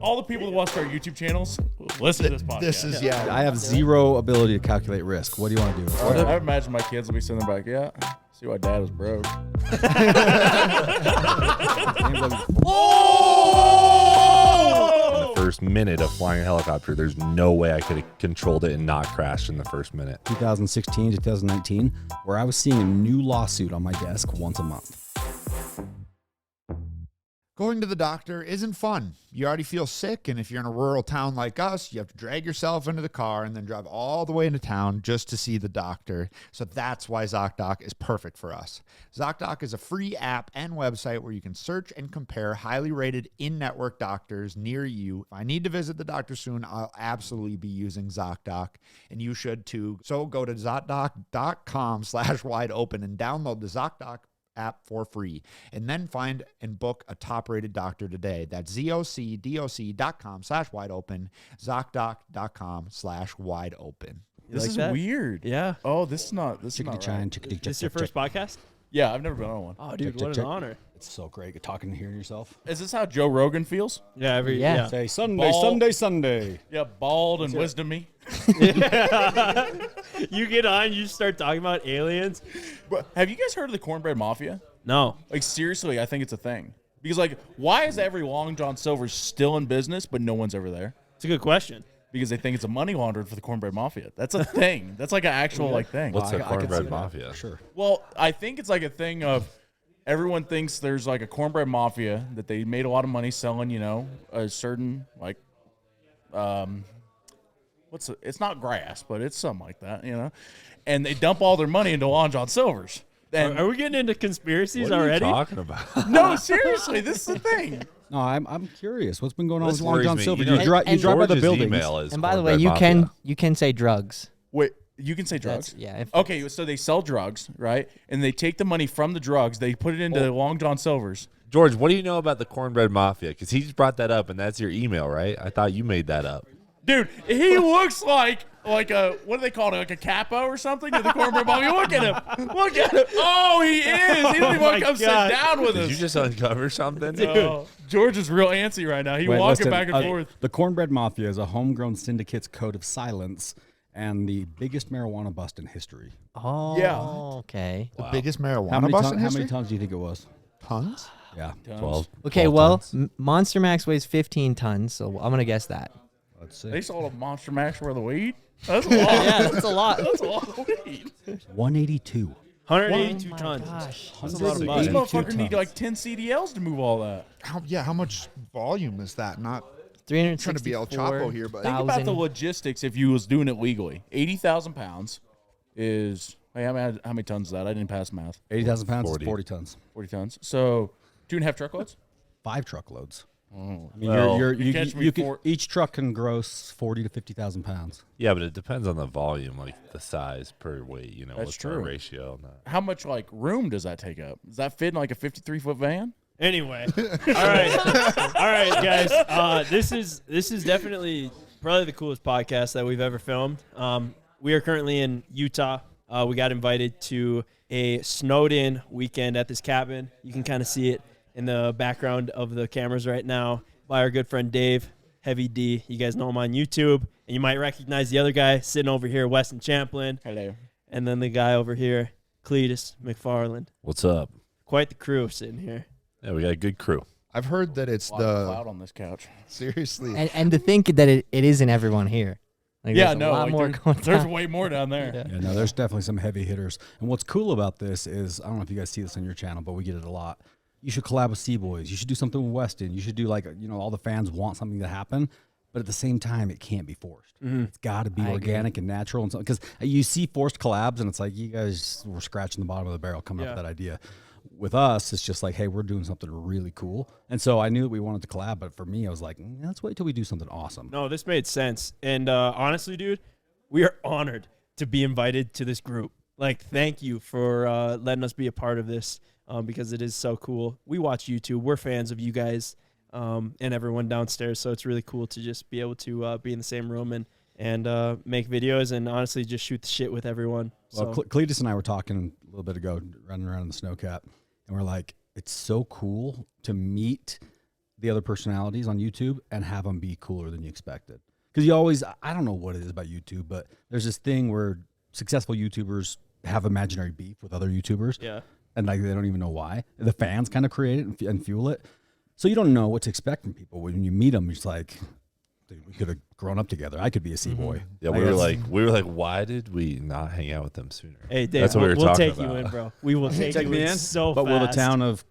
All the people that want to start YouTube channels, listen to this podcast. This is, I have zero ability to calculate risk. What do you want to do? I imagine my kids will be sitting there like, yeah, see why dad was broke. The first minute of flying a helicopter, there's no way I could have controlled it and not crashed in the first minute. 2016 to 2019, where I was seeing a new lawsuit on my desk once a month. Going to the doctor isn't fun. You already feel sick, and if you're in a rural town like us, you have to drag yourself into the car and then drive all the way into town just to see the doctor. So that's why ZocDoc is perfect for us. ZocDoc is a free app and website where you can search and compare highly rated in-network doctors near you. If I need to visit the doctor soon, I'll absolutely be using ZocDoc, and you should too. So go to ZocDoc.com/wideopen and download the ZocDoc app for free, and then find and book a top-rated doctor today. That's ZocDoc.com/wideopen, ZocDoc.com/wideopen. This is that? weird. Yeah. Oh, this is not right. Is this your first podcast? Yeah, I've never been on one. Oh, dude, Check, what check. an honor. It's so great talking and hearing yourself. Is this how Joe Rogan feels? Yeah, Yeah. Say Sunday, Sunday. Yeah, bald and wisdom me. You get on, you start talking about aliens. Bro, have you guys heard of the cornbread mafia? No. Like, seriously, I think it's a thing. Because, like, why is every Long John Silver still in business, but no one's ever there? It's a good question. Because they think it's a money launderer for the cornbread mafia. That's a thing. That's like an actual like thing. What's the I could see cornbread that, mafia? Sure. Well, I think it's like a thing of everyone thinks there's like a cornbread mafia that they made a lot of money selling, you know, a certain like it's not grass, but it's something like that, you know. And they dump all their money into Long John Silver's. And Are we getting into conspiracies What are you already? talking about? no, seriously, this is the thing. No, I'm curious. What's been going on This with Long worries John me. Silver? You know, You drive by the George's buildings. email is And by the way, cornbread you can say drugs. Wait, you can say drugs? That's, yeah. If, Okay, so they sell drugs, right? And they take the money from the drugs, they put it into Long John Silver's. George, what do you know about the cornbread mafia? Because he just brought that up, and that's your email, right? I thought you made that up. Dude, he looks like a, what do they call it, like a capo or something to the cornbread mafia. Look at him. Look at him. Oh, he is. He doesn't even want to come sit down with us. Did you just uncover something? Oh, George is real antsy right now. He Wait, walking listen, back and forth. The Cornbread Mafia is a homegrown syndicate's code of silence and the biggest marijuana bust in history. oh, Yeah. okay. The biggest marijuana How many, bust in how history? many tons do you think it was? Tons? Yeah. 12. Okay, 12 well, tons. Monster Max weighs 15 tons, so I'm gonna guess that. Let's see. They sold a Monster Max worth of weed? That's a lot. Yeah, that's a lot. That's a lot of weed. 182. 182 Oh my tons. gosh. That's a lot of This money. 182 motherfucker need tons. like 10 CDLs to move all that. How much volume is that? Not 364,000. trying to be El Chapo here, but Think about the logistics if you was doing it legally. 80,000 pounds is, hey, how many tons is that? I didn't pass math. 80,000 pounds 40. is 40 tons. 40 tons. So 2.5 truckloads? 5 truckloads. Oh. I mean, Well, you catch me you can, for- each truck can gross 40 to 50,000 pounds. Yeah, but it depends on the volume, like the size per weight, you know, That's what's true. the ratio on that. How much like room does that take up? Does that fit in like a 53-foot van? Anyway, all right, guys. This is definitely probably the coolest podcast that we've ever filmed. We are currently in Utah. We got invited to a snowed-in weekend at this cabin. You can kind of see it in the background of the cameras right now by our good friend Dave, Heavy D. You guys know him on YouTube, and you might recognize the other guy sitting over here, Westin Champlin, Hello. and then the guy over here, Cleetus McFarland. What's up? Quite the crew sitting here. Yeah, we got a good crew. I've heard that it's A lot of the cloud on this couch. seriously. And to think that it isn't everyone here. Like, Yeah, there's no, a lot like, more there's, going there's on. way more down there. Yeah. Yeah, no, there's definitely some heavy hitters. And what's cool about this is, I don't know if you guys see this on your channel, but we get it a lot. You should collab with CBoys. You should do something with Westin. You should do like, you know, all the fans want something to happen, but at the same time, it can't be forced. It's got to be organic and natural. And because you see forced collabs, and it's like you guys were scratching the bottom of the barrel coming up with that idea. With us, it's just like, hey, we're doing something really cool. And so I knew that we wanted to collab, but for me, I was like, let's wait till we do something awesome. No, this made sense. And honestly, dude, we are honored to be invited to this group. Like, thank you for letting us be a part of this because it is so cool. We watch YouTube. We're fans of you guys and everyone downstairs. So it's really cool to just be able to be in the same room and make videos and honestly just shoot the shit with everyone. Well, So Cleetus and I were talking a little bit ago, running around in the snowcat, and we're like, it's so cool to meet the other personalities on YouTube and have them be cooler than you expected. Because you always, I don't know what it is about YouTube, but there's this thing where successful YouTubers have imaginary beef with other YouTubers. Yeah. And like they don't even know why. The fans kind of create it and fuel it. So you don't know what to expect from people. When you meet them, it's like, dude, we could have grown up together. I could be a C-boy. Yeah, we were like, why did we not hang out with them sooner? Hey, Dave, That's what we were we'll talking take you about. in, bro. We will take you in so But fast. will the town of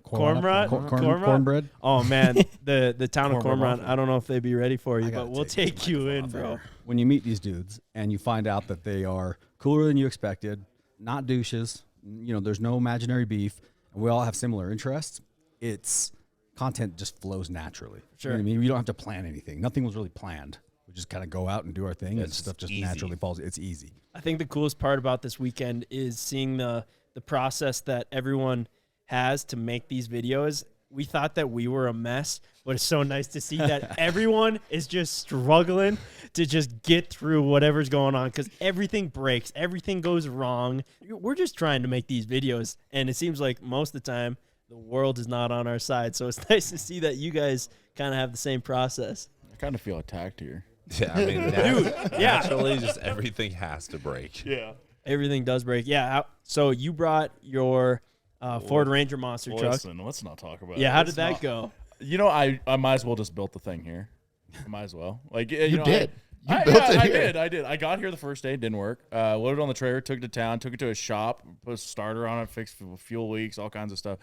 Cornbread? Oh, man. The town of Cornbread Cormorant, I don't know if they'd be ready for you, gotta but we'll take you in, bro. When you meet these dudes and you find out that they are cooler than you expected, not douches, you know, there's no imaginary beef, and we all have similar interests, it's content just flows naturally. Sure. You know what I mean? We don't have to plan anything. Nothing was really planned. We just kind of go out and do our thing, and It's stuff just easy. naturally falls. It's easy. I think the coolest part about this weekend is seeing the process that everyone has to make these videos. We thought that we were a mess, but it's so nice to see that everyone is just struggling to just get through whatever's going on because everything breaks, everything goes wrong. We're just trying to make these videos, and it seems like most of the time the world is not on our side. So it's nice to see that you guys kind of have the same process. I kind of feel attacked here. Yeah, I mean, naturally, just everything has to break. Yeah. Everything does break. Yeah. So you brought your Ford Ranger monster truck. Listen, let's not talk about it. Yeah. How Let's did that not- go? You know, I might as well just built the thing here. I might as well. Like you know, did. You I built it I here. did. I got here the first day. It didn't work. Loaded on the trailer, took it to town, took it to a shop, put a starter on it, fixed fuel leaks, all kinds of stuff.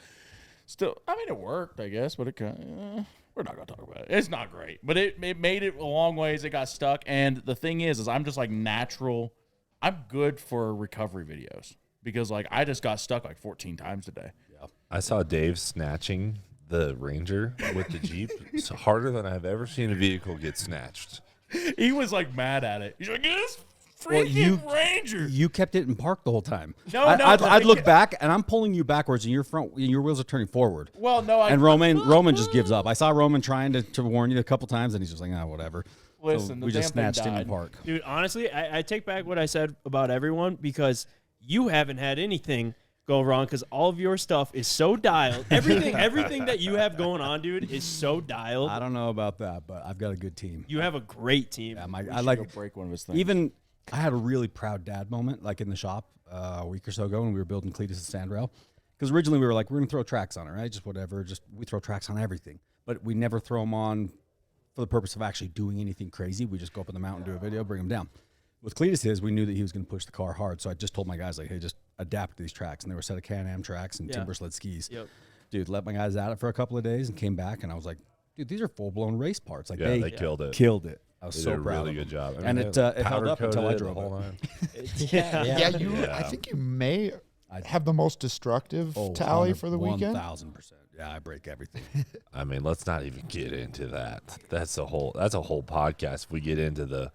Still, I mean, it worked, I guess, but we're not gonna talk about it. It's not great, but it made it a long ways. It got stuck, and the thing is I'm just like natural. I'm good for recovery videos because like I just got stuck like 14 times today. I saw Dave snatching the Ranger with the Jeep. It's harder than I've ever seen a vehicle get snatched. He was like mad at it. He's like, "This freaking Ranger." You kept it in park the whole time. No, I'd look back, and I'm pulling you backwards, and your wheels are turning forward. Well, no, And Roman just gives up. I saw Roman trying to warn you a couple times, and he's just like, whatever. Listen, So the we just damn thing snatched him in died. park. Dude, honestly, I take back what I said about everyone because you haven't had anything go wrong because all of your stuff is so dialed. Everything that you have going on, dude, is so dialed. I don't know about that, but I've got a good team. You have a great team. Yeah, We I should like go break one of his things. even. I had a really proud dad moment, like in the shop a week or so ago when we were building Cleetus' sandrail. Because originally we were like, we're gonna throw tracks on it, right? Just whatever. Just we throw tracks on everything, but we never throw them on for the purpose of actually doing anything crazy. We just go up on the mountain, do a video, bring them down. With Cleetus, we knew that he was going to push the car hard, so I just told my guys, like, hey, just adapt to these tracks. And they were a set of Can-Am tracks and Yeah. timber sled skis. Yep. Dude, let my guys at it for a couple of days and came back, and I was like, dude, these are full-blown race parts. Like, Yeah, they killed it. killed it. I was They so did a proud really of good them. job. And it held up until I powder-coated drove the whole it. nine. Yeah, you. Yeah. I think you may have the most destructive tally for the weekend. 1,000%. Yeah, I break everything. I mean, let's not even get into that. That's a whole podcast. If we get into the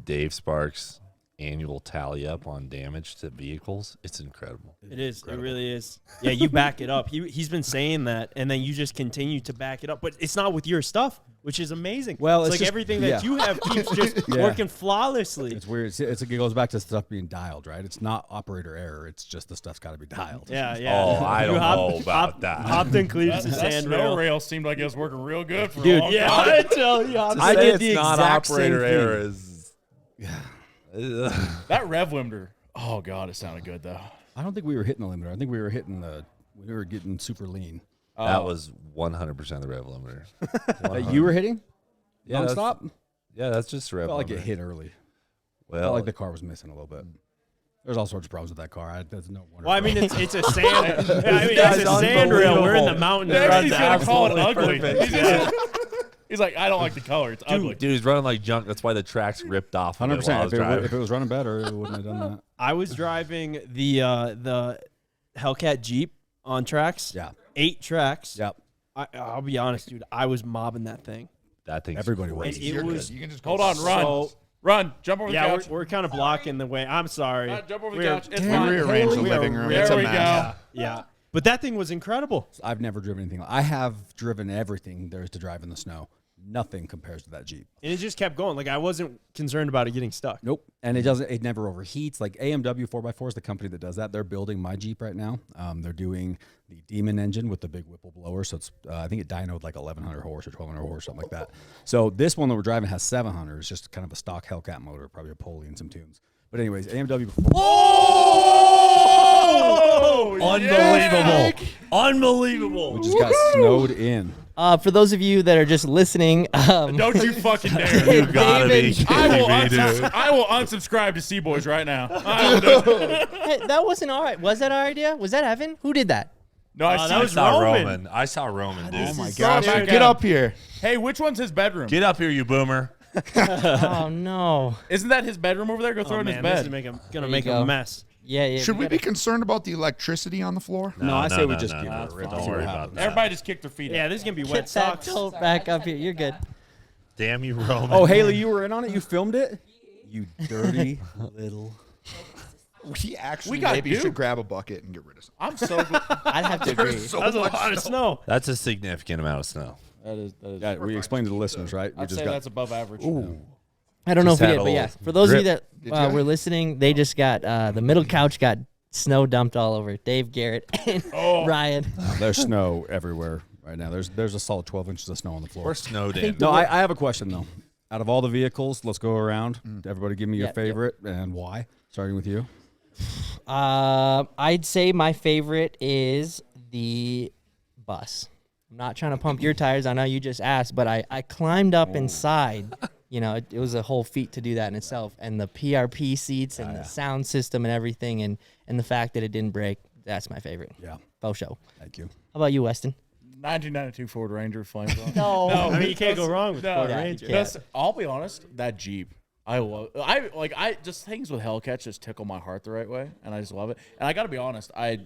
Dave Sparks annual tally up on damage to vehicles, it's incredible. It is. It really is. Yeah, you back it up. He's been saying that, and then you just continue to back it up. But it's not with your stuff, which is amazing. Well, it's it's like just- everything that you have keeps just working flawlessly. It's weird. It goes back to stuff being dialed, right? It's not operator error. It's just the stuff's got to be dialed. Yeah, yeah. Oh, I You don't know about that. Hopped in Cleetus' that snow sandrail. rail seemed like it was working real good for a Dude, long Yeah, time. I tell you. I Say did it's the not exact same operator thing. error is. That rev limiter. Oh god, it sounded good though. I don't think we were hitting the limiter. I think we were getting super lean. That was 100% the rev limiter. That you were hitting? Yeah, that's- Nonstop? Yeah, that's just the rev Felt like limiter. it hit early. Well, Felt like the car was missing a little bit. There's all sorts of problems with that car. There's no wonder. Well, I mean, it's a sand. Yeah, I mean, guy's it's a sand rail. We're in the unbelievable. mountains. Next Runs he's gonna call it absolutely ugly. perfect. He's like, I don't like the color. It's ugly. dude, he's running like junk. That's why the tracks ripped off. of it while I 100%. was If driving. it was running better, it wouldn't have done that. I was driving the Hellcat Jeep on tracks. Yeah. 8 tracks. Yep. I'll be honest, dude. I was mobbing that thing. That thing's Everybody was. crazy. It was. You can just Hold on, run, So- run, jump over the Yeah, couch. we're kind of blocking the way. I'm sorry. Jump over the We are- couch. It's We fine. rearrange the We are living room. really- It's a There we mess. go. Yeah. But that thing was incredible. I've never driven anything. I have driven everything there is to drive in the snow. Nothing compares to that Jeep. And it just kept going. Like I wasn't concerned about it getting stuck. Nope. And it never overheats. Like AMW 4x4 is the company that does that. They're building my Jeep right now. They're doing the Demon engine with the big Whipple blower. So it's, I think it dynoed like 1,100 horse or 1,200 horse, something like that. So this one that we're driving has 700. It's just kind of a stock Hellcat motor, probably a pulley and some tunes. But anyways, AMW. Unbelievable. Unbelievable. We just got snowed in. For those of you that are just listening, Don't you fucking dare. You gotta be David- kidding me, dude. I will unsubscribe to CBoys right now. I will do it. Hey, that wasn't all right. Was that our idea? Was that Evan? Who did that? No, I that see. I was saw Roman. Roman. I saw Roman, dude. Oh my is gosh! so Get up here. Hey, which one's his bedroom? Get up here, you boomer. Oh no. Isn't that his bedroom over there? Go throw it in his Man, this is bed. gonna you make go. a mess. Yeah. Should we be concerned about the electricity on the floor? No, I say we just no, give no. it a rip. Don't See what worry about happens. that. Everybody just kick their feet Yeah, up. this is gonna be Get wet that socks. tilt back up here? You're good. Damn you, Roman. Oh, Haley, you were in on it? You filmed it? You dirty little... We actually got maybe Duke. should grab a bucket and get rid of some. I'm so good. I'd have to agree. That's a lot of snow. That's a significant amount of snow. That is. Yeah, we explained to the listeners, right? We I'd just say got... that's above average. I don't know Just if we had did, a but yeah. little For those of you drip. that Did ya? were listening, they just got the middle couch got snow dumped all over. Dave Garrett and Ryan. There's snow everywhere right now. There's a solid 12 inches of snow on the floor. We're snowed in. No, I have a question, though. Out of all the vehicles, let's go around. Everybody give me your Yep, favorite and why. Starting with you. I'd say my favorite is the bus. I'm not trying to pump your tires. I know you just asked, but I climbed up inside. You know, it was a whole feat to do that in itself. And the PRP seats and the sound system and everything and the fact that it didn't break, that's my favorite. Yeah. Faux show. Thank you. How about you, Weston? 1992 Ford Ranger flames on. No. I mean, you can't go wrong with No, Ford yeah, Ranger. you can't. I'll be honest, that Jeep. I just things with Hellcats just tickle my heart the right way, and I just love it. And I got to be honest, I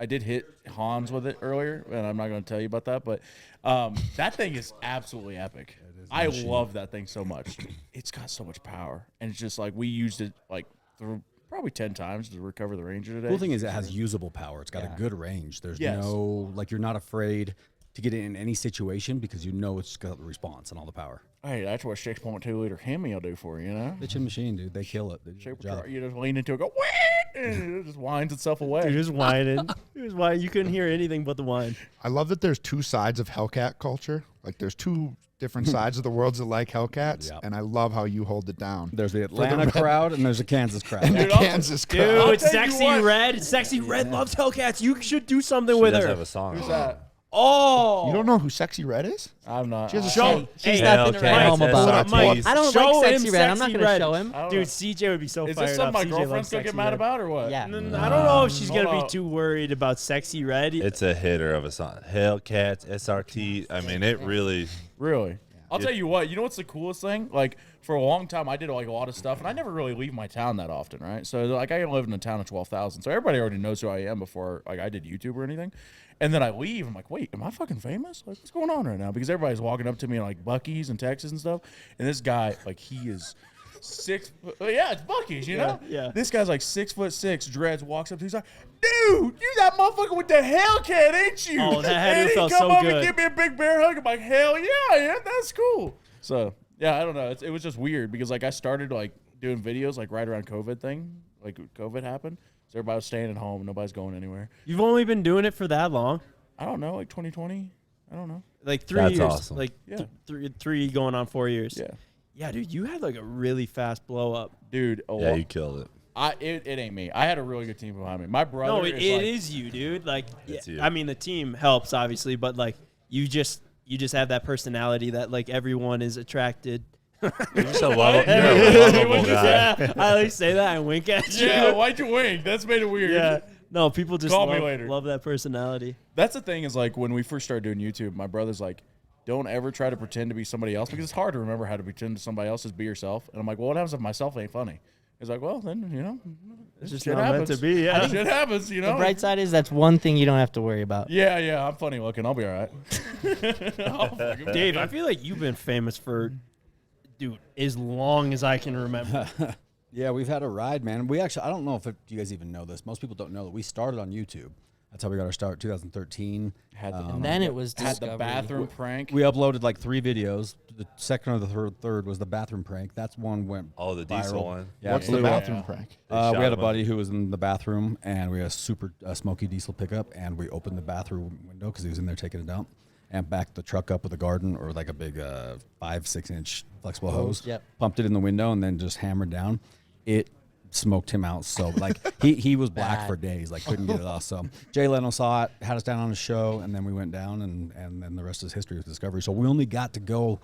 did hit Hans with it earlier, and I'm not going to tell you about that, but that thing is absolutely epic. I love that thing so much. It's got so much power, and it's just like we used it like through probably 10 times to recover the Ranger today. Cool thing is it has usable power. It's got a good range. There's no, like, you're not afraid to get it in any situation because you know it's got the response and all the power. Hey, that's what 6.2 liter Hemi will do for you, you know? Bitchin' machine, dude. They kill it. They do a good job. You just lean into it, go, "Wah!" and it just winds itself away. Dude, just whining. He was whining. You couldn't hear anything but the whine. I love that there's two sides of Hellcat culture. Like there's two different sides of the world that like Hellcats, Yep. and I love how you hold it down. There's the Atlanta crowd and there's the Kansas crowd. And the Dude, I'll- Kansas Dude, crowd. I'll tell you Sexy what. Red. Sexy Red loves Hellcats. You should do something She with does her. have a song. Who's that? Oh. You don't know who Sexy Red is? I'm not. She has a Show. song. She's Hey, not been okay, around home that's about our it. Mike. I don't Show like him Sexy Red. I'm not Sexy going to Red. show him. I don't Dude, know. CJ would be so Is fired this something up. my CJ girlfriend's loves gonna get Sexy mad Red. about or what? Yeah. I don't know if she's Hold gonna on. be too worried about Sexy Red. It's a hitter of a song. Hellcats, SRT. I mean, it really. Really? I'll tell you what. You know what's the coolest thing? Like for a long time, I did like a lot of stuff, and I never really leave my town that often, right? So like I live in a town of 12,000, so everybody already knows who I am before like I did YouTube or anything. And then I leave. I'm like, wait, am I fucking famous? Like, what's going on right now? Because everybody's walking up to me in like Buc-ee's in Texas and stuff. And this guy, like, he is 6 foot. Yeah, it's Buc-ee's, you know? yeah. This guy's like 6'6", dreads, walks up to me. He's like, dude, you that motherfucker with the Hellcat, ain't you? Oh, that had to and he felt come so up good. and give me a big bear hug. I'm like, hell yeah, man, that's cool. So, yeah, I don't know. It was just weird because, like, I started, like, doing videos, like, right around COVID thing. Like, COVID happened. So everybody was staying at home. Nobody's going anywhere. You've only been doing it for that long, I don't know, like 2020. I don't know. like 3 That's years, awesome. like Yeah. three going on 4 years. Yeah. Yeah, dude, you had like a really fast blow up. Dude, Yeah, you killed it. it ain't me. I had a really good team behind me. My brother No, it is is like, you, dude. Like, It's you. I mean, the team helps obviously, but like you just have that personality that like everyone is attracted. You're just a lovable guy. Yeah, I always say that and wink at you. yeah, why'd you wink? That's made it weird. Yeah. No, people just Call me later. love that personality. That's the thing is like when we first started doing YouTube, my brother's like, don't ever try to pretend to be somebody else because it's hard to remember how to pretend to somebody else. Just be yourself. And I'm like, well, what happens if myself ain't funny? He's like, well, then, you know, It's just shit not happens. meant to be. Yeah. Shit happens, you The know? bright side is that's one thing you don't have to worry about. Yeah, I'm funny looking. I'll be all right. Dave, I feel like you've been famous for, dude, as long as I can remember. Yeah, we've had a ride, man. We actually, I don't know if you guys even know this. Most people don't know that we started on YouTube That's how we got our start. 2013. Had And then it was had the Discovery. bathroom prank. We uploaded like 3 videos. The second or the third was the bathroom prank. That's one went. Oh, the diesel viral. one. Yeah, What's blew the up. bathroom prank? We had shot a him buddy who was in the bathroom, and we had a super smoky diesel pickup, and we opened the bathroom window because he was in there taking a dump, and backed the truck up with a garden or like a big 5-6 inch flexible hose. Yep. Pumped it in the window and then just hammered down. It smoked him out. So like he was black Bad. for days, like couldn't get it off. So Jay Leno saw it, had us down on the show, and then we went down, and then the rest is history with Discovery. So we only got to go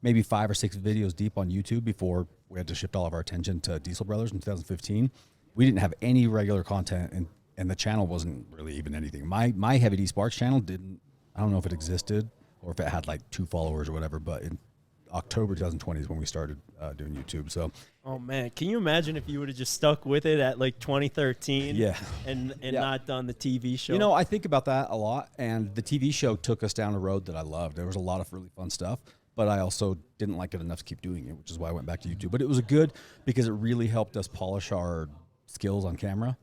maybe 5 or 6 videos deep on YouTube before we had to shift all of our attention to Diesel Brothers in 2015. We didn't have any regular content, and the channel wasn't really even anything. My Heavy D Sparks channel didn't, I don't know if it existed or if it had like 2 followers or whatever, but in October 2020 is when we started doing YouTube. So Oh man, can you imagine if you would have just stuck with it at like 2013? Yeah. and Yeah. not done the TV show. You know, I think about that a lot, and the TV show took us down a road that I loved. There was a lot of really fun stuff, but I also didn't like it enough to keep doing it, which is why I went back to YouTube. But it was good because it really helped us polish our skills on camera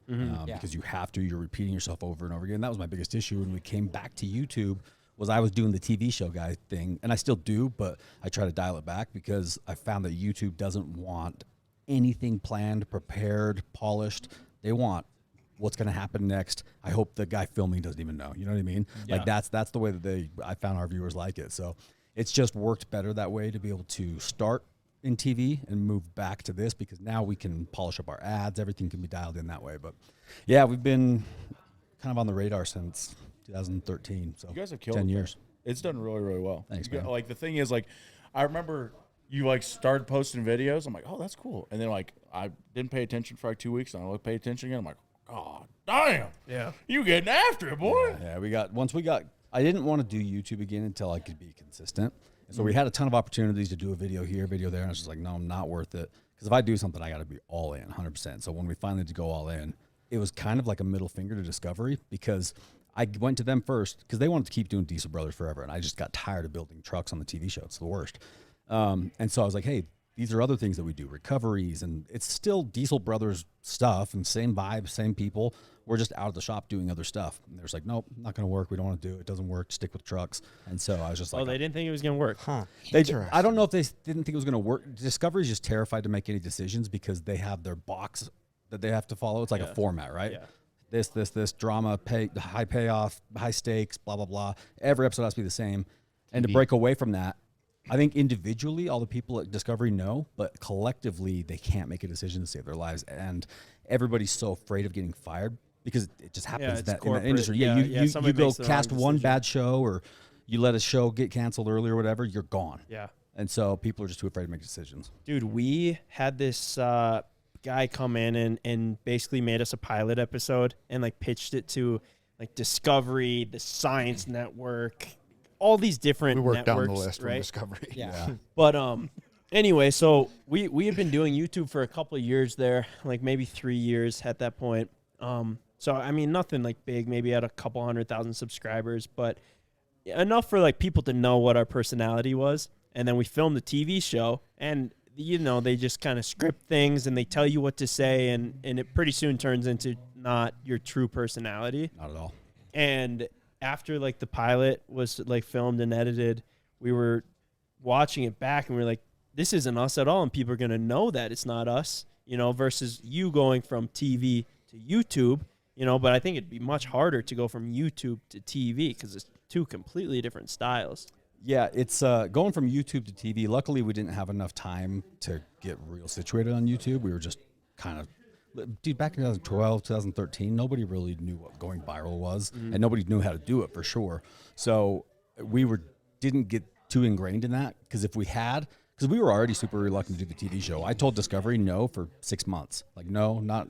because you have to. You're repeating yourself over and over again. That was my biggest issue when we came back to YouTube. Was I was doing the TV show guy thing, and I still do, but I try to dial it back because I found that YouTube doesn't want anything planned, prepared, polished. They want what's going to happen next. I hope the guy filming doesn't even know. You know what I mean? Yeah. Like that's the way that I found our viewers like it. So it's just worked better that way to be able to start in TV and move back to this because now we can polish up our ads. Everything can be dialed in that way. But yeah, we've been kind of on the radar since 2013. So You guys have killed 10 it, years. though. It's done really, really well. Thanks, You got- man. Like the thing is, like, I remember you like started posting videos. I'm like, oh, that's cool. And then like I didn't pay attention for like 2 weeks. And I pay attention again. I'm like, God damn. Yeah. You getting after it, boy. Yeah, I didn't want to do YouTube again until I could be consistent. And so we had a ton of opportunities to do a video here, video there. And I was just like, no, not worth it. Because if I do something, I got to be all in 100%. So when we finally did go all in, it was kind of like a middle finger to Discovery because I went to them first because they wanted to keep doing Diesel Brothers forever. And I just got tired of building trucks on the TV show. It's the worst. And so I was like, hey, these are other things that we do, recoveries, and it's still Diesel Brothers stuff and same vibe, same people. We're just out of the shop doing other stuff. And they're just like, nope, not going to work. We don't want to do it. It doesn't work. Stick with trucks. And so I was just like, Oh, they didn't think it was gonna work. Huh. I don't know if they didn't think it was going to work. Discovery's just terrified to make any decisions because they have their box that they have to follow. It's like a format, right? Yeah. This drama, high payoff, high stakes, blah, blah, blah. Every episode has to be the same. And to break away from that, I think individually, all the people at Discovery know, but collectively, they can't make a decision to save their lives. And everybody's so afraid of getting fired because it just happens it's in that corporate. industry. Yeah, you somebody go makes the wrong cast one decision. bad show or you let a show get canceled early or whatever, you're gone. Yeah. And so people are just too afraid to make decisions. Dude, we had this guy come in and basically made us a pilot episode and like pitched it to like Discovery, the Science Network, all these different We worked down networks, the list from right? Discovery. Yeah. But anyway, so we had been doing YouTube for a couple of years there, like maybe 3 years at that point. So I mean nothing like big, maybe at a couple 100,000 subscribers, but enough for like people to know what our personality was. And then we filmed the TV show, and you know they just kind of script things and they tell you what to say, and it pretty soon turns into not your true personality. Not at all. And after like the pilot was like filmed and edited, we were watching it back and we were like, this isn't us at all. And people are going to know that it's not us, you know, versus you going from TV to YouTube, you know, but I think it'd be much harder to go from YouTube to TV because it's two completely different styles. Yeah, it's going from YouTube to TV. Luckily, we didn't have enough time to get real situated on YouTube. We were just kind of, dude, back in 2012, 2013, nobody really knew what going viral was, and nobody knew how to do it for sure. So we didn't get too ingrained in that because if we had, because we were already super reluctant to do the TV show. I told Discovery no for 6 months. Like, no, not.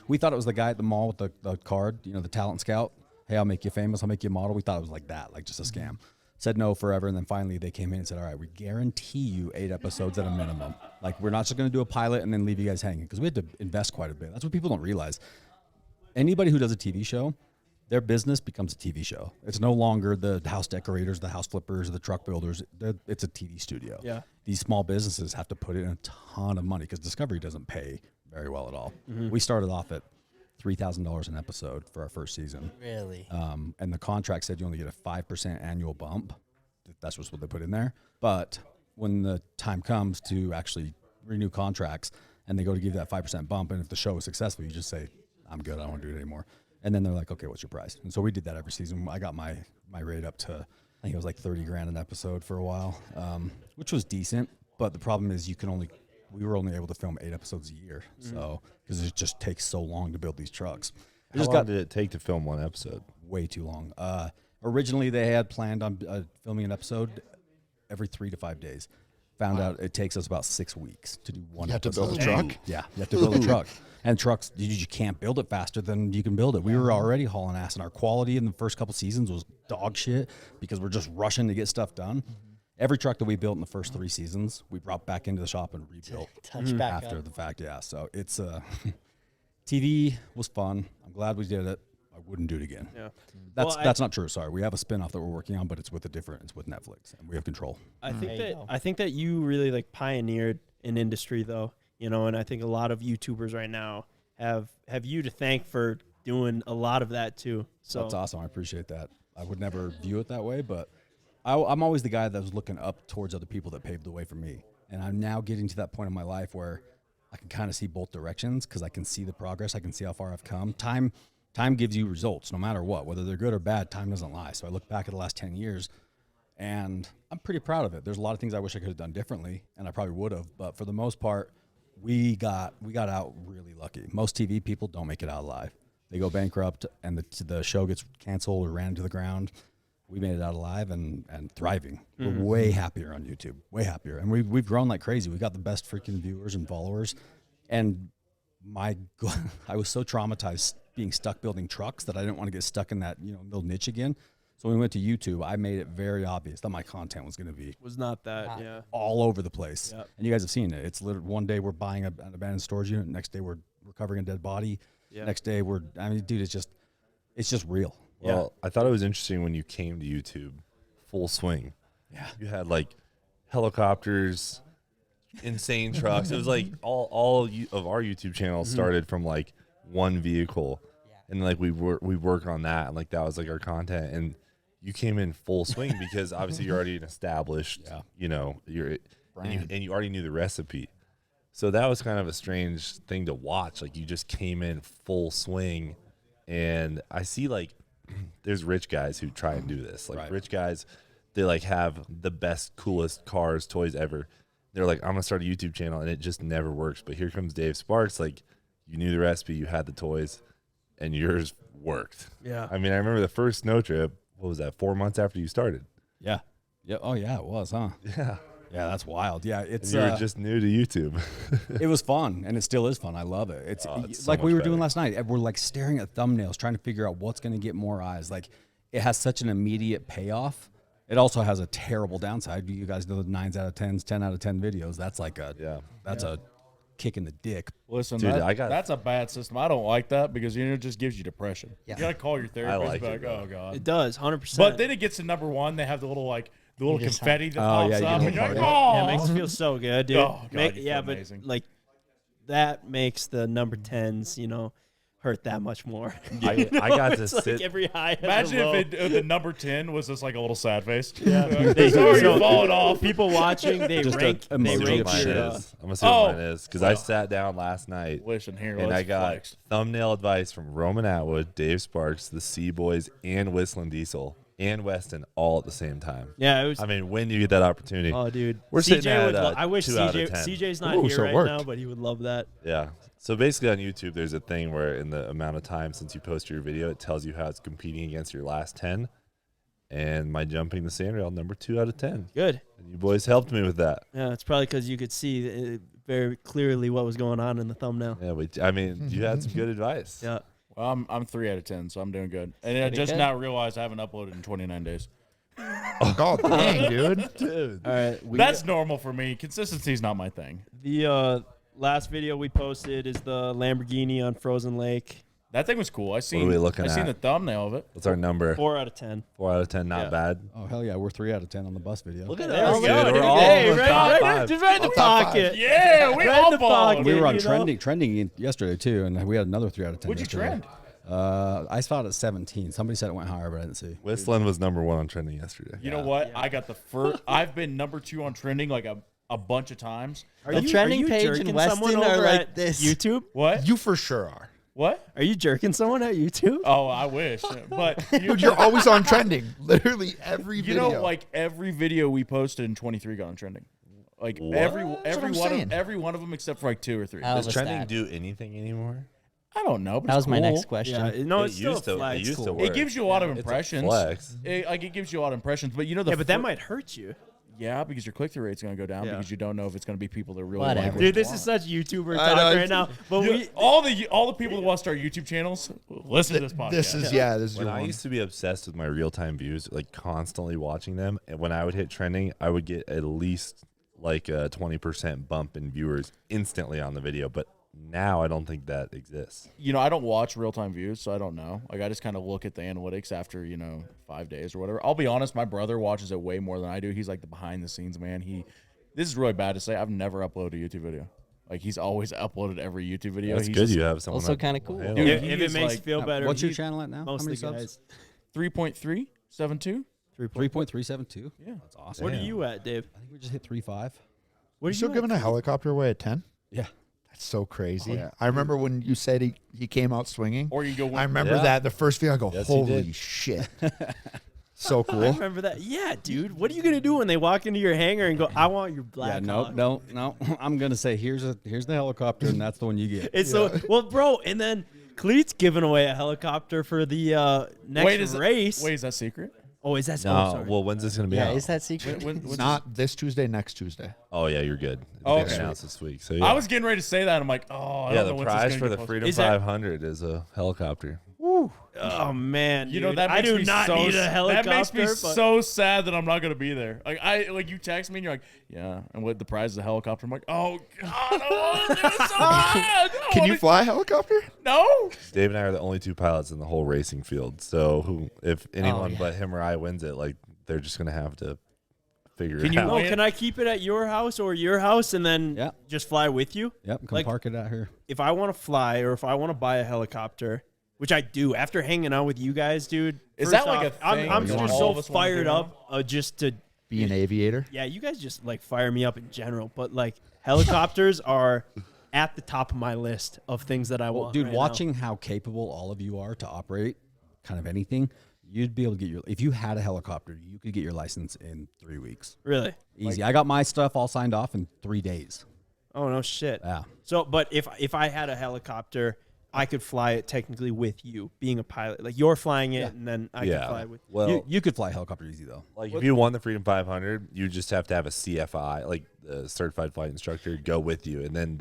We thought it was the guy at the mall with the card, you know, the talent scout. Hey, I'll make you famous. I'll make you a model. We thought it was like that, like just a scam. Said no forever, and then finally they came in and said, all right, we guarantee you 8 episodes at a minimum. Like, we're not just going to do a pilot and then leave you guys hanging, because we had to invest quite a bit. That's what people don't realize. Anybody who does a TV show, their business becomes a TV show. It's no longer the house decorators, the house flippers, the truck builders. It's a TV studio. Yeah. These small businesses have to put in a ton of money because Discovery doesn't pay very well at all. We started off at $3,000 an episode for our first season. Really? And the contract said you only get a 5% annual bump. That's just what they put in there. But when the time comes to actually renew contracts and they go to give that 5% bump, and if the show is successful, you just say, I'm good, I don't want to do it anymore. And then they're like, okay, what's your price? And so we did that every season. I got my rate up to, I think it was like $30,000 an episode for a while, which was decent. But the problem is we were only able to film 8 episodes a year. So, because it just takes so long to build these trucks. How long did it take to film one episode? Way too long. Originally, they had planned on filming an episode every 3 to 5 days. Found out it takes us about 6 weeks to do one episode. You have to build a truck? Yeah, you have to build a truck. And trucks, you can't build it faster than you can build it. We were already hauling ass, and our quality in the first couple seasons was dog shit because we're just rushing to get stuff done. Every truck that we built in the first 3 seasons, we brought back into the shop and rebuilt Touch back after up. the fact. Yeah, so it's TV was fun. I'm glad we did it. I wouldn't do it again. Yeah. That's not true. Sorry, we have a spinoff that we're working on, but it's with it's with Netflix, and we have control. I think There you go. I think that you really like pioneered an industry though, you know, and I think a lot of YouTubers right now have you to thank for doing a lot of that too. So That's awesome. I appreciate that. I would never view it that way, but I'm always the guy that was looking up towards other people that paved the way for me, and I'm now getting to that point in my life where I can kind of see both directions because I can see the progress. I can see how far I've come. Time gives you results no matter what, whether they're good or bad. Time doesn't lie. So I look back at the last 10 years, and I'm pretty proud of it. There's a lot of things I wish I could have done differently, and I probably would have. But for the most part, we got out really lucky. Most TV people don't make it out alive. They go bankrupt, and the show gets canceled or ran to the ground. We made it out alive and thriving. We're way happier on YouTube, way happier. And we've grown like crazy. We got the best freaking viewers and followers. And my God, I was so traumatized being stuck building trucks that I didn't want to get stuck in that little niche again. So when we went to YouTube, I made it very obvious that my content was going to be was not that, yeah. all over the place. Yep. And you guys have seen it. It's literally one day we're buying an abandoned storage unit. Next day we're recovering a dead body. Yeah. Next day dude, it's just real. Well, I thought it was interesting when you came to YouTube full swing. Yeah. You had like helicopters, insane trucks. It was like all of our YouTube channels started from like one vehicle. And like we work on that, and like that was like our content. And you came in full swing because obviously you're already an established, you're and you already knew the recipe. So that was kind of a strange thing to watch. Like you just came in full swing, and I see like there's rich guys who try and do this. Like rich guys, they like have the best, coolest cars, toys ever. They're like, I'm gonna start a YouTube channel, and it just never works. But here comes Dave Sparks. Like you knew the recipe, you had the toys, and yours worked. Yeah. I mean, I remember the first snow trip. What was that? 4 months after you started. Yeah. Yeah. Oh yeah, it was, huh? Yeah. Yeah, that's wild. Yeah, it's And you were just new to YouTube. it was fun, and it still is fun. I love it. It's so like much we were doing better. last night. We're like staring at thumbnails, trying to figure out what's going to get more eyes. Like it has such an immediate payoff. It also has a terrible downside. You guys know the 9s out of 10s, 10 out of 10 videos. That's like a a kick in the dick. Listen, Dude, that's a bad system. I don't like that because it just gives you depression. Yeah. You gotta call your therapist. like and it, be like, oh god. It does, 100%. But then it gets to number 1. They have the little just confetti that Oh, pops yeah, you up, get and you're like, a oh. party. Yeah, it makes you feel so good, dude. Oh, God, you feel but amazing. like that makes the number 10s, hurt that much more. I got to It's sit. like every high has a Imagine low. if the number 10 was just like a little sad face. Yeah. They sorry you're falling off. People watching, they Just rank a I'm they gonna see emoji rank what mine your is. I'm gonna see what Oh. mine is because I sat down last night Listen here, and let's I got flex. thumbnail advice from Roman Atwood, Dave Sparks, the C-Boys, and Whistling Diesel and Weston all at the same time. Yeah, it was. I mean, when do you get that opportunity? Oh, dude. We're sitting CJ at, would I wish 2 out of 10. CJ's not Ooh, here so it right worked. now, but he would love that. Yeah. So basically on YouTube, there's a thing where in the amount of time since you post your video, it tells you how it's competing against your last 10. And my jumping the sand rail, number 2 out of 10. Good. And you boys helped me with that. Yeah, it's probably because you could see very clearly what was going on in the thumbnail. Yeah, I mean, you had some good advice. Yeah. Well, I'm 3 out of 10, so I'm doing good. And I just good. now realized I haven't uploaded in 29 days. God dang, dude. All right. That's normal for me. Consistency is not my thing. The last video we posted is the Lamborghini on Frozen Lake. That thing was cool. I seen we looking I seen the at? thumbnail of it. What's our number? 4 out of 10. 4 out of 10, not Yeah. bad. Oh hell yeah, we're 3 out of 10 on the bus video. Look at There us, we dude. go, We're dude. all Hey, in the top 5. just right in the Top five. pocket. Yeah, we Right in all the balled. pocket. We were on You know? trending yesterday too, and we had another 3 out of 10. What'd you yesterday. trend? I saw it at 17. Somebody said it went higher, but I didn't see. Whistling was number 1 on trending yesterday. You know what? I got the first. I've been number 2 on trending like a bunch of times. The trending page in jerking Weston someone are over like at this. YouTube? What? You for sure are. What? Are you jerking someone at YouTube? Oh, I wish. But Dude, you're always on trending. Literally every you video. know, like every video we posted in 23 got on trending. Like What? every That's what I'm one saying. of every one of them except for like 2 or 3. That Does was a trending stat. do anything anymore? I don't know. But That it's was my cool. next question. Yeah, no, It it's still used to- a flag. it used to Cool. work. It gives you a lot of It's a impressions. flex. It gives you a lot of impressions, but you know the Yeah, but that might hurt you. yeah, because your click through rate's going to go down Yeah. because you don't know if it's going to be people that really Whatever. like what Dude, you this is want. such YouTuber I know, talk right it's- now. But we all the people that want to start YouTube channels listen to this podcast. this is this is When your I one. used to be obsessed with my real-time views, like constantly watching them, and when I would hit trending, I would get at least like a 20% bump in viewers instantly on the video. But now I don't think that exists. You know, I don't watch real time views, so I don't know. Like I just kind of look at the analytics after 5 days or whatever. I'll be honest, my brother watches it way more than I do. He's like the behind the scenes man. This is really bad to say. I've never uploaded a YouTube video. Like he's always uploaded every YouTube video. That's He's good. just You have someone Also that- kinda cool. Hell. Dude, if he it is makes like- you feel better. What's your he- channel at now? Most How many of the subs? guys. 3.372. 3.372. Yeah. That's awesome. What are you at, Dave? I think we just hit 3.5. What are You still you giving a helicopter away at 10? Yeah. That's so crazy. I remember when you said he came out swinging. Or you go. I remember Yeah. that the first video. I go, Yes, he holy did. shit. So I cool. remember that. Yeah, dude. What are you gonna do when they walk into your hangar and go, "I want your black"? Yeah, hawk"? no. I'm gonna say here's the helicopter, and that's the one you get. It's so well, bro. And then Cleet's giving away a helicopter for the next race. Wait, is that secret? Oh, is that? No, Oh, sorry. well, when's this gonna be Yeah, out? is that secret? It's not this Tuesday, next Tuesday. Oh yeah, you're good. It's Oh, being okay. announced this week. So yeah. I was getting ready to say that. I'm like, oh, I yeah, don't the know when's this prize gonna for get the posted. Freedom Is that- 500 is a helicopter. Oh man, You know dude. that I makes do me not so need a helicopter. That makes me but so sad that I'm not gonna be there. Like you text me and you're like, yeah, and what the prize is a helicopter. I'm like, oh god, I want to do it so bad. Can you fly a helicopter? No. Dave and I are the only 2 pilots in the whole racing field. So if anyone yeah. but him or I wins it, like they're just gonna have to figure Can it you out. Oh, win? can I keep it at your house or your house and then Yeah. just fly with you? Yep, come Like- park it out here. If I want to fly or if I want to buy a helicopter, which I do after hanging out with you guys, dude. Is first that like off, a thing I'm that just all so of us wanna fired do now? up just to. Be an aviator? Yeah, you guys just like fire me up in general, but like helicopters are at the top of my list of things that I Well, want. dude, right now. watching how capable all of you are to operate kind of anything, you'd be able to get your. If you had a helicopter, you could get your license in 3 weeks. Really? Easy. I got my stuff all signed off in 3 days. Oh no, shit. Yeah. So, but if I had a helicopter, I could fly it technically with you, being a pilot. Like you're flying it, and then I can fly with. Well, You could fly a helicopter easy though. like if you won the Freedom 500, you just have to have a CFI, like the certified flight instructor, go with you, and then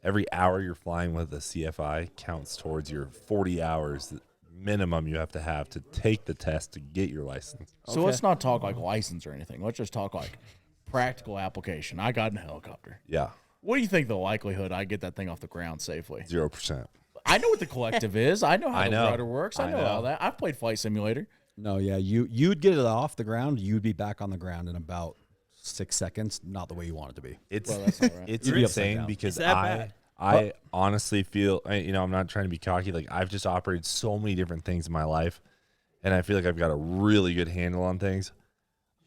every hour you're flying with a CFI counts towards your 40 hours minimum you have to take the test to get your license. So let's not talk like license or anything. Let's just talk like practical application. I got in a helicopter. Yeah, What do you think the likelihood I get that thing off the ground safely? 0%. I know what the collective is. I know how I the know. rudder works. I I know know. all that. I've played Flight Simulator. No, yeah, you'd get it off the ground. You'd be back on the ground in about 6 seconds. Not the way you want it to be. It's Well, that's all right. it's You'd be upside insane down. because Is that bad? I honestly feel I'm not trying to be cocky. Like I've just operated so many different things in my life, and I feel like I've got a really good handle on things.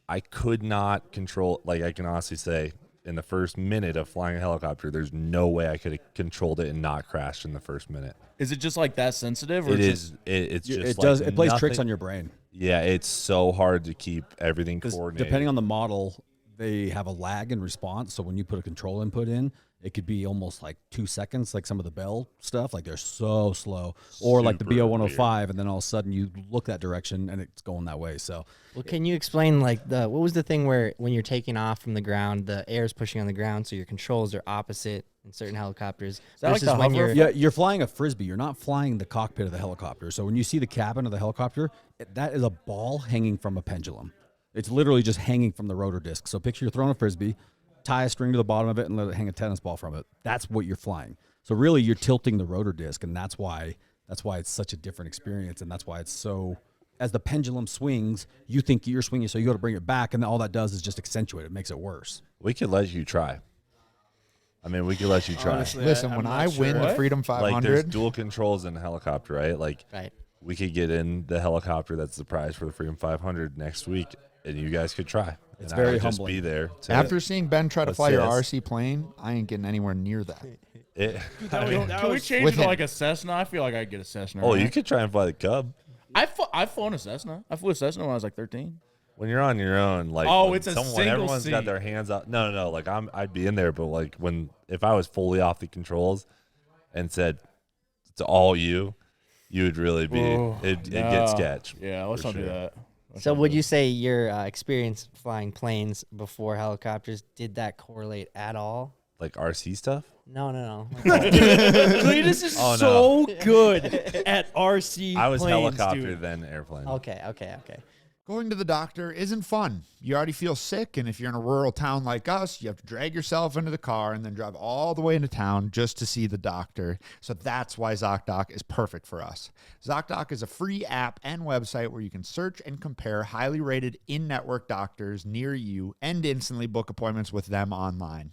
I could not control. Like I can honestly say, in the first minute of flying a helicopter, there's no way I could have controlled it and not crashed in the first minute. Is it just like that sensitive? Or It it's is. It's just. It like does. It plays tricks nothing- on your brain. Yeah, it's so hard to keep everything 'Cause coordinated. depending on the model, they have a lag in response. So when you put a control input in, it could be almost like 2 seconds, like some of the Bell stuff. Like they're so slow. Or like the Super BO-105, and then all of a sudden you look that direction and it's going that way. So Well, can you explain like what was the thing where when you're taking off from the ground, the air is pushing on the ground, so your controls are opposite in certain helicopters that like versus the when hover you're yeah, you're flying a Frisbee. You're not flying the cockpit of the helicopter. So when you see the cabin of the helicopter, that is a ball hanging from a pendulum. It's literally just hanging from the rotor disc. So picture you're throwing a Frisbee, tie a string to the bottom of it, and let it hang a tennis ball from it. That's what you're flying. So really, you're tilting the rotor disc, and that's why That's why it's such a different experience, and that's why it's so. As the pendulum swings, you think you're swinging, so you got to bring it back, and all that does is just accentuate it, makes it worse. We could let you try. I mean, we could let you try. Honestly, Listen, I'm when not I sure. win the What? Freedom Like, there's 500, dual controls in a helicopter, right? Like, Right. we could get in the helicopter that's the prize for the Freedom 500 next week, and you guys could try. It's and I very would just humbling. be there. To after seeing Ben try to fly your assist. RC plane, I ain't getting anywhere near that. it, Can we change with it to him. like a Cessna? I feel like I could get a Cessna. oh, right? you could try and fly the Cub. I've flown a Cessna. I flew a Cessna when I was like 13. When you're on your own, like Oh, when it's a someone, single everyone's got seat. their hands up. No. Like I'd be in there, but like if I was fully off the controls and said it's all you, you would really be. Oh, It'd no. get sketch. Yeah, let's for not do sure. that. Let's So not would do you that. say your experience flying planes before helicopters, did that correlate at all? Like RC stuff. No. Cleetus is Oh, no. so good at RC I was planes, helicopter dude. then airplane. Okay. Going to the doctor isn't fun. You already feel sick, and if you're in a rural town like us, you have to drag yourself into the car and then drive all the way into town just to see the doctor. So that's why ZocDoc is perfect for us. ZocDoc is a free app and website where you can search and compare highly rated in-network doctors near you and instantly book appointments with them online.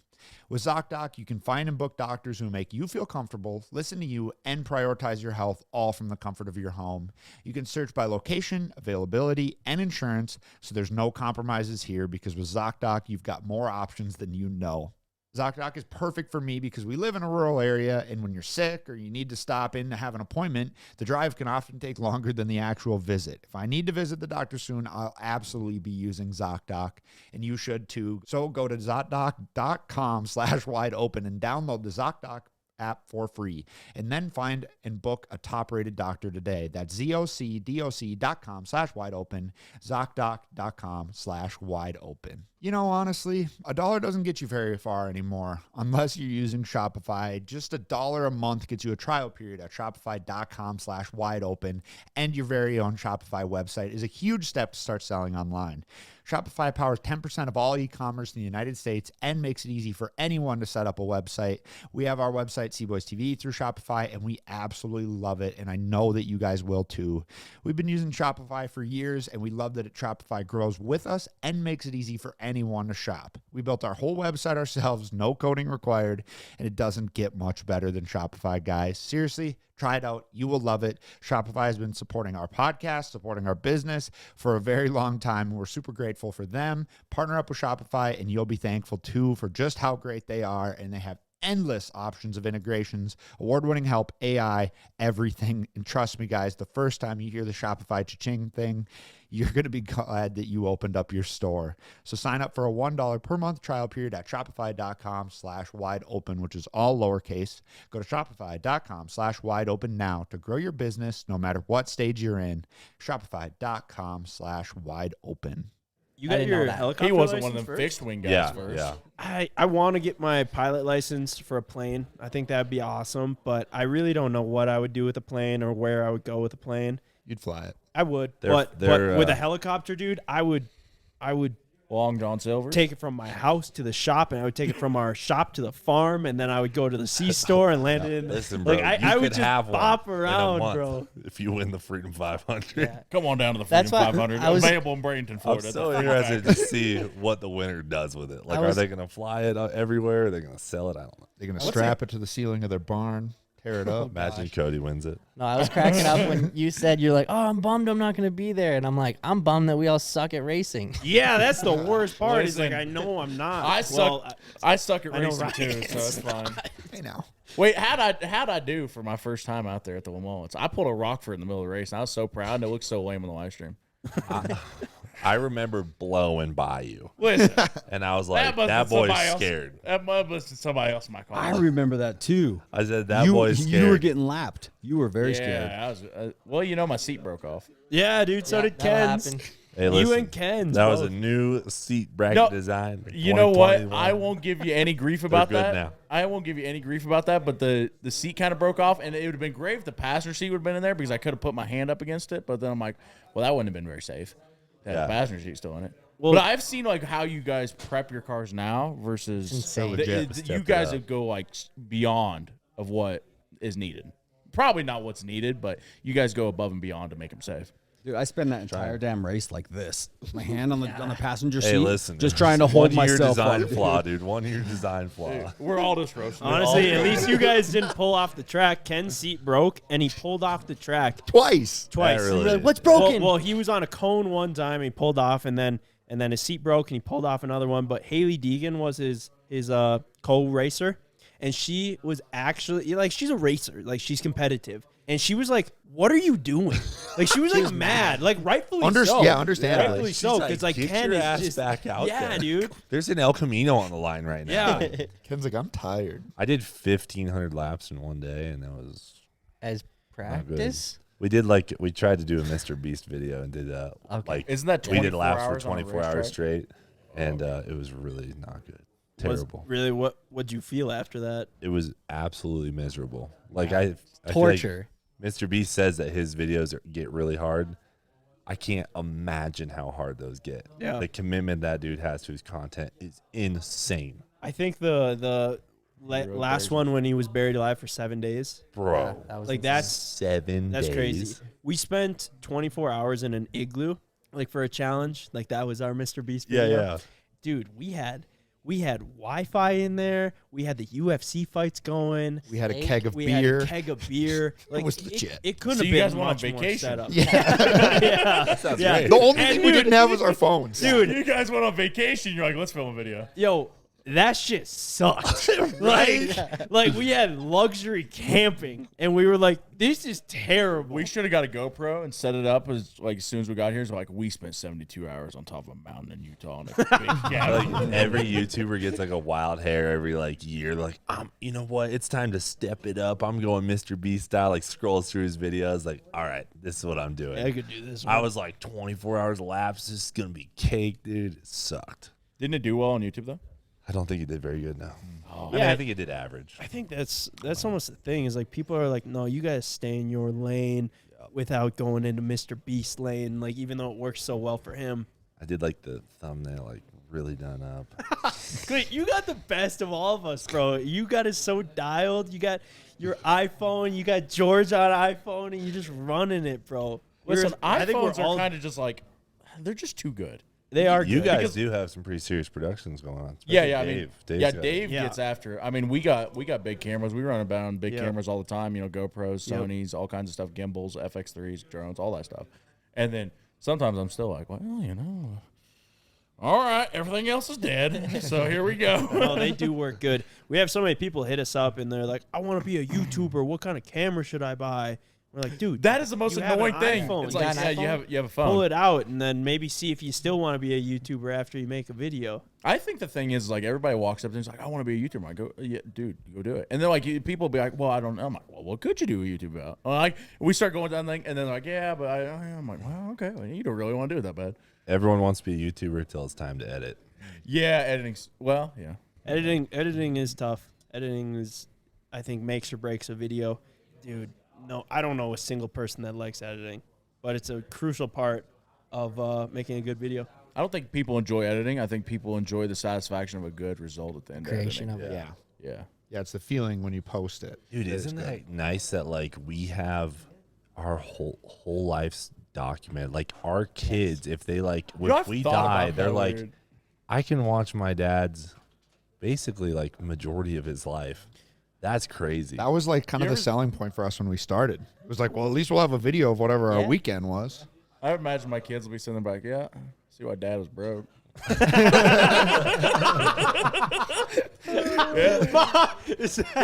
With ZocDoc, you can find and book doctors who make you feel comfortable, listen to you, and prioritize your health, all from the comfort of your home. You can search by location, availability, and insurance, so there's no compromises here because with ZocDoc, you've got more options than you know. ZocDoc is perfect for me because we live in a rural area, and when you're sick or you need to stop in to have an appointment, the drive can often take longer than the actual visit. If I need to visit the doctor soon, I'll absolutely be using ZocDoc, and you should too. So go to ZocDoc.com/wideopen and download the ZocDoc app for free, and then find and book a top-rated doctor today. That's ZocDoc.com/wideopen, ZocDoc.com/wideopen. You know, honestly, $1 doesn't get you very far anymore unless you're using Shopify. Just $1 a month gets you a trial period at Shopify.com/wideopen, and your very own Shopify website is a huge step to start selling online. Shopify powers 10% of all e-commerce in the United States and makes it easy for anyone to set up a website. We have our website, CboysTV, through Shopify, and we absolutely love it, and I know that you guys will too. We've been using Shopify for years, and we love that Shopify grows with us and makes it easy for anyone to shop. We built our whole website ourselves, no coding required, and it doesn't get much better than Shopify, guys. Seriously, try it out. You will love it. Shopify has been supporting our podcast, supporting our business for a very long time, and we're super grateful for them. Partner up with Shopify, and you'll be thankful too for just how great they are, and they have endless options of integrations, award-winning help, AI, everything. And trust me, guys, the first time you hear the Shopify cha-ching thing, you're going to be glad that you opened up your store. So sign up for a $1 per month trial period at shopify.com/wideopen, which is all lowercase. Go to shopify.com/wideopen now to grow your business no matter what stage you're in. Shopify.com/wideopen. You I got didn't know your that. helicopter He wasn't one of license them first? fixed wing guys Yeah, first. yeah. I want to get my pilot license for a plane. I think that'd be awesome, but I really don't know what I would do with a plane or where I would go with a plane. You'd fly it. I would, They're- but they're, with a helicopter, dude, I would Long John Silver. take it from my house to the shop, and I would take it from our shop to the farm, and then I would go to the C store and land it in. Listen, bro, like you I would could just have one bop in a around, month bro. if you win the Freedom 500. Yeah. Come on down to the That's Freedom why 500. I was- Available in Bradenton, I'm Florida. so interested to see what the winner does with it. Like, was- are they going to fly it everywhere? Are they going to sell it? I don't know. They're going to strap it to the ceiling of their barn, tear it up. Imagine Cody wins it. No, I was cracking up when you said you're like, oh, I'm bummed I'm not going to be there. And I'm like, I'm bummed that we all suck at racing. Yeah, that's the worst part. Is like Listen, I know I'm not. I suck. Well, I suck at I know racing Ryan too, so is it's fine. Hey, now. Wait, how'd I do for my first time out there at the Lamont? I pulled a Rockford in the middle of the race, and I was so proud, and it looked so lame on the live stream. I remember blowing by you, Listen, and I was like, must that have been boy's somebody else. scared. That must have been somebody else in my car. I remember that too. I said, that you, boy's scared. You were getting lapped. You were very yeah, scared. I was. Well, you know, my seat broke off. yeah, dude. So Yeah, did that'll Ken's. happen. Hey, You listen, and Ken's. that was a both. new seat bracket No, design. You know what? 2021. I won't give you any grief about good that. now. I won't give you any grief about that. But the seat kind of broke off, and it would have been great if the passenger seat would have been in there because I could have put my hand up against it. But then I'm like, well, that wouldn't have been very safe. That Yeah. passenger seat still in it. Well- but I've seen like how you guys prep your cars now versus insane. the- Legit. you Step it guys up. would go like beyond of what is needed. probably not what's needed, but you guys go above and beyond to make them safe. Dude, I spend that entire damn race like this, with my hand on the passenger seat, Hey, listen, just trying to hold one year myself design up. flaw, dude. 1 year design flaw. We're all just roasting. Honestly, at least you guys didn't pull off the track. Ken's seat broke, and he pulled off the track Twice. twice. That really Like, is. what's broken? Well, he was on a cone one time, and he pulled off, and then his seat broke, and he pulled off another one. But Haley Deegan was his co-racer, and she was actually like, she's a racer, like she's competitive, and she was like, "What are you doing?" Like she was like mad, like rightfully so. Yeah, understandably. Rightfully She's so, like, because like "Get Ken your is ass just back out yeah, there." dude. There's an El Camino on the line right now. Yeah, Ken's like, I'm tired. I did 1,500 laps in one day, and that was As not good. practice. We tried to do a Mr. Beast video and did like Isn't that we did 24 laps for hours on a 24 hours racetrack? straight, and it was really not good. Terrible. Really, what'd you feel after that? It was absolutely miserable. Like I feel like Torture. Mr. Beast says that his videos get really hard. I can't imagine how hard those get. Yeah. The commitment that dude has to his content is insane, I think the last one when he was buried alive for 7 days. bro. That was Like insane. that's 7 days. crazy. We spent 24 hours in an igloo, like for a challenge. Like that was our Mr. Beast Yeah, video. yeah. Dude, we had Wi-Fi in there. We had the UFC fights going. We had a Steak. keg of We beer. had a keg of beer. Like was legit. It couldn't So have you been guys went on much more vacation? set up. Yeah. yeah. Sounds Yeah. great. The only And thing we dude- didn't have was our phones. Dude, You guys went on vacation. You're like, let's film a video. yo, that shit sucked. like we had luxury camping, and we were like, this is terrible. We should have got a GoPro and set it up as soon as we got here. So like we spent 72 hours on top of a mountain in Utah on a big cabin. Like every YouTuber gets like a wild hair every like year. Like, you know what? It's time to step it up. I'm going Mr. Beast style. Like scrolls through his videos. Like, all right, this is what I'm doing. I could do this. I was like 24 hours laps. This is gonna be cake, dude. It sucked. Didn't it do well on YouTube though? I don't think it did very good now. I mean, Yeah. I think it did average. I think that's almost the thing is like people are like, no, you guys stay in your lane without going into Mr. Beast lane. Like even though it works so well for him, I did like the thumbnail, like really done up. Clint, you got the best of all of us, bro. You got it so dialed. You got your iPhone. You got George on iPhone, and you're just running it, bro. Listen, I think we're iPhones are all kind of just like they're just too good. they are. You good. guys Because- do have some pretty serious productions going on. Yeah, especially yeah. I mean, Dave's yeah, got- Dave Yeah. gets after. I mean, we got big cameras. We run about on big Yep. cameras all the time. You know, GoPros, Yep. Sonys, all kinds of stuff, gimbals, FX3s, drones, all that stuff. And then sometimes I'm still like, well, you know, all right, everything else is dead. So here we go. No, they do work good. We have so many people hit us up, and they're like, I want to be a YouTuber. What kind of camera should I buy? We're like, dude, That is the most you have annoying an thing. iPhone. It's You like, got yeah, an iPhone? you have a phone. pull it out, and then maybe see if you still want to be a YouTuber after you make a video. I think the thing is, like, everybody walks up and is like, I want to be a YouTuber. I go, yeah, dude, go do it. And then, like, people be like, well, I don't know. I'm like, well, what could you do a YouTube about? Like, we start going down, and then they're like, yeah, but I'm like, well, okay, well, you don't really want to do it that bad. Everyone wants to be a YouTuber until it's time to edit. Yeah, editing's, well, yeah. Editing is tough. Editing is, I think, makes or breaks a video. Dude, no, I don't know a single person that likes editing, but it's a crucial part of making a good video. I don't think people enjoy editing. I think people enjoy the satisfaction of a good result at the end Creation of of editing. it. Yeah. Yeah, it's the feeling when you post it. Dude, It is isn't great. that nice that like we have our whole life's documented? Like our kids, if they like, You know, if I've we thought about die, that they're like, weird. I can watch my dad's basically like majority of his life. That's crazy. That was like kind of You the ever- selling point for us when we started. It was like, well, at least we'll have a video of whatever our Yeah. weekend was. I imagine my kids will be sitting there like, yeah, see why dad was broke.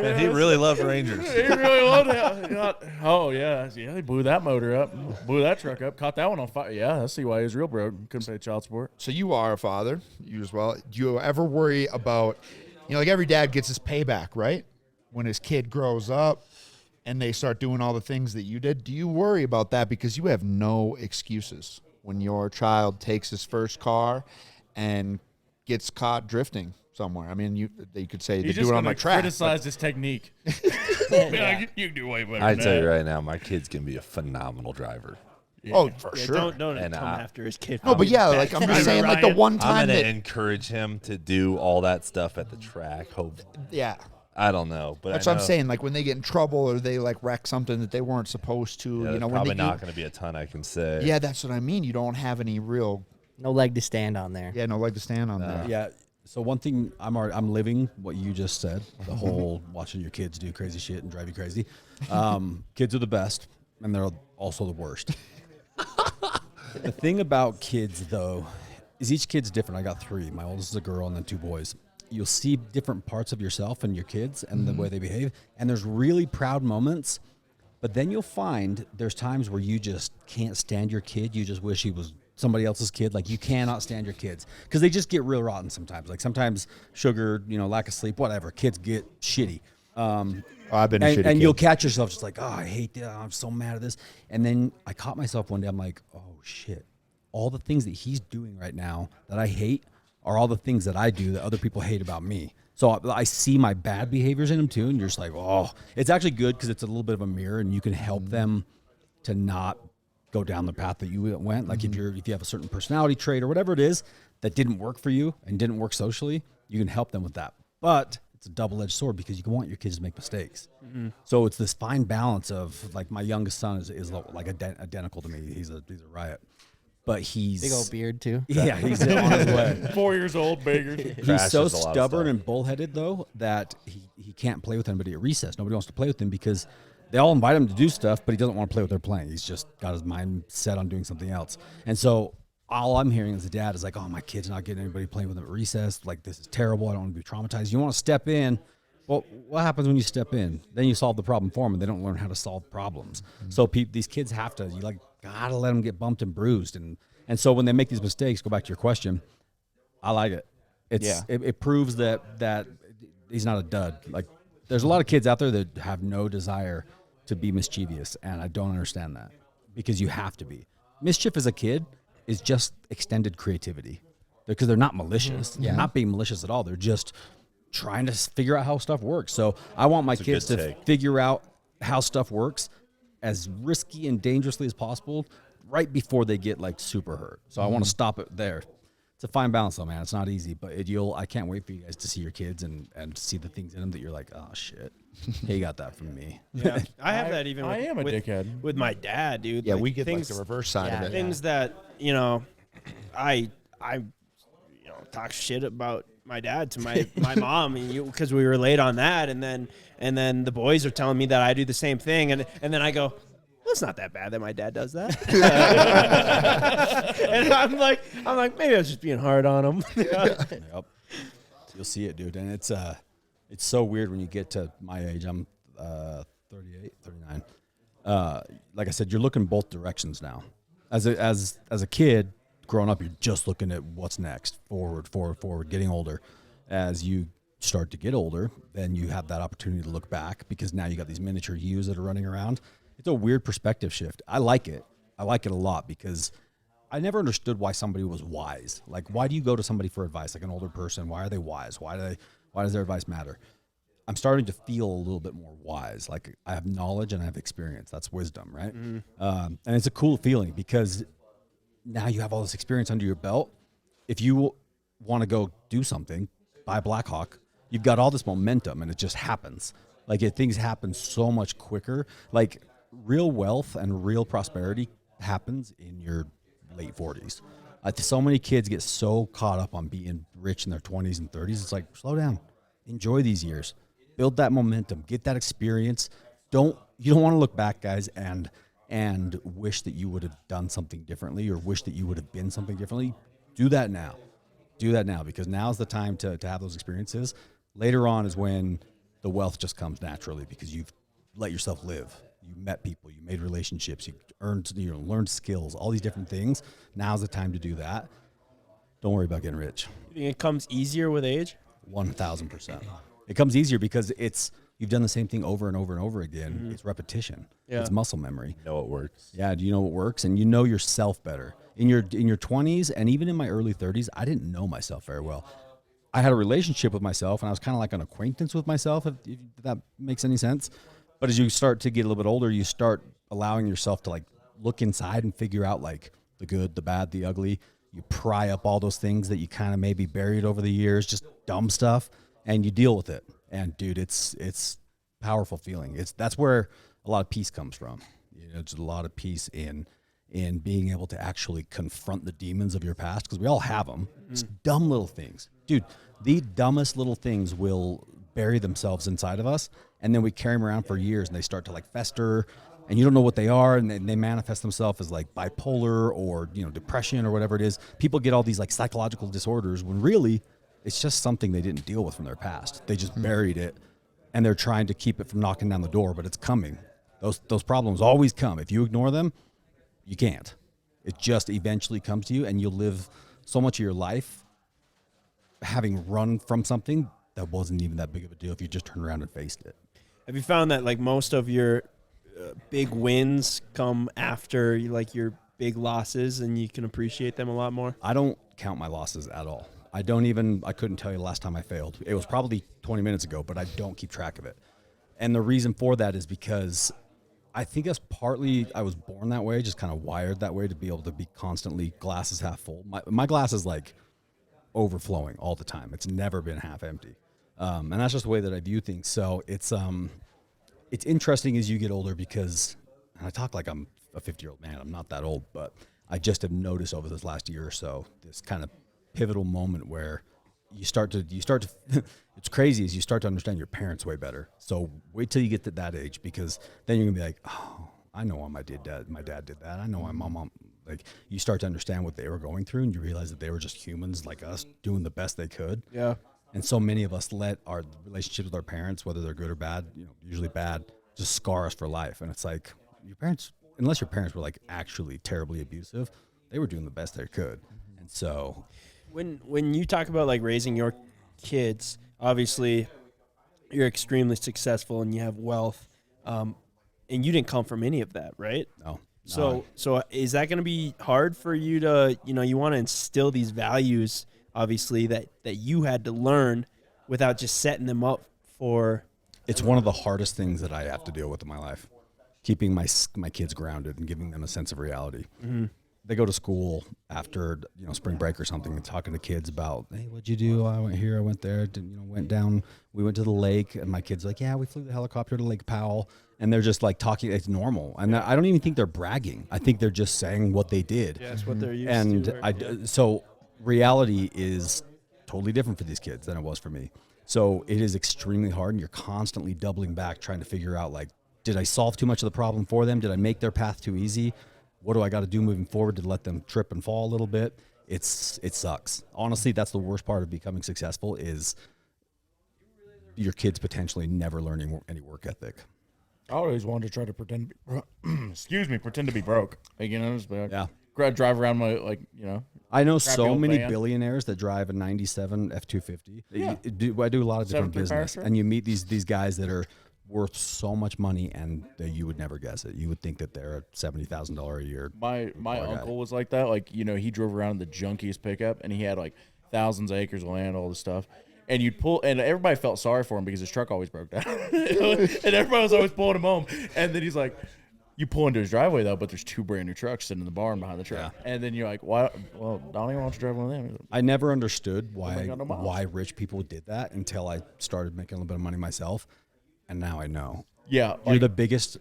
Man, he really loved Rangers. He really loved it. Oh, yeah. Yeah, he blew that motor up, blew that truck up, caught that one on fire. Yeah, I see why he was real broke. Couldn't pay child support. So you are a father, you as well. Do you ever worry about, like every dad gets his payback, right? When his kid grows up and they start doing all the things that you did. Do you worry about that? Because you have no excuses when your child takes his first car and gets caught drifting somewhere. I mean, you could say they He's do just it going on my to track. criticize his technique. Yeah, you can do way better I than tell you that. right now, my kid's can be a phenomenal driver. Oh, for Yeah, sure. Don't And come I- after his kid. No, but yeah, like I'm just saying, like the one I'm time gonna that, encourage him to do all that stuff at the track. Hope yeah. I don't know, but That's I what I'm know- saying. Like when they get in trouble or they like wreck something that they weren't supposed to. Yeah, you there's know, when probably they not going to be a ton I can say. Yeah, that's what I mean. You don't have any real No leg to stand on there. no leg to stand on there. Yeah. So one thing I'm living what you just said, the whole watching your kids do crazy shit and drive you crazy. Kids are the best, and they're also the worst. The thing about kids, though, is each kid's different. I got 3. My oldest is a girl and then 2 boys. You'll see different parts of yourself and your kids and the way they behave. And there's really proud moments, but then you'll find there's times where you just can't stand your kid. You just wish he was somebody else's kid. Like you cannot stand your kids because they just get real rotten sometimes. Like sometimes sugar, lack of sleep, whatever. Kids get shitty. I've been a shitty and kid. you'll catch yourself just like, oh, I hate that. I'm so mad at this. And then I caught myself one day. I'm like, oh shit. All the things that he's doing right now that I hate are all the things that I do that other people hate about me. So I see my bad behaviors in him too. And you're just like, oh, it's actually good because it's a little bit of a mirror and you can help them to not go down the path that you went. Like if you have a certain personality trait or whatever it is that didn't work for you and didn't work socially, you can help them with that. But it's a double-edged sword because you want your kids to make mistakes. So it's this fine balance of like my youngest son is like identical to me. He's a riot, but he's Big old beard too. Yeah, he's on his way. 4 years old, beggars. He's Crashes so a lot of stubborn stuff. and bullheaded though that he can't play with anybody at recess. Nobody wants to play with him because they all invite him to do stuff, but he doesn't want to play with their playing. He's just got his mind set on doing something else. And so all I'm hearing as a dad is like, oh, my kid's not getting anybody playing with him at recess. Like, this is terrible. I don't want to be traumatized. You want to step in. Well, what happens when you step in? Then you solve the problem for them, and they don't learn how to solve problems. So these kids have to, gotta let them get bumped and bruised. And so when they make these mistakes, go back to your question, I like it. It proves that he's not a dud. Like, there's a lot of kids out there that have no desire to be mischievous, and I don't understand that because you have to be. Mischief as a kid is just extended creativity because they're not malicious. They're not being malicious at all. They're just trying to figure out how stuff works. So I want my kids good to take. figure out how stuff works as risky and dangerously as possible right before they get like super hurt. So I want to stop it there. It's a fine balance though, man. It's not easy, but I can't wait for you guys to see your kids and see the things in them that you're like, oh shit, he got that from me. Yeah, I have that even. I with, am a with, dickhead. with my dad, dude. Yeah, Like, we get things, like the reverse side of it. things that I talk shit about my dad to my mom because we were late on that, and then the boys are telling me that I do the same thing, and then I go, well, it's not that bad that my dad does that. And I'm like maybe I was just being hard on him. Yep. You'll see it, dude. And it's so weird when you get to my age. I'm 38, 39. Like I said, you're looking both directions now. As a kid growing up, you're just looking at what's next, forward, getting older. As you start to get older, then you have that opportunity to look back because now you got these miniature yous that are running around. It's a weird perspective shift. I like it. I like it a lot because I never understood why somebody was wise. Like, why do you go to somebody for advice, like an older person? Why are they wise? Why does their advice matter? I'm starting to feel a little bit more wise. Like, I have knowledge and I have experience. That's wisdom, right? And it's a cool feeling because now you have all this experience under your belt. If you want to go do something, buy Blackhawk, you've got all this momentum and it just happens. Like, things happen so much quicker. Like, real wealth and real prosperity happens in your late 40s. So many kids get so caught up on being rich in their 20s and 30s. It's like, slow down. Enjoy these years. Build that momentum. Get that experience. You don't want to look back, guys, and wish that you would have done something differently or wish that you would have been something differently. Do that now. Do that now because now's the time to have those experiences. Later on is when the wealth just comes naturally because you've let yourself live. You met people, you made relationships, you learned skills, all these different things. Now's the time to do that. Don't worry about getting rich. You think it comes easier with age? 1,000%. It comes easier because you've done the same thing over and over and over again. It's repetition. Yeah. It's muscle memory. Know it works. Yeah, do you know what works? And you know yourself better. In your 20s and even in my early 30s, I didn't know myself very well. I had a relationship with myself and I was kind of like an acquaintance with myself, if that makes any sense. But as you start to get a little bit older, you start allowing yourself to like look inside and figure out like the good, the bad, the ugly. You pry up all those things that you kind of maybe buried over the years, just dumb stuff, and you deal with it. And dude, it's powerful feeling. That's where a lot of peace comes from. You know, just a lot of peace in being able to actually confront the demons of your past, because we all have them. It's dumb little things, dude. The dumbest little things will bury themselves inside of us, and then we carry them around for years, and they start to like fester, and you don't know what they are, and they manifest themselves as like bipolar or, you know, depression or whatever it is. People get all these like psychological disorders when really it's just something they didn't deal with from their past. They just buried it, and they're trying to keep it from knocking down the door, but it's coming. Those problems always come. If you ignore them, you can't. It just eventually comes to you, and you'll live so much of your life having run from something that wasn't even that big of a deal if you just turned around and faced it. Have you found that like most of your big wins come after like your big losses, and you can appreciate them a lot more? I don't count my losses at all. I couldn't tell you the last time I failed. It was probably 20 minutes ago, but I don't keep track of it. And the reason for that is because I think that's partly I was born that way, just kind of wired that way to be able to be constantly glasses half full. My glass is like overflowing all the time. It's never been half empty. And that's just the way that I view things. So it's interesting as you get older, because, and I talk like I'm a 50-year-old man. I'm not that old, but I just have noticed over this last year or so, this kind of pivotal moment where you start to it's crazy as you start to understand your parents way better. So wait till you get to that age, because then you're gonna be like, oh, I know why my dad did that. I know why my mom, like, you start to understand what they were going through, and you realize that they were just humans like us doing the best they could. Yeah. And so many of us let our relationships with our parents, whether they're good or bad, you know, usually bad, just scar us for life. And it's like, your parents, unless your parents were like actually terribly abusive, they were doing the best they could. And so when you talk about like raising your kids, obviously you're extremely successful and you have wealth, and you didn't come from any of that, right? No. So is that going to be hard for you to, you know, you want to instill these values, obviously, that you had to learn without just setting them up for? It's one of the hardest things that I have to deal with in my life, keeping my kids grounded and giving them a sense of reality. Mm-hmm. They go to school after, you know, spring break or something, and talking to kids about, hey, what'd you do? I went here, I went there, went down, we went to the lake, and my kid's like, yeah, we flew the helicopter to Lake Powell, and they're just like talking, it's normal. And I don't even think they're bragging. I think they're just saying what they did. Yeah, that's what they're used to. And so reality is totally different for these kids than it was for me. So it is extremely hard, and you're constantly doubling back, trying to figure out, like, did I solve too much of the problem for them? Did I make their path too easy? What do I got to do moving forward to let them trip and fall a little bit? It sucks. Honestly, that's the worst part of becoming successful, is your kids potentially never learning any work ethic. I always wanted to try to pretend to be broke. Like, you know, just be like, Yeah. drive around my, like, you know. I know Crappy so old many van. billionaires that drive a 97 F-250. Yeah. I do a lot of different 7.3 business, Power and you meet these guys that are worth so much money, and that you would never guess it. You would think that they're a $70,000 a year. My uncle was like that. Like, you know, he drove around in the junkiest pickup, and he had like thousands of acres of land, all this stuff. And you'd pull, and everybody felt sorry for him because his truck always broke down, and everybody was always pulling him home. And then he's like, you pull into his driveway though, but there's two brand new trucks sitting in the barn behind the truck. Yeah. And then you're like, why? Well, Donnie, why don't you drive one of them? I never understood got no miles. why rich people did that until I started making a little bit of money myself, and now I know. Yeah, You're the biggest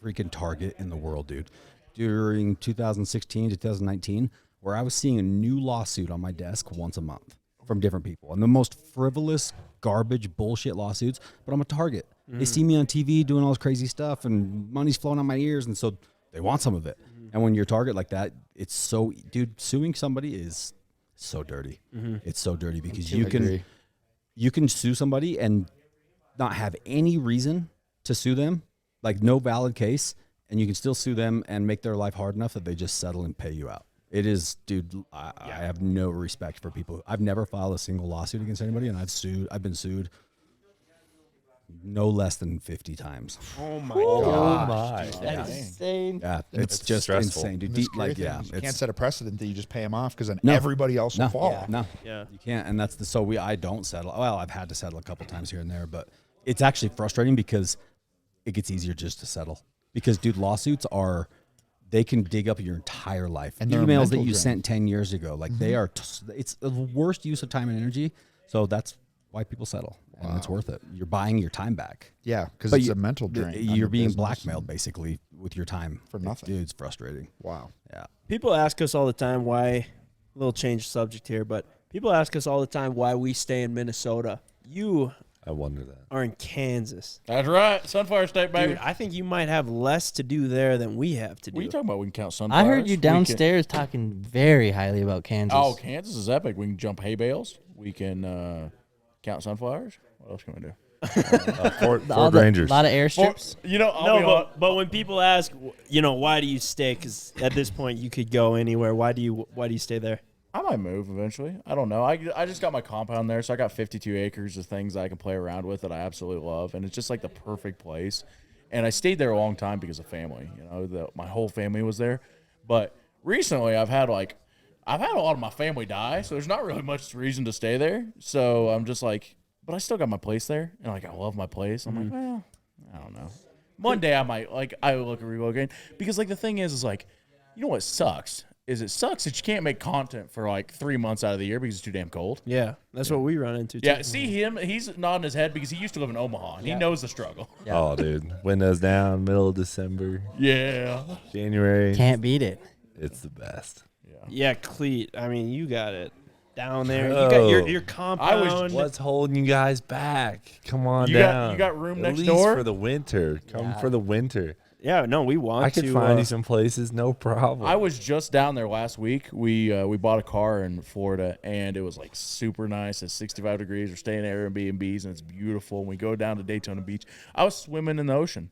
freaking target in the world, dude. During 2016 to 2019, where I was seeing a new lawsuit on my desk once a month from different people, and the most frivolous, garbage, bullshit lawsuits, but I'm a target. They see me on TV doing all this crazy stuff, and money's flowing out my ears, and so they want some of it. And when you're a target like that, it's so, dude, suing somebody is so dirty. It's so dirty, because you can sue somebody and not have any reason to sue them, like no valid case, and you can still sue them and make their life hard enough that they just settle and pay you out. It is, dude, I have no respect for people. I've never filed a single lawsuit against anybody, and I've been sued no less than 50 times. Oh my gosh. gosh. That's insane. Yeah, it's just stressful. insane, dude. It's Like, crazy. yeah, You can't set a precedent that you just pay them off, because then No. everybody else will no, fall. no, Yeah. you can't. And that's I don't settle. Well, I've had to settle a couple times here and there, but it's actually frustrating because it gets easier just to settle. Because, dude, lawsuits they can dig up your entire life. And they're a emails that mental you drain. sent 10 years ago, like they are. It's the worst use of time and energy. So that's why people settle, and it's worth it. You're buying your time back. Yeah, because But it's you- a mental drain. on You're your being business blackmailed basically with your time For nothing. Dude, it's frustrating. Wow. Yeah. People ask us all the time why. Little change of subject here, but people ask us all the time why we stay in Minnesota. You I wonder that. are in Kansas. That's right. Sunflower State, baby. Dude, I think you might have less to do there than we have to do. What are you talking about? We can count sunflowers. I heard you We can- downstairs talking very highly about Kansas. Oh, Kansas is epic. We can jump hay bales. We can count sunflowers. What else can we do? Fort All the- Rangers. lot of airstrips. You know, I'll No, be hon- but when people ask, why do you stay? Because at this point you could go anywhere. Why do you stay there? I might move eventually. I don't know. I just got my compound there, so I got 52 acres of things that I can play around with that I absolutely love, and it's just like the perfect place. And I stayed there a long time because of family. My whole family was there. But recently, I've had a lot of my family die, so there's not really much reason to stay there. So I'm just like, but I still got my place there, and I love my place. I'm like, well, I don't know. One day I might I look at relocating because the thing is what sucks. It sucks that you can't make content for 3 months out of the year because it's too damn cold. Yeah, that's what we run into. Too. Yeah, see him, he's nodding his head because he used to live in Omaha. And He knows the struggle. Yeah. Oh, dude. Windows down, middle of December, Yeah. January. Can't beat it. It's the best. Yeah, Cleet. I mean, you got it down there. You Oh. got your compound. What's holding you guys back? Come on You down. got room At next least door? for the winter. Come for the winter. Yeah, no, we want I could to. find you some places, no problem. I was just down there last week. We bought a car in Florida, and it was super nice. It's 65 degrees. We're staying at Airbnbs, and it's beautiful. And we go down to Daytona Beach. I was swimming in the ocean.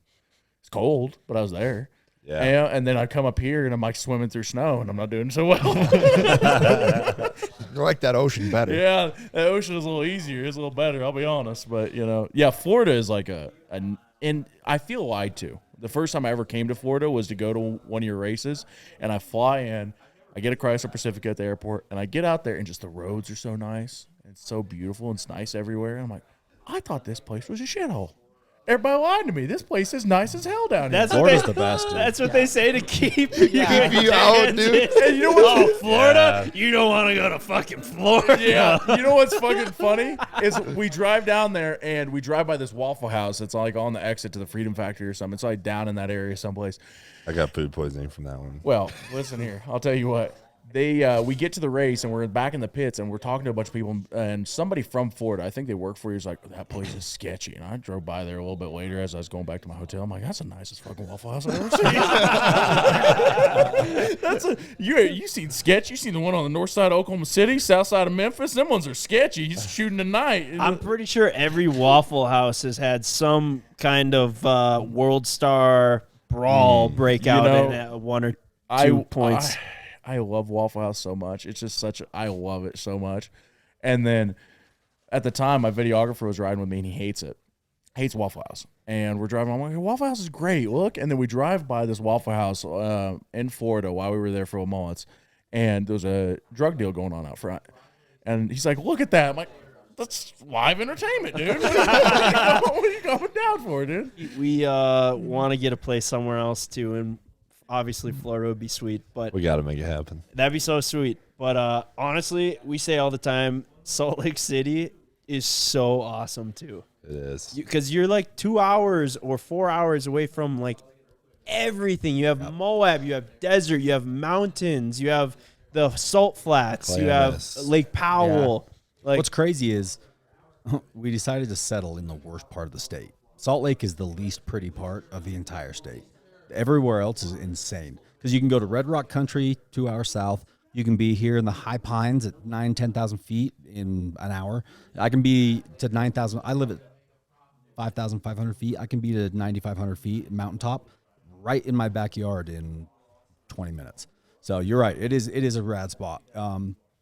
It's cold, but I was there. Yeah. And then I come up here, and I'm swimming through snow, and I'm not doing so well. You like that ocean better. Yeah, the ocean is a little easier. It's a little better, I'll be honest. But, Florida is and I feel lied to. The first time I ever came to Florida was to go to one of your races, and I fly in, I get a Chrysler Pacifica at the airport, and I get out there, and just the roads are so nice. And it's so beautiful, and it's nice everywhere. And I'm like, I thought this place was a shithole. Everybody lied to me. This place is nice as hell down here. That's what Florida's they, the best, dude. That's what they say to keep Keep you out, dude. And you know what? Oh, Florida? You don't want to go to fucking Florida. Yeah. You know what's fucking funny is we drive down there and we drive by this Waffle House. It's on the exit to the Freedom Factory or something. It's down in that area someplace. I got food poisoning from that one. Well, listen here. I'll tell you what. We get to the race and we're back in the pits and we're talking to a bunch of people and somebody from Florida, I think they work for you, is like, that place is sketchy. And I drove by there a little bit later as I was going back to my hotel. I'm like, that's the nicest fucking Waffle House I've ever seen. You seen sketch? You seen the one on the north side of Oklahoma City, south side of Memphis? Them ones are sketchy. He's shooting tonight. I'm pretty sure every Waffle House has had some kind of World Star brawl breakout in one or two points. I love Waffle House so much. It's just I love it so much. And then at the time, my videographer was riding with me, and he hates it. Hates Waffle House. And we're driving. I'm like, Waffle House is great. Look. And then we drive by this Waffle House in Florida while we were there for months. And there was a drug deal going on out front. And he's like, look at that. I'm like, that's live entertainment, dude. What are you going down for, dude? We want to get a place somewhere else, too, and obviously Florida would be sweet, but We got to make it happen. that'd be so sweet. But honestly, we say all the time, Salt Lake City is so awesome, too. It is. Because you're 2 hours or 4 hours away from everything. You have Moab, you have desert, you have mountains, you have the salt flats, you have Class. Lake Powell. What's crazy is we decided to settle in the worst part of the state. Salt Lake is the least pretty part of the entire state. Everywhere else is insane because you can go to Red Rock Country 2 hours south. You can be here in the high pines at 10,000 feet in an hour. I can be to 9,000. I live at 5,500 feet. I can be to 9,500 feet mountaintop right in my backyard in 20 minutes. So you're right. It is a rad spot.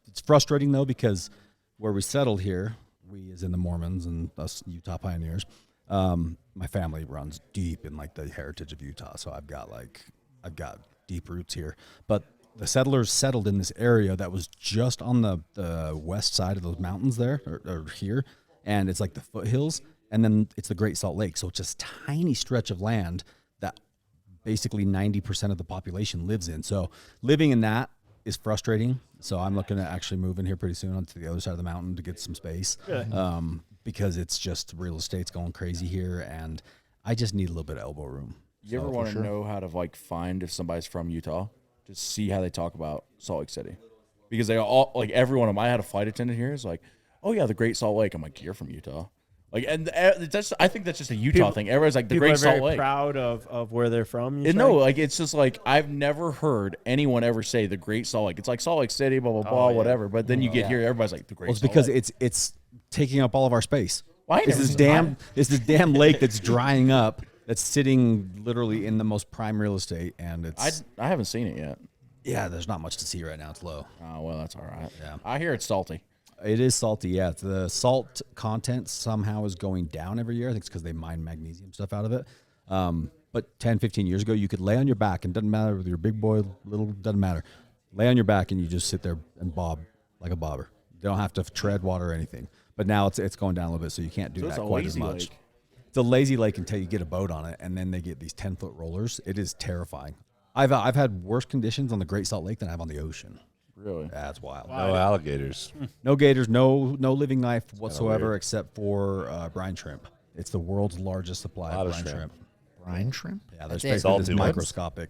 It's frustrating though because where we settled here, we as in the Mormons and us Utah pioneers, my family runs deep in the heritage of Utah. So I've got deep roots here, but the settlers settled in this area that was just on the west side of those mountains there or here. And it's the foothills. And then it's the Great Salt Lake. So it's just a tiny stretch of land that basically 90% of the population lives in. So living in that is frustrating. So I'm looking to actually move in here pretty soon onto the other side of the mountain to get some space. because it's just real estate's going crazy here, and I just need a little bit of elbow room. You ever want to know how to like find if somebody's from Utah? Just see how they talk about Salt Lake City, because they all like every one of them. I had a flight attendant here. Is like, oh yeah, the Great Salt Lake. I'm like, you're from Utah. Like, and that's I think that's just a Utah thing. Everyone's like the People Great are Salt very Lake. proud of where they're from. And no, like it's just like I've never heard anyone ever say the Great Salt Lake. It's like Salt Lake City, blah blah blah, whatever. But then you get here, everybody's like the Great. Well, it's Salt because Lake. it's taking up all of our space. Why It's this damn lake that's drying up. That's sitting literally in the most prime real estate, and it's I haven't seen it yet. yeah. There's not much to see right now. It's low. Oh well, that's all right. Yeah. I hear it's salty. It is salty, yeah. The salt content somehow is going down every year. I think it's because they mine magnesium stuff out of it. But 10, 15 years ago, you could lay on your back, and doesn't matter whether you're big boy, little, doesn't matter. Lay on your back, and you just sit there and bob like a bobber. You don't have to tread water or anything. But now it's going down a little bit, so you can't do So it's that a quite as lazy much. lake. It's a lazy lake until you get a boat on it, and then they get these 10-foot rollers. It is terrifying. I've had worse conditions on the Great Salt Lake than I have on the ocean. Really? That's wild. No alligators. No gators, no living life whatsoever weird. except for brine shrimp. It's the world's largest supply Lot of of brine shrimp. shrimp. Brine shrimp? Yeah, there's That's it. basically this Salty ones? microscopic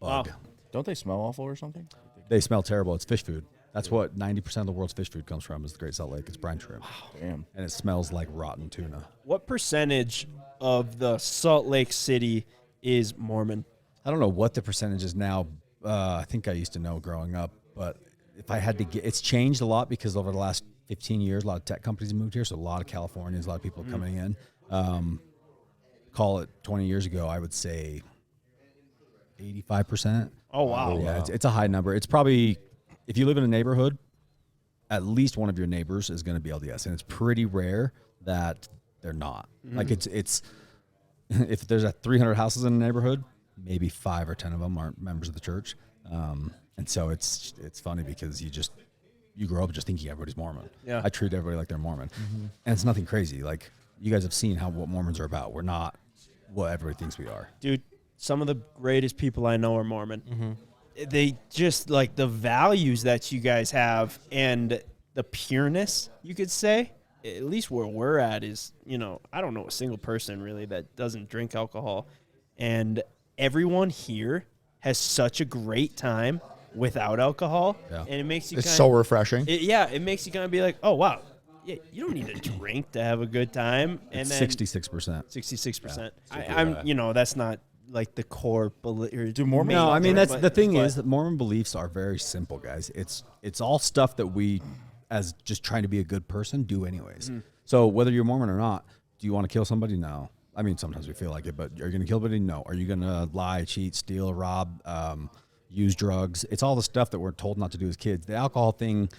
bug. Wow. Don't they smell awful or something? They smell terrible. It's fish food. That's what 90% of the world's fish food comes from is the Great Salt Lake. It's brine shrimp. Damn. And it smells like rotten tuna. What percentage of the Salt Lake City is Mormon? I don't know what the percentage is now. I think I used to know growing up, but if I had to get, it's changed a lot because over the last 15 years, a lot of tech companies moved here. So a lot of Californians, a lot of people coming in. Call it 20 years ago, I would say 85%. Oh wow. Yeah, it's a high number. It's probably, if you live in a neighborhood, at least one of your neighbors is going to be LDS, and it's pretty rare that they're not. Like it's if there's 300 houses in a neighborhood, maybe 5 or 10 of them aren't members of the church, and so it's funny because you grow up just thinking everybody's Mormon. Yeah. I treat everybody like they're Mormon, and it's nothing crazy. Like you guys have seen what Mormons are about. We're not what everybody thinks we are. Dude, some of the greatest people I know are Mormon. They just like the values that you guys have and the pureness, you could say, at least where we're at is, I don't know a single person really that doesn't drink alcohol. And everyone here has such a great time without alcohol. Yeah. And it makes you It's kind so refreshing. it makes you kind of be like, oh, wow. Yeah, you don't need to drink to have a good time. And It's then 66%. 66%. Yeah. I'm, that's not like the core. Do Mormons No, I mean but the thing is that Mormon beliefs are very simple, guys. It's all stuff that we, as just trying to be a good person, do anyways. So whether you're Mormon or not, do you want to kill somebody? No. I mean, sometimes we feel like it, but are you going to kill somebody? No. Are you going to lie, cheat, steal, rob, use drugs? It's all the stuff that we're told not to do as kids. The alcohol thing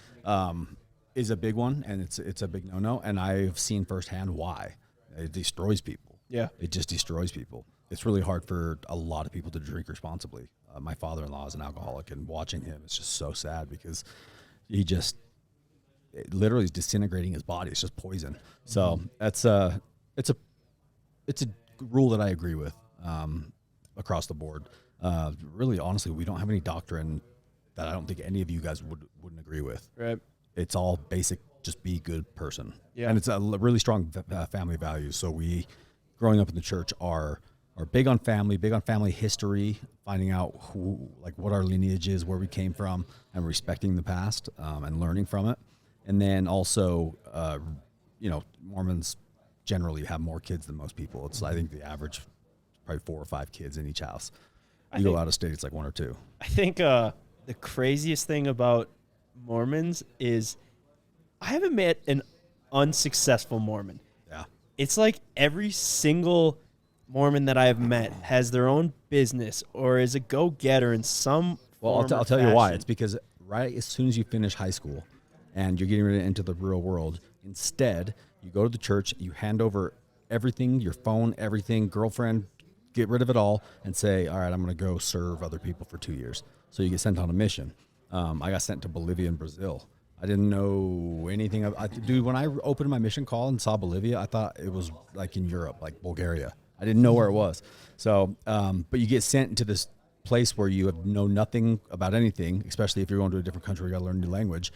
is a big one, and it's a big no-no. And I've seen firsthand why it destroys people. Yeah. It just destroys people. It's really hard for a lot of people to drink responsibly. My father-in-law is an alcoholic, and watching him is just so sad because it literally is disintegrating his body. It's just poison. So it's a rule that I agree with across the board. Really, honestly, we don't have any doctrine that I don't think any of you guys wouldn't agree with. Right. It's all basic, just be a good person. Yeah. And it's a really strong family values. So we, growing up in the church, are big on family history, finding out what our lineage is, where we came from, and respecting the past and learning from it. And then also, Mormons generally have more kids than most people. I think the average is probably 4 or 5 kids in each house. You go out of state, it's like 1 or 2. I think the craziest thing about Mormons is I haven't met an unsuccessful Mormon. Yeah. It's like every single Mormon that I have met has their own business or is a go-getter in some Well, form I'll or tell you why. fashion. It's because right as soon as you finish high school and you're getting ready to enter the real world, instead you go to the church, you hand over everything, your phone, everything, girlfriend, get rid of it all, and say, all right, I'm going to go serve other people for 2 years. So you get sent on a mission. I got sent to Bolivia and Brazil. I didn't know anything. Dude, when I opened my mission call and saw Bolivia, I thought it was like in Europe, like Bulgaria. I didn't know where it was. So, but you get sent to this place where you know nothing about anything, especially if you're going to a different country, you got to learn a new language.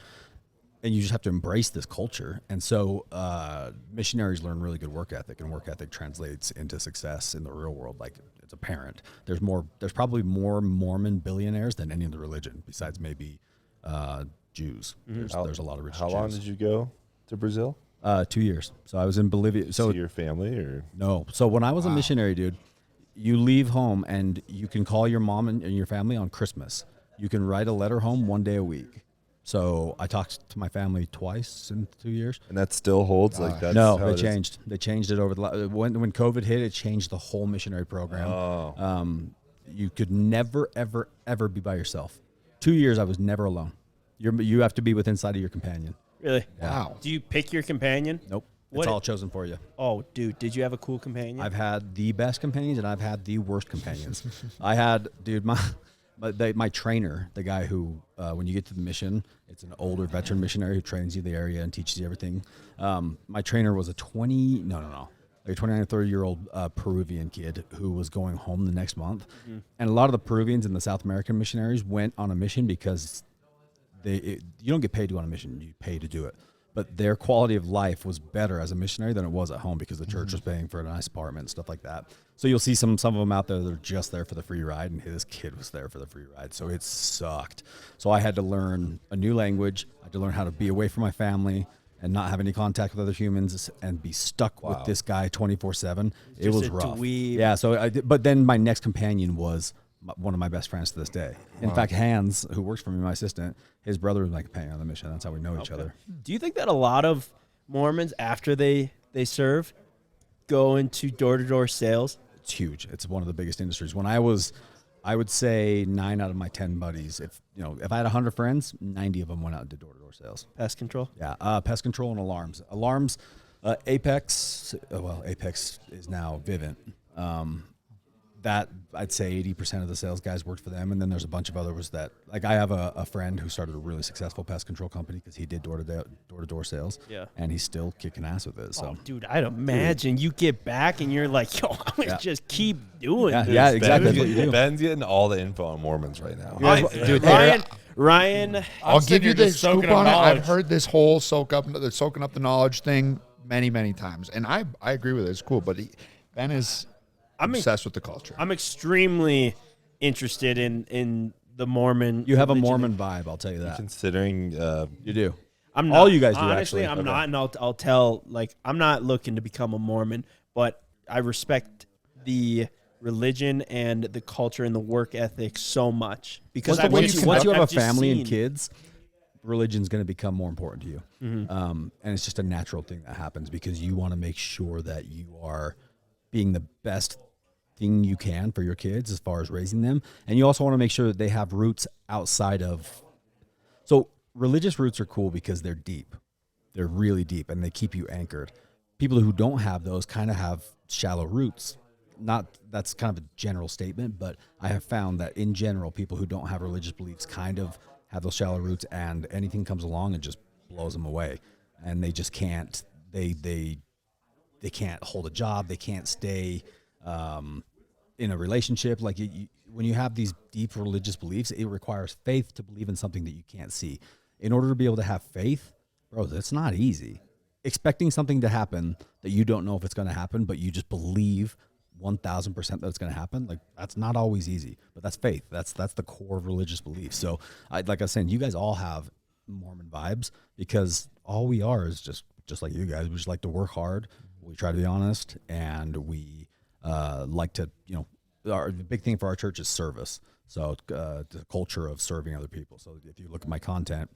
and you just have to embrace this culture. And so missionaries learn really good work ethic, and work ethic translates into success in the real world. Like, it's apparent. There's probably more Mormon billionaires than any other religion besides maybe Jews. There's a lot of rich How Jews. long did you go to Brazil? 2 years. So I was in Bolivia. So See your family, or no. So when I was a missionary, dude, you leave home and you can call your mom and your family on Christmas. You can write a letter home 1 day a week. So I talked to my family twice in 2 years. and that still holds like that? No, they changed. They changed it over the when COVID hit. It changed the whole missionary program. Oh, You could never, ever, ever be by yourself. 2 years, I was never alone. You have to be within sight of your companion. Really? Wow. Do you pick your companion? Nope, What it's it- all chosen for you. Oh, dude, did you have a cool companion? I've had the best companions and I've had the worst companions. I had, dude, my trainer, the guy who, when you get to the mission, it's an older veteran missionary who trains you the area and teaches you everything. My trainer was a 29 or 30-year-old Peruvian kid who was going home the next month. Mm-hmm. And a lot of the Peruvians and the South American missionaries went on a mission because you don't get paid to go on a mission, you pay to do it. But their quality of life was better as a missionary than it was at home because the church was paying for a nice apartment and stuff like that. So you'll see some of them out there that are just there for the free ride, and his kid was there for the free ride. So it sucked. So I had to learn a new language. I had to learn how to be away from my family and not have any contact with other humans and be stuck with this guy 24/7. It Just was a rough. dweeb. Yeah. So but then my next companion was one of my best friends to this day. In fact, Hans, who works for me, my assistant, his brother was my companion on the mission. That's how we know each other. Do you think that a lot of Mormons, after they serve, go into door-to-door sales? It's huge. It's one of the biggest industries. When I would say 9 out of my 10 buddies, if I had 100 friends, 90 of them went out and did door-to-door sales. Pest control? Yeah, pest control and alarms. Alarms, Apex. Apex is now Vivint. That I'd say 80% of the sales guys worked for them, and then there's a bunch of others that, like, I have a friend who started a really successful pest control company because he did door-to-door sales. Yeah. And he's still kicking ass with it. So Oh, dude, I'd imagine you get back and you're like, yo, I'm going to just keep doing Yeah, this. yeah, exactly. That's what you do. Ben's getting all the info on Mormons right now. Dude, Ryan, I'll sitting give you here the just soaking scoop up on it. knowledge. I've heard this whole soaking up the knowledge thing many times, and I agree with it. It's cool, but Ben is obsessed with the culture. I'm extremely interested in the Mormon. you have a religion. Mormon vibe, I'll tell you that. Considering You do. I'm not, All you guys do, honestly, actually. I'm not, and I'll tell. Like, I'm not looking to become a Mormon, but I respect the religion and the culture and the work ethic so much because Once you have a I've just family and seen- kids, religion's going to become more important to you. And it's just a natural thing that happens because you want to make sure that you are being the best thing you can for your kids as far as raising them. And you also want to make sure that they have roots outside of. So religious roots are cool because they're deep. They're really deep and they keep you anchored. People who don't have those kind of have shallow roots. That's kind of a general statement, but I have found that in general, people who don't have religious beliefs kind of have those shallow roots, and anything comes along and just blows them away, and they just can't. They can't hold a job. They can't stay in a relationship. Like when you have these deep religious beliefs, it requires faith to believe in something that you can't see. In order to be able to have faith, bro, that's not easy. Expecting something to happen that you don't know if it's going to happen, but you just believe 1,000% that it's going to happen, like, that's not always easy, but that's faith. That's the core of religious belief. So like I was saying, you guys all have Mormon vibes because all we are is just like you guys. We just like to work hard. We try to be honest, and we like to, the big thing for our church is service. So the culture of serving other people. So if you look at my content,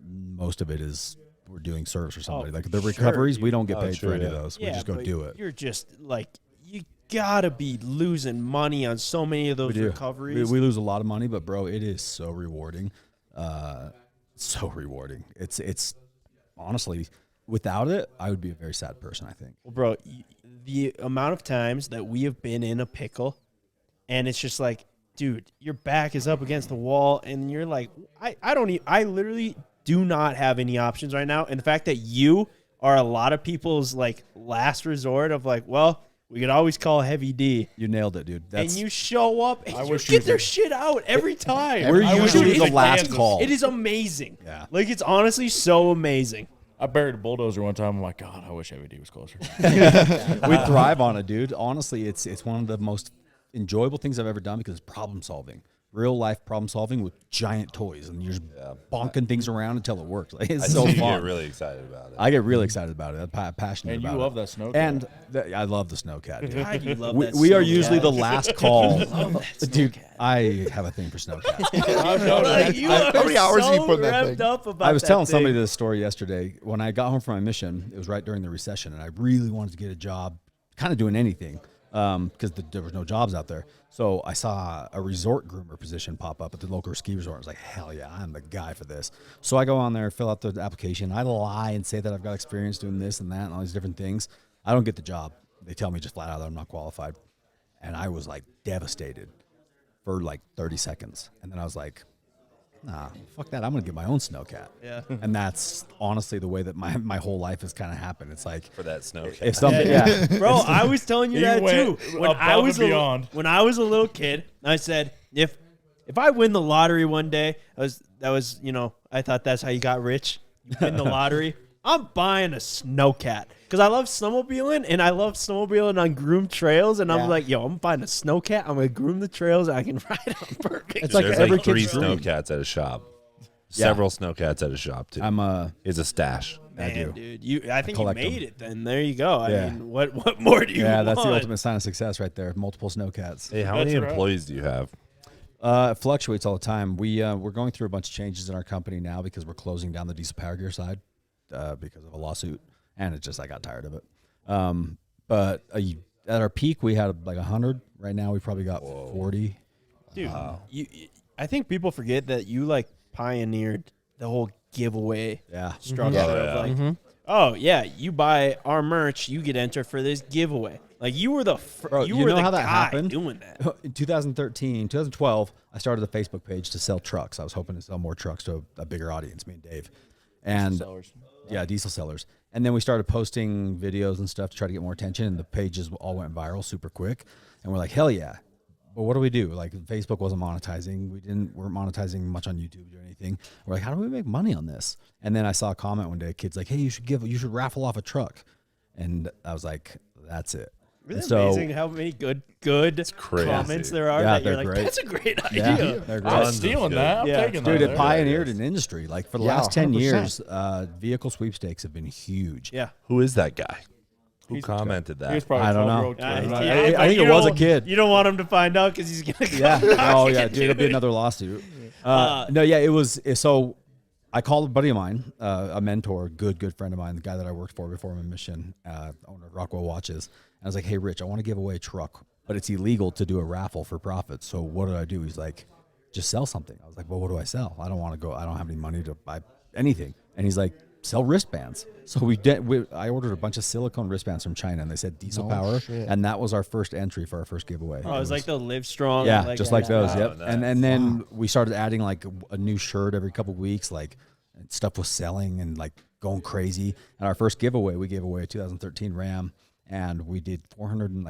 most of it is we're doing service for somebody. Like the recoveries, we don't get paid for any of those. We just go but do it. You're just like, you gotta be losing money on so many of those recoveries. We lose a lot of money, but bro, it is so rewarding. So rewarding. It's honestly, without it, I would be a very sad person, I think. Well, bro, the amount of times that we have been in a pickle and it's just like, dude, your back is up against the wall and you're like, I literally do not have any options right now. And the fact that you are a lot of people's like last resort of like, well, we could always call Heavy D. You nailed it, dude. And you show up and you wish get you their could- shit out every time. We're I wish usually we the could last Kansas. call. It is amazing. Yeah. Like, it's honestly so amazing. I buried a bulldozer one time. I'm like, God, I wish Heavy D was closer. We thrive on it, dude. Honestly, it's one of the most enjoyable things I've ever done because it's problem solving. Real life problem solving with giant toys, and you're just bonking things around until it works. Like, it's I so see you fun. get really excited about it. I get really excited about it. I'm passionate And you about it. love that snow cat. And I love the snowcat, dude. God, you love we that we are Snowcat. usually the last call. Dude, Snowcat. I have a thing for snowcats. Like, you How are many hours so do you put in that revved thing? up about I was that telling thing. somebody this story yesterday. When I got home from my mission, it was right during the recession, and I really wanted to get a job, kind of doing anything, because there was no jobs out there. So I saw a resort groomer position pop up at the local ski resort. I was like, hell yeah, I'm the guy for this. So I go on there, fill out the application. I lie and say that I've got experience doing this and that and all these different things. I don't get the job. They tell me just flat out that I'm not qualified. And I was like devastated for like 30 seconds. And then I was like, nah, fuck that. I'm going to get my own snowcat. Yeah. And that's honestly the way that my whole life has kind of happened. It's like, For that snow cat. if something, yeah. Bro, I was telling you He that went too. When above I was and beyond. when I was a little kid, I said, if I win the lottery one day, that was I thought that's how you got rich. You win the lottery. I'm buying a snowcat because I love snowmobiling and I love snowmobiling on groomed trails. And I'm like, yo, I'm buying a snowcat. I'm gonna groom the trails. And I can ride on perfect. It's like There's every like 3 kid's dream. snowcats at a shop. Yeah. Several snowcats at a shop too. I'm Is a stash. I do. dude. I think you collect made them. it. Then there you go. I Yeah. mean, what more do you yeah, want? that's the ultimate sign of success right there. Multiple snowcats. Hey, how That's many right. employees do you have? It fluctuates all the time. We're going through a bunch of changes in our company now because we're closing down the diesel power gear side because of a lawsuit, and it's just I got tired of it. But at our peak, we had like 100. Right now, we probably got 40. Dude, I think people forget that you like pioneered the whole giveaway Yeah. structure of like, oh yeah, you buy our merch, you get entered for this giveaway. Like you were the Bro, you you were know the how that guy happened? doing that. In 2012, I started a Facebook page to sell trucks. I was hoping to sell more trucks to a bigger audience, me and Dave. And yeah, diesel sellers. And then we started posting videos and stuff to try to get more attention, and the pages all went viral super quick. And we're like, hell yeah. But what do we do? Like Facebook wasn't monetizing. Weren't monetizing much on YouTube or anything. We're like, how do we make money on this? And then I saw a comment one day, a kid's like, hey, you should raffle off a truck. And I was like, that's it. Isn't And it amazing how many good crazy. comments there are Yeah, that you're they're like, great. that's a great Yeah, idea. they're I'm great. Tons of stealing good. that. I'm Yeah. taking Dude, that. it pioneered an industry. Like for the Yeah, last 10 100%. years, vehicle sweepstakes have been huge. Yeah. Who is that guy? Who commented He was that? probably I don't 12-year-old know. kid. I think it was a kid. You don't want him to find out because he's gonna come Yeah. Oh yeah, knocking, dude, it'll be another lawsuit. Uh, No, yeah, it was. So I called a buddy of mine, a mentor, good friend of mine, the guy that I worked for before my mission, owner of Rockwell Watches. And I was like, hey, Rich, I want to give away a truck, but it's illegal to do a raffle for profit. So what do I do? He's like, just sell something. I was like, well, what do I sell? I don't have any money to buy anything. And he's like, sell wristbands. So I ordered a bunch of silicone wristbands from China, and they said diesel power, and that was our first entry for our first giveaway. Oh, it was like the Live Strong. Yeah, like, just like those. Wow, Yep. nice. And then we started adding like a new shirt every couple of weeks. Like stuff was selling and like going crazy. And our first giveaway, we gave away a 2013 Ram, and we did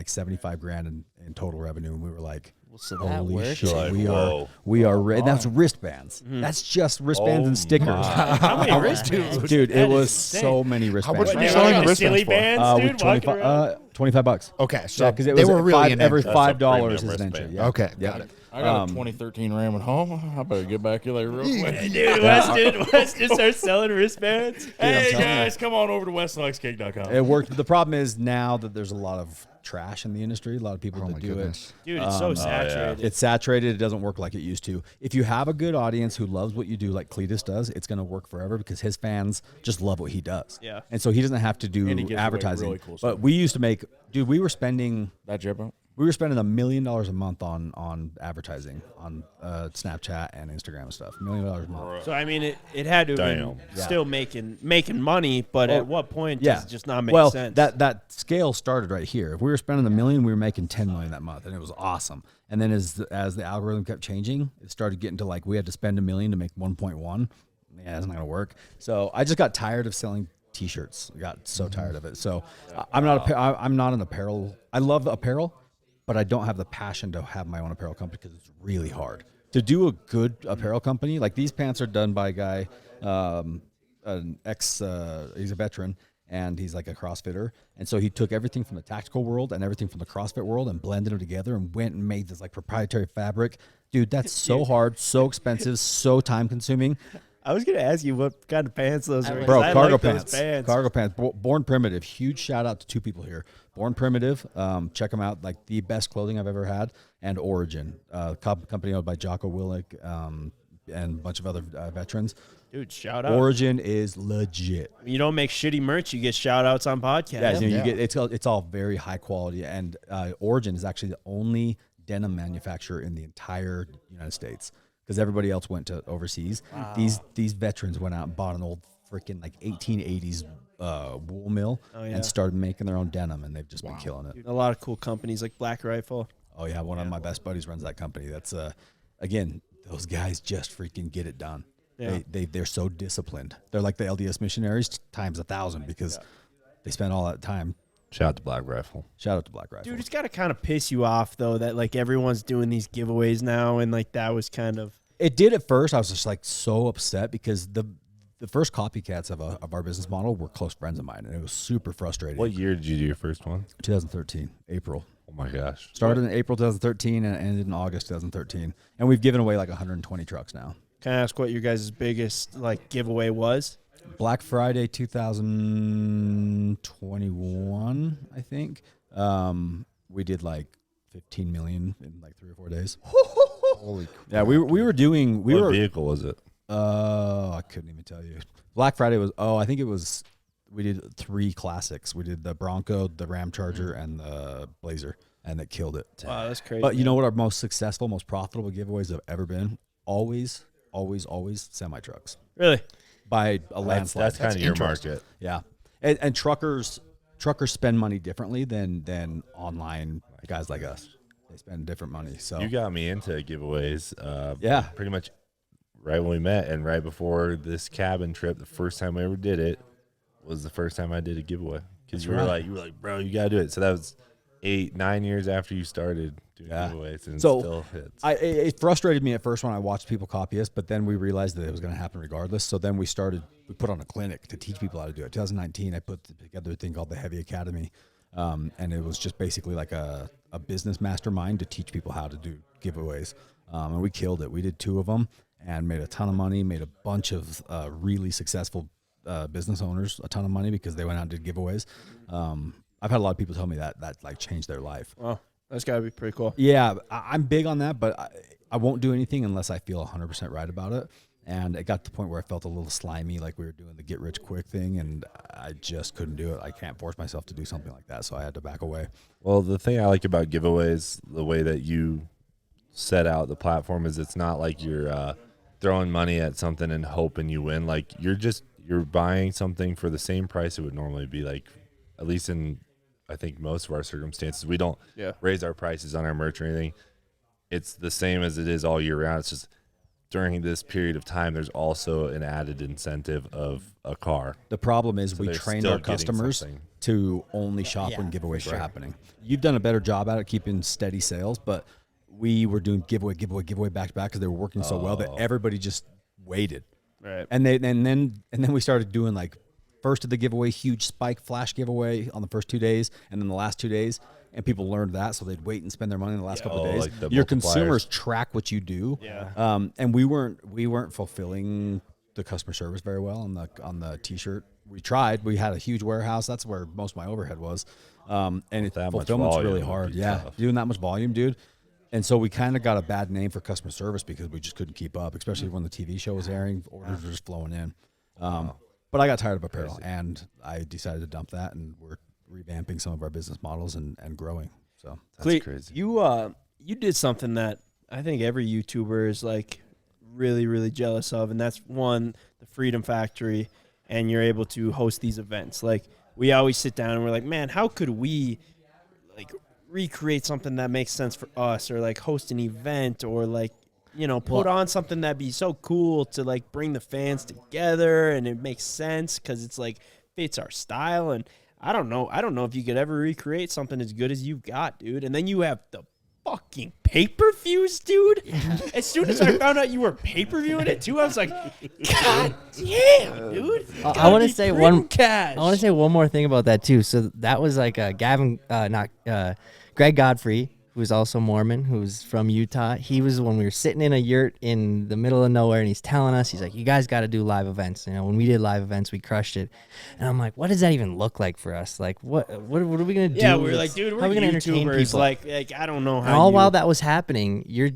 $475,000 in total revenue. And we were like, So that holy works. shit, Like, we whoa. are. And that's wristbands. That's just wristbands and stickers. How many wristbands? Dude, That it is was insane. so many wristbands. much were you They selling were the like silly wristbands bands, for? With dude, walking around. $25. Okay, so Yeah, because it they was were really every into it. $5 premium is an entry. wristband. Yeah. Okay, Yeah. got it. I got a 2013 Ram at home. I better get back here real quick. Dude, Weston starts selling wristbands. Hey telling guys, come on over to WestonLikesCake.com. It worked. The problem is now that there's a lot of trash in the industry, a lot of people Oh that my do goodness. Dude, it's so saturated. it. It's saturated. It doesn't work like it used to. If you have a good audience who loves what you do, like Cleetus does, it's going to work forever because his fans just love what he does. Yeah. And so he doesn't have to do And he gives away advertising. really cool stuff. But we used to make, dude, we were spending That drip out? $1 million a month on advertising on Snapchat and Instagram and stuff. $1 million a month. So I mean, it had to have been Damn. still making money, but at what point does it just not make well, sense? that scale started right here. If we were spending $1 million, we were making $10 million that month, and it was awesome. And then as the algorithm kept changing, it started getting to like we had to spend $1 million to make 1.1. Yeah, that's not gonna work. So I just got tired of selling T-shirts. I got so tired of it. So I'm not an apparel. I love apparel, but I don't have the passion to have my own apparel company because it's really hard to do a good apparel company. Like these pants are done by a guy, he's a veteran, and he's like a CrossFitter. And so he took everything from the tactical world and everything from the CrossFit world and blended them together and went and made this like proprietary fabric. Dude, that's so hard, so expensive, so time consuming. I was gonna ask you what kind of pants those are. Bro, I cargo like those pants. Cargo pants. Born Primitive. Huge shout out to two people here. Born Primitive. Check them out. Like the best clothing I've ever had. And Origin, company owned by Jocko Willick and a bunch of other veterans. Dude, shout out. Origin is legit. You don't make shitty merch, you get shout outs on podcasts. Yeah, you get it's all very high quality. And Origin is actually the only denim manufacturer in the entire United States. Because everybody else went to overseas. Wow. These veterans went out and bought an old freaking like 1880s wool mill and started making their own denim, and they've just been killing it. Dude, a lot of cool companies like Black Rifle. Oh yeah, one of my best buddies runs that company. That's again, those guys just freaking get it done. Yeah. They're so disciplined. They're like the LDS missionaries times 1,000 because they spend all that time. Shout out to Black Rifle. Shout out to Black Rifle. Dude, it's got to kind of piss you off, though, that, like, everyone's doing these giveaways now, and, like, that was kind of... It did at first. I was just, like, so upset because the first copycats of our business model were close friends of mine, and it was super frustrating. What year did you do your first one? 2013, April. Oh, my gosh. Started in April 2013 and ended in August 2013. And we've given away, like, 120 trucks now. Can I ask what your guys' biggest, like, giveaway was? Black Friday 2021, I think. We did like 15 million in like 3 or 4 days. Holy crap. Yeah, we were doing. What vehicle was it? I couldn't even tell you. Black Friday was. Oh, I think it was. We did 3 classics. We did the Bronco, the Ram Charger, and the Blazer, and it killed it. Wow, that's crazy. But you know what our most successful, most profitable giveaways have ever been? Always semi trucks. Really? By a landslide. That's kind of your market. Yeah. And truckers spend money differently than online guys like us. They spend different money. So you got me into giveaways. Pretty much right when we met and right before this cabin trip, the first time I ever did it was the first time I did a giveaway. Because you were like, bro, you gotta do it. So that was 8-9 years after you started doing giveaways, and so it still hits. It frustrated me at first when I watched people copy us, but then we realized that it was going to happen regardless. So then we put on a clinic to teach people how to do it. 2019, I put together a thing called the Heavy Academy, and it was just basically like a business mastermind to teach people how to do giveaways, and we killed it. We did 2 of them and made a ton of money, made a bunch of really successful business owners a ton of money because they went out and did giveaways. I've had a lot of people tell me that like changed their life. Wow, that's got to be pretty cool. Yeah, I'm big on that, but I won't do anything unless I feel 100% right about it. And it got to the point where I felt a little slimy, like we were doing the get rich quick thing, and I just couldn't do it. I can't force myself to do something like that, so I had to back away. Well, the thing I like about giveaways, the way that you set out the platform, is it's not like you're throwing money at something and hoping you win. Like you're buying something for the same price it would normally be. Like, at least in I think most of our circumstances, we don't raise our prices on our merch or anything. It's the same as it is all year round. It's just during this period of time, there's also an added incentive of a car. The problem is we trained our customers to only shop when giveaways were happening. You've done a better job at it, keeping steady sales, but we were doing giveaway back to back because they were working so well that everybody just waited. Right. And then we started doing like first of the giveaway, huge spike flash giveaway on the first 2 days, and then the last 2 days, and people learned that, so they'd wait and spend their money in the last couple of days. Like your consumers track what you do, and we weren't fulfilling the customer service very well on the t-shirt. We tried. We had a huge warehouse. That's where most of my overhead was, and fulfillment's really hard. Yeah, doing that much volume, dude. And so we kind of got a bad name for customer service because we just couldn't keep up, especially when the TV show was airing. Orders were just flowing in. But I got tired of apparel, and I decided to dump that, and we're revamping some of our business models and growing. So that's crazy. You did something that I think every YouTuber is like really, really jealous of, and that's the Freedom Factory, and you're able to host these events. Like, we always sit down and we're like, man, how could we like recreate something that makes sense for us, or like host an event, or like, you know, put on something that'd be so cool to like bring the fans together, and it makes sense because it's like fits our style, and I don't know if you could ever recreate something as good as you've got, dude. And then you have the fucking pay-per-views, dude. As soon as I found out you were pay-per-viewing it too, I was like, God damn, dude. I want to say one. cash. I want to say one more thing about that too. So that was like Greg Godfrey, who's also Mormon, who's from Utah. He was when we were sitting in a yurt in the middle of nowhere, and he's telling us, he's like, "You guys got to do live events." You know, when we did live events, we crushed it. And I'm like, "What does that even look like for us? Like, what are we gonna do?" Yeah, we were like, dude, how we're are we gonna entertain YouTubers. people? Like I don't know how. And all while that was happening, you're,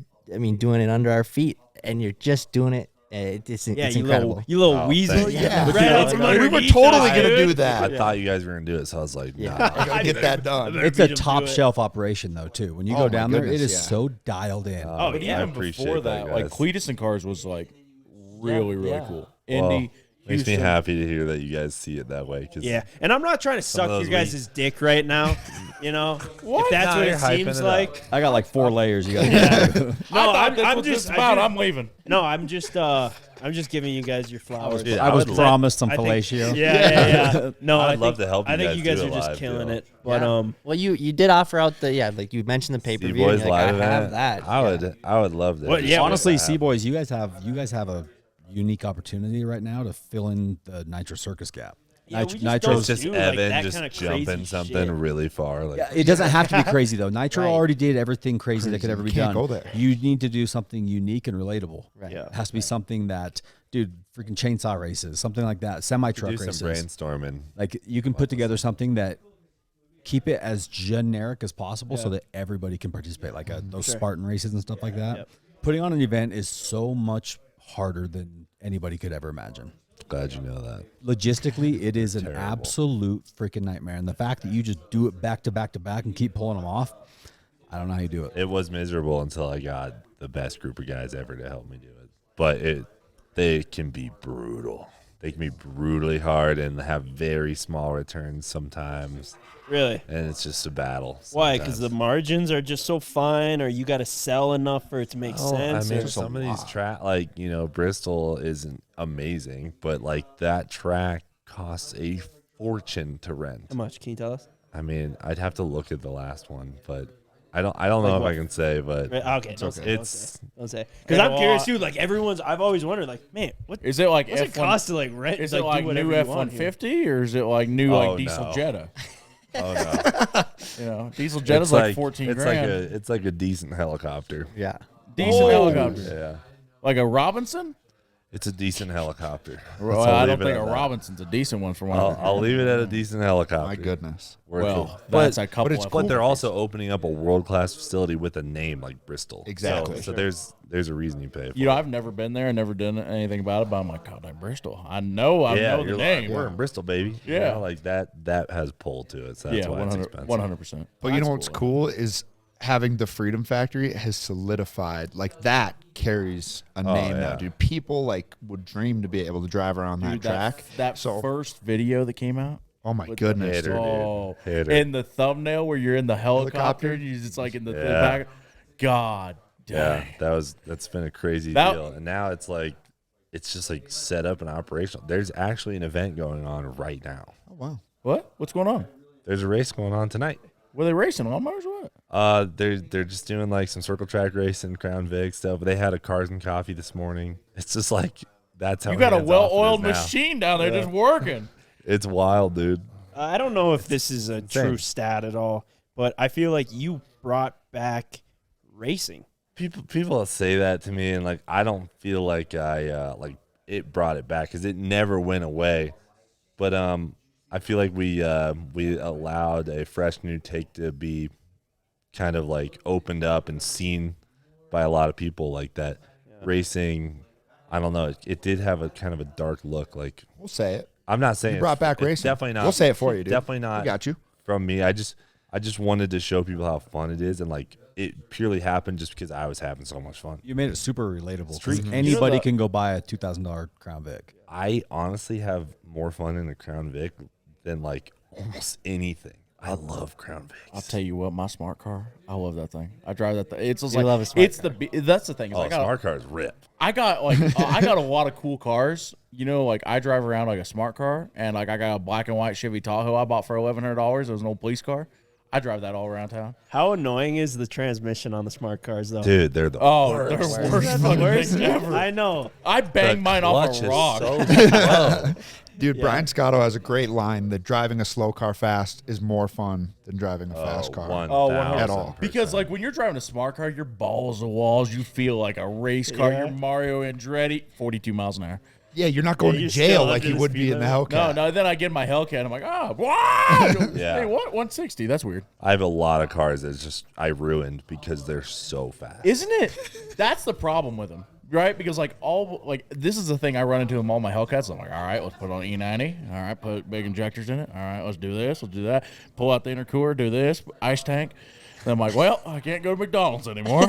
doing it under our feet, and you're just doing it. It's incredible. You little weasel. thank you. Yeah, Right out from we were underneath totally us, gonna dude. do that. I thought you guys were gonna do it, so I was like, I nah. gotta get that done. better It's beat a 'em to top it. shelf operation though too. When you Oh go my down there, it goodness, is yeah. so dialed in. Oh, But yeah. even appreciate before that, that, like guys. Cleetus and Cars was like really yeah. cool. Well, Indy, makes me Houston. happy to hear that you guys see it that way. Cause Yeah, and I'm not trying to suck of your those guys' dick right now. You know, if that's No, what you're it hyping seems it up. like. I got like 4 layers. You got. I No, thought that's I'm what this just is about. I I'm leaving. No, I'm just giving you guys your flowers. Dude, I was would promised some I think- fellatio. Yeah. No, I'd I love think- to help you I think guys you guys do are it just live, killing Joe. it. But Well, you did offer out the like you mentioned the pay per view. C-Boys Like, live I have event. that. I would love that. Well, yeah, Honestly, Just to have- C-Boys, you guys have a unique opportunity right now to fill in the Nitro Circus gap. Yeah, we just Nitro's don't it's just do, like, Evan that just kinda jumping crazy something shit. really far. Like It doesn't have to be crazy though. Nitro Right. already did everything crazy that could Crazy. ever be You can't done. go there. You need to do something unique and relatable. Right. Yeah. It has to be something that, dude, freaking chainsaw races, something like that, semi truck do races. some brainstorming. Like you can put together something that keep it as generic as possible so that everybody can participate, like those Spartan races and stuff like that. Yep. Putting on an event is so much harder than anybody could ever imagine. Glad you know that. Logistically, it is an Terrible. absolute freaking nightmare. And the fact that you just do it back to back to back and keep pulling them off, I don't know how you do it. It was miserable until I got the best group of guys ever to help me do it. But they can be brutal. They can be brutally hard and have very small returns sometimes. Really? And it's just a battle. Why? Because the sometimes. margins are just so fine, or you got to sell enough for it to make Oh, sense. I mean, or- some of these track, like, Bristol isn't amazing, but like that track costs a fortune to rent. How much? Can you tell us? I mean, I'd have to look at the last one, but I don't know Like if what? I can say, but Right, okay, don't say. it's Don't say. Because Yeah, I'm well, curious too. Like I've always wondered, like, man, what Is it like what's it F1? cost to like rent? Is like, it like do whatever new you F want one here? fifty or is it like new Oh, like diesel no. Jetta? oh no, Diesel Jetta's like 14 it's grand. it's like a decent helicopter. Yeah. Decent helicopter, Yeah, like a Robinson. it's a decent helicopter. Well, I'll I leave don't it think at a that. Robinson's a decent one for one. I'll leave it at a decent helicopter. My goodness. Worth Well, it. that's But- a couple. it's of But they're also opening up a world class facility with a name like Bristol. Exactly. So there's a reason you pay for You know, I've never been there and never done anything about it, but I'm like, God, damn Bristol. I know the you're name. like, we're in Bristol, baby. You Yeah. know, like that has pull to it. So that's Yeah, why it's expensive. 100%. But you know what's cool is having the Freedom Factory has solidified. Like that carries a name now, yeah. dude. People like would dream to be able to drive around that Dude, track. that So- first video that came out. Oh my with goodness, Hater, dude. Oh, Hater. in the thumbnail where you're in the helicopter, Helicopter? you just like in the Yeah. back. God Yeah, dang. that's been a crazy That- deal. And now it's like it's just like set up and operational. There's actually an event going on right now. Oh wow. What? What's going on? There's a race going on tonight. Were they racing lawnmowers or what? They're just doing like some circle track racing, Crown Vic stuff. But they had a Cars and Coffee this morning. It's just like that's how You got a hands-off it is well-oiled now. machine down there just working. It's wild, dude. I don't know if this is a insane. true stat at all, but I feel like you brought back racing. People say that to me, and like I don't feel like I like it brought it back because it never went away. But I feel like we allowed a fresh new take to be kind of like opened up and seen by a lot of people like that. Racing, I don't know. It did have a kind of a dark look. Like We'll say it. I'm not saying You brought back it's racing. Definitely not. We'll say it for you, dude. Definitely not. We got you. From me. I just wanted to show people how fun it is, and like it purely happened just because I was having so much fun. You made it super relatable. 'Cause Street- Anybody You know the- can go buy a $2,000 Crown Vic. I honestly have more fun in a Crown Vic than like almost anything. I love Crown Vics. I'll tell you what, my smart car, I love that thing. I drive that thing. It's just You like love a smart car. that's the thing. Is Oh, I got smart cars rip. I got like I got a lot of cool cars. You know, like I drive around like a smart car, and like I got a black and white Chevy Tahoe I bought for $1,100. It was an old police car. I drive that all around town. How annoying is the transmission on the smart cars, though? Dude, they're the Oh, worst. they're worst fucking thing ever. I know. I bang mine off Clutch a is rock. so slow. Dude, Brian Scotto has a great line that driving a slow car fast is more fun than driving a fast car. 1,000%. At all. Because like when you're driving a smart car, you're balls to walls. You feel like a race car. Yeah. You're Mario Andretti, 42 miles an hour. Yeah, you're not going Yeah, to you're jail still like under you the would speed be in the limit. Hellcat. No, then I get in my Hellcat. I'm like, wow. Yeah. Hey, what? 160? That's weird. I have a lot of cars that just I ruined because they're so fast. Isn't it? That's the problem with them, right? Because like this is the thing I run into in all my Hellcats. I'm like, all right, let's put on E90. All right, put big injectors in it. All right, let's do this. Let's do that. Pull out the intercooler. Do this. Ice tank. Then I'm like, well, I can't go to McDonald's anymore.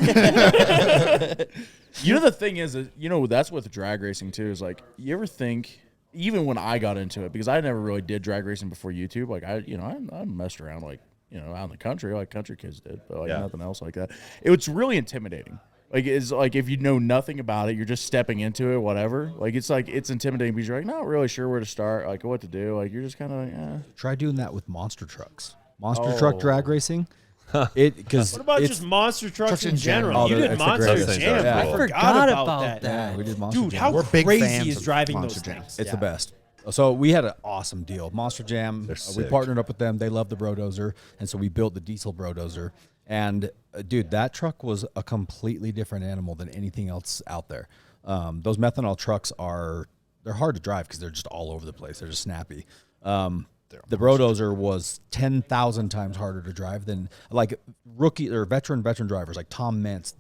You know, the thing is, you know, that's with drag racing too. Is like, you ever think, even when I got into it, because I never really did drag racing before YouTube. Like I messed around like, out in the country, like country kids did, but like nothing else like that. It's really intimidating. Like it's like if you know nothing about it, you're just stepping into it, whatever. Like it's intimidating because you're like not really sure where to start, like what to do. Like you're just kind of like, Try doing that with monster trucks. Monster truck drag racing. Because What about just monster trucks in general? Oh, You did it's the Monster greatest. Jam. Yeah. I I forgot about that. Yeah, we did monster Dude, jam. how We're big crazy fans is of driving Monster those Jam. things? It's the best. So we had an awesome deal. Monster Jam, They're we sick. partnered up with them. They love the Brodozer, and so we built the diesel Brodozer. And dude, that truck was a completely different animal than anything else out there. Those methanol trucks they're hard to drive because they're just all over the place. They're just snappy. The Brodozer was 10,000 times harder to drive than like rookie or veteran drivers like Tom Mentz,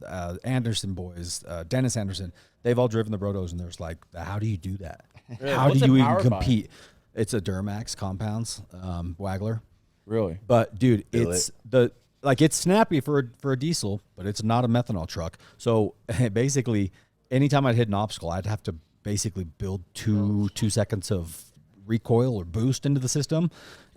Anderson boys, Dennis Anderson. They've all driven the Brodozer, and there's like, how do you do that? How What's do it you even powered by? compete? It's a Duramax compounds Waggler. really. But dude, it's snappy for a diesel, but it's not a methanol truck. So basically, anytime I'd hit an obstacle, I'd have to basically build two seconds of recoil or boost into the system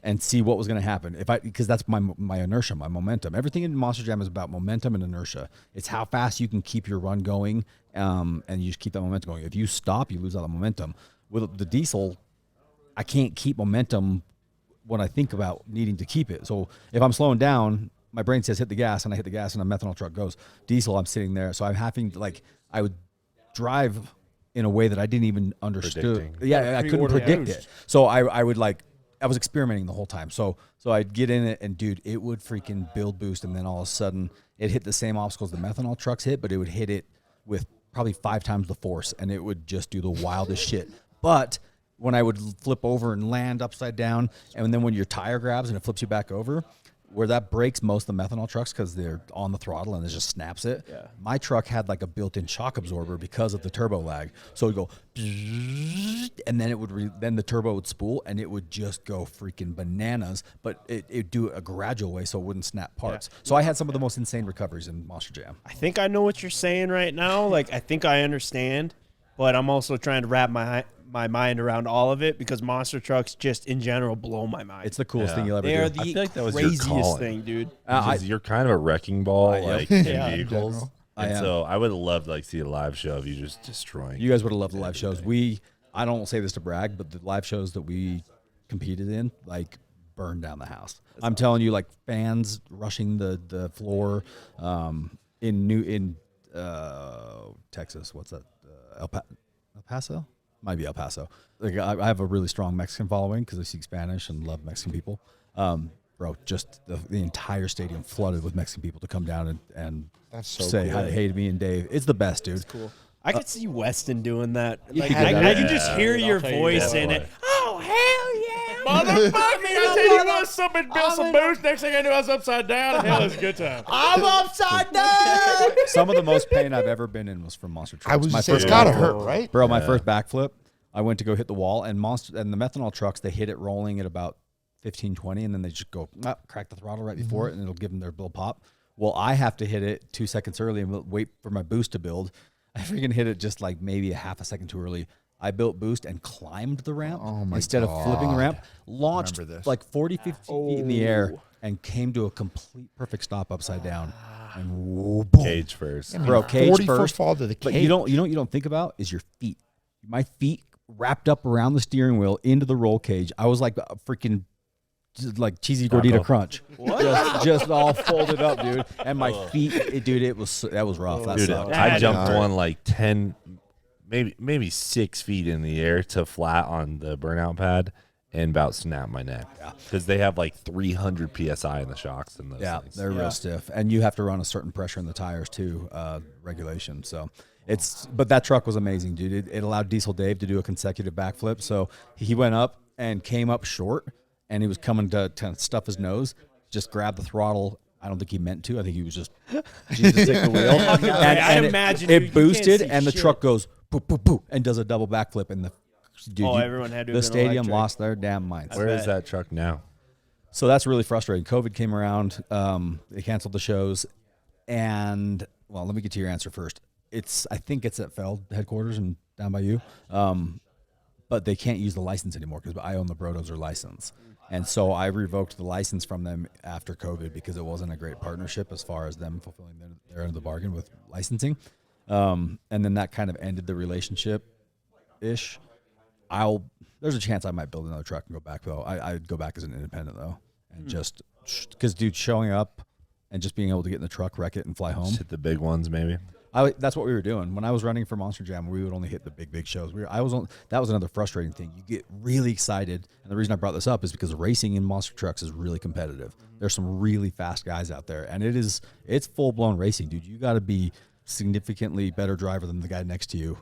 and see what was going to happen. Because that's my inertia, my momentum. Everything in Monster Jam is about momentum and inertia. It's how fast you can keep your run going, and you just keep that momentum going. If you stop, you lose all the momentum. With the diesel, I can't keep momentum when I think about needing to keep it. So if I'm slowing down, my brain says hit the gas, and I hit the gas, and a methanol truck goes. Diesel, I'm sitting there, so I'm having to, like, I would drive in a way that I didn't even understood. Predicting. Yeah, I couldn't Pre-order predict boost. it. So I would I was experimenting the whole time. So I'd get in it, and dude, it would freaking build boost, and then all of a sudden it hit the same obstacles the methanol trucks hit, but it would hit it with probably 5 times the force, and it would just do the wildest shit. But when I would flip over and land upside down, and then when your tire grabs and it flips you back over, where that breaks most of the methanol trucks because they're on the throttle and it just snaps it. Yeah. My truck had like a built-in shock absorber because of the turbo lag. So it would go, and then it would then the turbo would spool and it would just go freaking bananas. But it'd do it a gradual way so it wouldn't snap parts. Yeah. So I had some of the most insane recoveries in Monster Jam. I think I know what you're saying right now. Like, I think I understand, but I'm also trying to wrap my mind around all of it because monster trucks just in general blow my mind. It's the coolest thing you'll ever They do. are I the feel like that was your craziest calling. thing, dude. Because you're kind of a wrecking ball, like in vehicles. I am. So I would love to like see a live show of you just destroying. You guys would have loved the live shows. I don't say this to brag, but the live shows that we competed in, like, burned down the house. I'm telling you, like, fans rushing the floor in Texas. What's that? El Paso? Might be El Paso. Like, I have a really strong Mexican following because I speak Spanish and love Mexican people. Bro, just the entire stadium flooded with Mexican people to come down and That's so say cool. hey to me and Dave. It's the best, dude. Cool. I could see Weston doing that. Like, could do that. I can just hear your tell you voice that. in it. Oh, hell yeah. Motherfucker, I tell you what, somebody built some boost. Next thing I knew, I was upside down. Hell, it was a good time. I'm upside down. Some of the most pain I've ever been in was from monster trucks. I was my just saying, it's first gotta backflip. hurt, right? Bro, my first backflip, I went to go hit the wall, and the methanol trucks, they hit it rolling at about 15, 20, and then they just go crack the throttle right before it, and it'll give them their little pop. Well, I have to hit it 2 seconds early and wait for my boost to build. I freaking hit it just like maybe a half a second too early. I built boost and climbed the ramp Oh my instead of flipping the ramp. God. Launched Remember this. like 40, 50 feet in the air and came to a complete perfect stop upside down. And whoa, boom. Cage first. Bro, cage 40-foot first. fall to the But cage. you know what you don't think about is your feet. My feet wrapped up around the steering wheel into the roll cage. I was like a freaking like cheesy gordita crunch. Just all folded up, dude. And my feet, that was rough. That Dude, sucked. I jumped one like 10, maybe 6 feet in the air to flat on the burnout pad and about snapped my neck. Because they have like 300 PSI in the shocks in those things. They're real stiff. And you have to run a certain pressure in the tires too, regulation. So but that truck was amazing, dude. It allowed Diesel Dave to do a consecutive backflip. So he went up and came up short, and he was coming to stuff his nose, just grabbed the throttle. I don't think he meant to. I think he was just Jesus take the wheel. I imagine it you can't boosted, see and the shit. truck goes boop, boop, boop, and does a double backflip. And everyone had to have the been stadium electric. lost their damn minds. Where is that truck now? So that's really frustrating. COVID came around. They canceled the shows. And, well, let me get to your answer first. I think it's at Feld headquarters and down by you. But they can't use the license anymore because I own the Brodozer license. And so I revoked the license from them after COVID because it wasn't a great partnership as far as them fulfilling their end of the bargain with licensing. And then that kind of ended the relationship-ish. There's a chance I might build another truck and go back, though. I'd go back as an independent, though. And just because, dude, showing up and just being able to get in the truck, wreck it, and fly home. Just hit the big ones, maybe. That's what we were doing. When I was running for Monster Jam, we would only hit the big shows. That was another frustrating thing. You get really excited. And the reason I brought this up is because racing in monster trucks is really competitive. There's some really fast guys out there. And it's full-blown racing, dude. You got to be significantly better driver than the guy next to you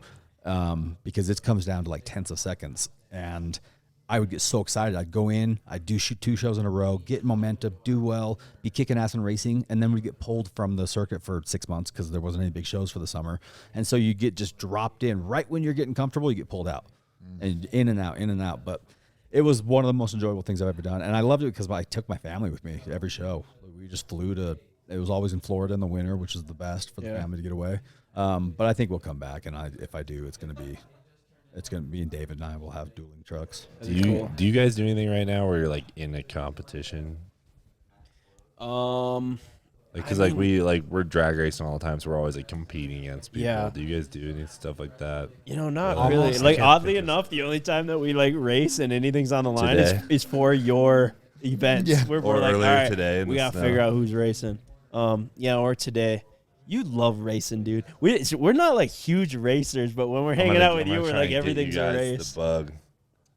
because it comes down to like tenths of seconds. And I would get so excited. I'd go in, I'd do 2 shows in a row, get momentum, do well, be kicking ass in racing, and then we'd get pulled from the circuit for 6 months because there wasn't any big shows for the summer. And so you get just dropped in. Right when you're getting comfortable, you get pulled out. And in and out. But it was one of the most enjoyable things I've ever done. And I loved it because I took my family with me every show. We just flew it was always in Florida in the winter, which is the best for the family to get away. But I think we'll come back, and if I do, it's going to be me and David and I will have dueling trucks. Do you guys do anything right now where you're like in a competition? Because we're drag racing all the time, so we're always like competing against people. Yeah. Do you guys do any stuff like that? Not Really? really. I Like can't oddly think of- enough, the only time that we like race and anything's on the line Today. is for your events. Yeah. We're Or like, all earlier right, today in we the gotta snow. figure out who's racing. Or today. You love racing, dude. We're not like huge racers, but when we're hanging out with you, we're like everything's a race. The bug.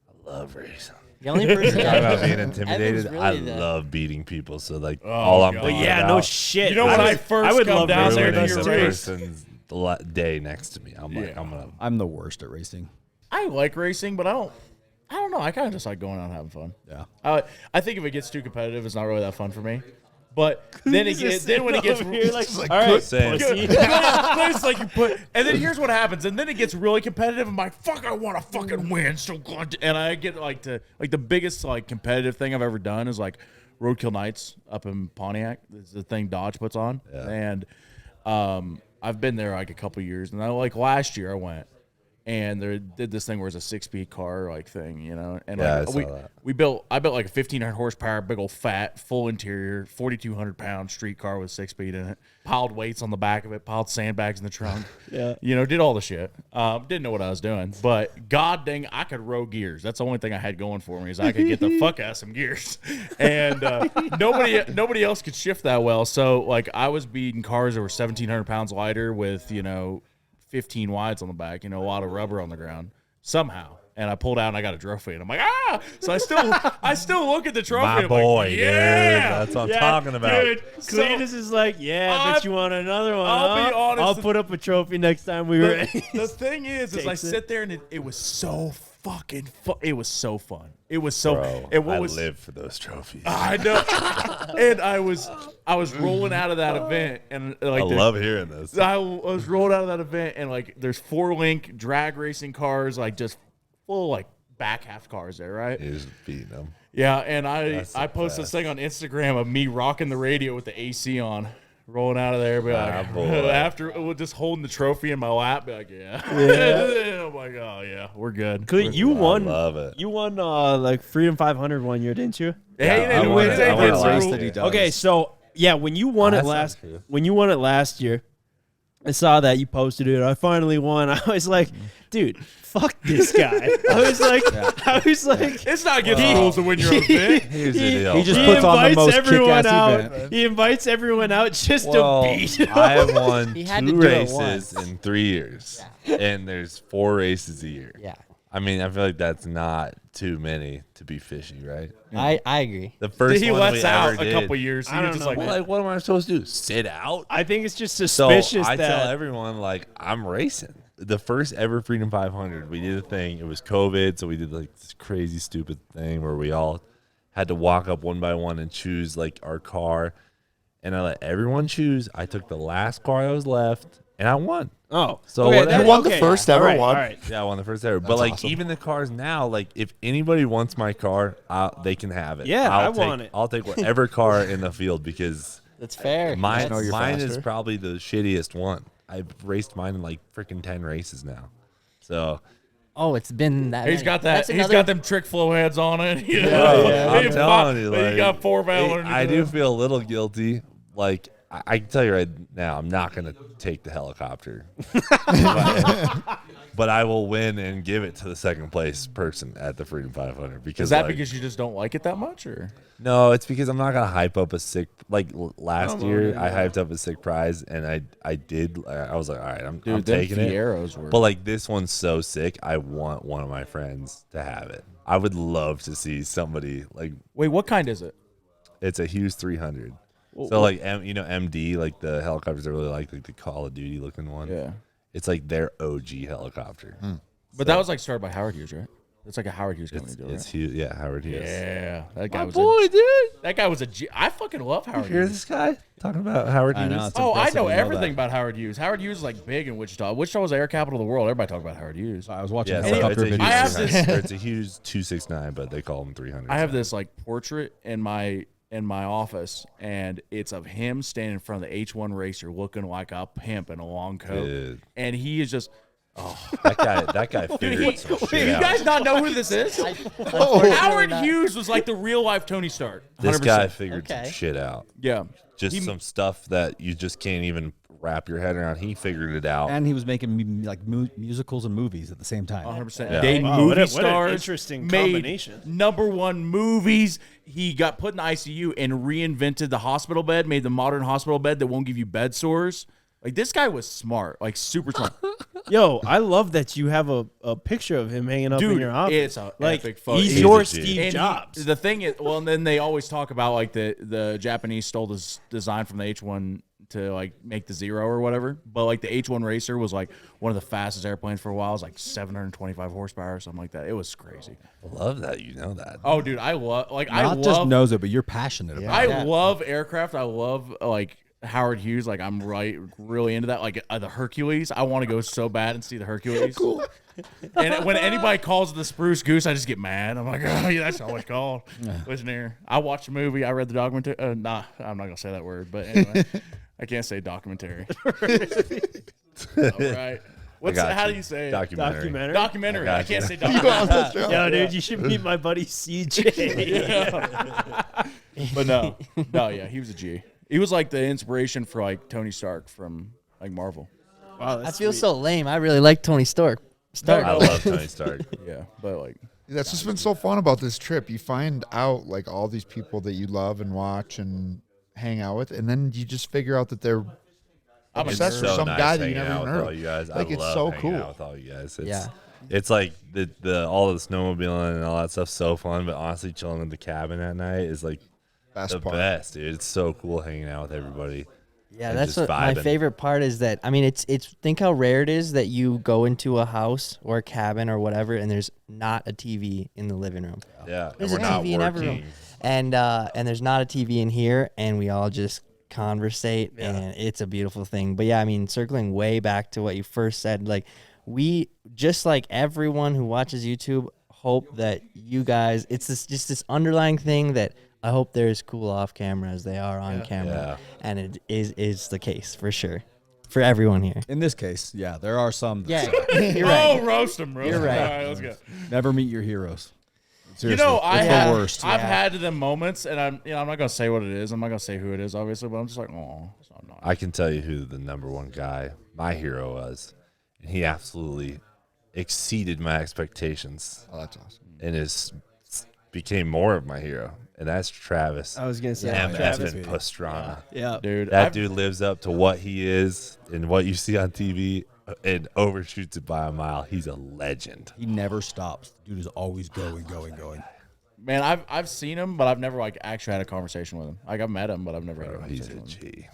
I love racing. The only person Talk about being Evan's intimidated. really I the- love beating people. So like all I'm God. But thinking yeah, about no shit. You know when I first would come love down racing there with to us your too. race. person's day next to me. I'm like, I'm gonna. I'm the worst at racing. I like racing, but I don't know. I kind of just like going out and having fun. Yeah. I think if it gets too competitive, it's not really that fun for me. But then when it gets You're like, like, all right, Same. pussy. But it's like and then here's what happens, and then it gets really competitive. I'm like, fuck, I want to fucking win so good, and I get the biggest like competitive thing I've ever done is like Roadkill Nights up in Pontiac. It's the thing Dodge puts on, and I've been there like a couple years, and last year I went. And they did this thing where it's a 6-speed car like thing, you know. And Yeah, like, I saw that. I built like a 1,500 horsepower, big old fat, full interior, 4,200 pound street car with 6-speed in it. Piled weights on the back of it, piled sandbags in the trunk. Yeah. You know, did all the shit. Didn't know what I was doing, but god dang, I could row gears. That's the only thing I had going for me is I could get the fuck out of some gears, and nobody else could shift that well. So like I was beating cars that were 1,700 pounds lighter with 15 wides on the back, a lot of rubber on the ground somehow. And I pulled out and I got a trophy and I'm like, so I still look at the trophy. My and I'm boy, like, dude. yeah, That's what I'm talking about. dude. Cleetus is like, I bet you want another one. I'll be huh? honest, I'll put up a trophy next time we race. The thing is I Takes it. sit there and it was so fucking fun. It was so fun. It was so. Bro, and what I was live for those trophies. I know. And I was rolling out of that event and like I love hearing this. I was rolled out of that event and like there's 4-link drag racing cars, like just full like back half cars there, right? He was beating them. Yeah, and I That's the posted this best. thing on Instagram of me rocking the radio with the AC on, rolling out of there, be like, Ah, boy. after just holding the trophy in my lap, be like, yeah. I'm like, oh yeah, we're good. You won. love it. You won like Freedom 500 one year, didn't you? Hey, I they won win. it. They I won get it the last rule. that he does. Okay, so yeah, when you won it That's last, not true. when you won it last year, I saw that you posted it. I finally won. I was like, dude, fuck this guy. I was like, It's not against the rules to win your own thing. Here's the deal. he just bro. puts on the invites most everyone kick-ass out. event. He invites everyone out just Well, to beat him. I have won He had to 2 do it races once. in 3 years, and there's 4 races a year. Yeah, I mean, I feel like that's not too many to be fishy, right? I agree. The first He one lets we out ever a did. couple years. I He don't was just know. like, Well, like, what am I supposed to do? Sit out? I think it's just So suspicious I that tell everyone, like, I'm racing. The first ever Freedom 500, we did a thing. It was COVID, so we did like this crazy, stupid thing where we all had to walk up one by one and choose like our car. And I let everyone choose. I took the last car that was left, and I won. Oh, So okay, whatever. that- You won the okay, first all ever right, one? All right. Yeah, I won the first ever. But That's like awesome. even the cars now, like if anybody wants my car, they can have it. Yeah, I I'll want it. I'll take whatever car in the field because That's fair. mine know you're mine is faster. probably the shittiest one. I've raced mine in like freaking 10 races now. So Oh, it's been that. he's many. got that. That's He's another- got them trick flow heads on it. You know? Bro, Yeah. I'm He telling you, he like, got 4 valve. I do feel a little guilty. Like I can tell you right now, I'm not gonna take the helicopter, but I will win and give it to the second place person at the Freedom 500 because Is that like, because you just don't like it that much, or? no, it's because I'm not gonna hype up a sick like last Oh, year. yeah. I hyped up a sick prize and I did. I was like, all right, I'm Dude, them taking it. Fieros were. But like this one's so sick, I want one of my friends to have it. I would love to see somebody like Wait, what kind is it? it's a Hughes 300. Well, So like MD, like the helicopters I really like the Call of Duty looking one. Yeah, It's like their OG helicopter. but that was like started by Howard Hughes, right? It's like a Howard Hughes company It's, deal, it's right? Hughes, yeah, Howard Hughes. Yeah, that guy My was boy, dude. that guy was a G. I fucking love Howard You hear Hughes. this guy talking about Howard I Hughes? know, it's Oh, I impressive know to know everything that. about Howard Hughes. Howard Hughes is like big in Wichita. Wichita was the air capital of the world. Everybody talk about Howard Hughes. I was watching Yeah, a so helicopter it's a video. I have Hughes, this- or it's a Hughes 269, but they call them 300. I have this like portrait in my office, and it's of him standing in front of the H1 racer, looking like a pimp in a long coat, Dude, and he is just. that guy figured some Wait, shit you out. guys not know who this is? Unfortunately Howard not. Hughes was like the real life Tony Stark. This 100%. guy figured Okay. some shit out. Yeah. Just He- some stuff that you just can't even wrap your head around. He figured it out. And he was making like musicals and movies at the same time. 100%. Yeah. Dating Wow, movie what an stars. interesting made combination. #1 movies. He got put in the ICU and reinvented the hospital bed, made the modern hospital bed that won't give you bed sores. Like, this guy was smart, like super smart. Yo, I love that you have a picture of him hanging up in Dude, your office. it's a like epic photo. he's He's your a G. Steve And Jobs. the thing is, well, and then they always talk about like the Japanese stole this design from the H1 to like make the Zero or whatever. But like the H1 Racer was like one of the fastest airplanes for a while. It was like 725 horsepower or something like that. It was crazy. Love that you know that. Oh, dude, I love like Not just knows it, but you're passionate about I it. love aircraft. I love like Howard Hughes. Like I'm really into that. Like the Hercules. I want to go so bad and see the Hercules. Cool. And when anybody calls it the Spruce Goose, I just get mad. I'm like, oh yeah, that's not what it's called. Listen here. I watched the movie. I read the documentary. Nah, I'm not gonna say that word. But anyway, I can't say documentary. All right. What's got how you. do you say it? Documentary. Documentary. I I got can't you. say documentary. Yo, dude, you should meet my buddy CJ. But no, yeah, he was a G. He was like the inspiration for like Tony Stark from like Marvel. Wow, I that's feel sweet. so lame. I really like Tony Stark. I love Tony Stark. Yeah, but like That's what's been so fun about this trip. You find out like all these people that you love and watch and hang out with, and then you just figure out that they're I'm a obsessed nerd. with so some nice guy that you hanging never out even with heard all of. you guys. Like, I it's love so hanging cool. out with all you guys. Yeah. It's like the all of the snowmobiling and all that stuff's so fun, but honestly, chilling in the cabin at night is like Best the part. best, dude. It's so cool hanging out with everybody. Yeah, and that's just what my vibing. favorite part is. That I mean, it's think how rare it is that you go into a house or a cabin or whatever, and there's not a TV in the living room, Yeah, and There's we're a not TV in every room. working. and there's not a TV in here, and we all just conversate, and it's a beautiful thing. But yeah, I mean, circling way back to what you first said, like we just like everyone who watches YouTube hope that you guys, it's just this underlying thing that I hope they're as cool off camera as they are on camera, Yeah. and it is the case for sure, for everyone here. In this case, yeah, there are some. That Yeah, you're right. roast him, roast You're him. right. All right, let's go. never meet your heroes. Seriously, You know, it's the worst. I've had them moments, and I'm not gonna say what it is. I'm not gonna say who it is, obviously, but I'm just like, oh, it's not nice. I can tell you who the number one guy, my hero, was, and he absolutely exceeded my expectations, Oh, that's awesome. and became more of my hero, and that's Travis. I was gonna say MF Travis. and Pastrana. Yeah. Dude, That dude lives up to what he is and what you see on TV, and overshoots it by a mile. He's a legend. He never stops. Dude is always going. man, I've seen him, but I've never like actually had a conversation with him. Like I've met him, but I've never had a Bro, he's conversation a with him. G.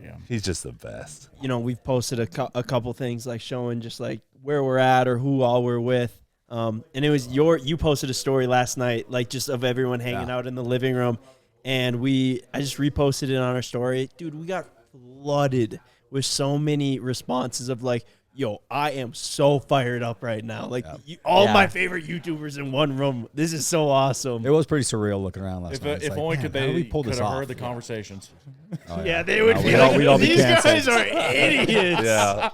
Yeah. He's just the best. You know, we've posted a couple things like showing just like where we're at or who all we're with. And it was you posted a story last night, like just of everyone hanging out in the living room. And I just reposted it on our story. Dude, we got flooded with so many responses of like, yo, I am so fired up right now. Like all Yeah. my favorite YouTubers in one room. This is so awesome. It was pretty surreal looking around last night. It's If like, only man, could how did they we pull could this have off? heard the conversations. Oh, yeah, they would No, be we'd like, all be these canceled. guys are idiots. Yeah.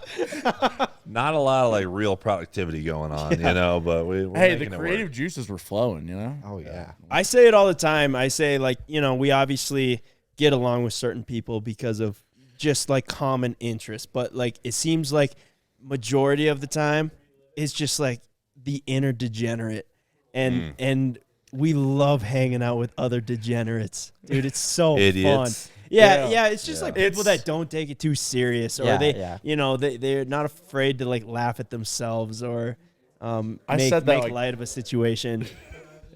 Not a lot of like real productivity going on, you know, but we're Hey, the making it work. creative juices were flowing, you know? Oh yeah. I say it all the time. I say, like, you know, we obviously get along with certain people because of just like common interests, but like it seems like majority of the time it's just like the inner degenerate, and we love hanging out with other degenerates, dude. It's so Idiots. fun. Yeah, Yeah. yeah. It's just like people that don't take it too serious, or you know, they're not afraid to like laugh at themselves or make said that, like- light of a situation.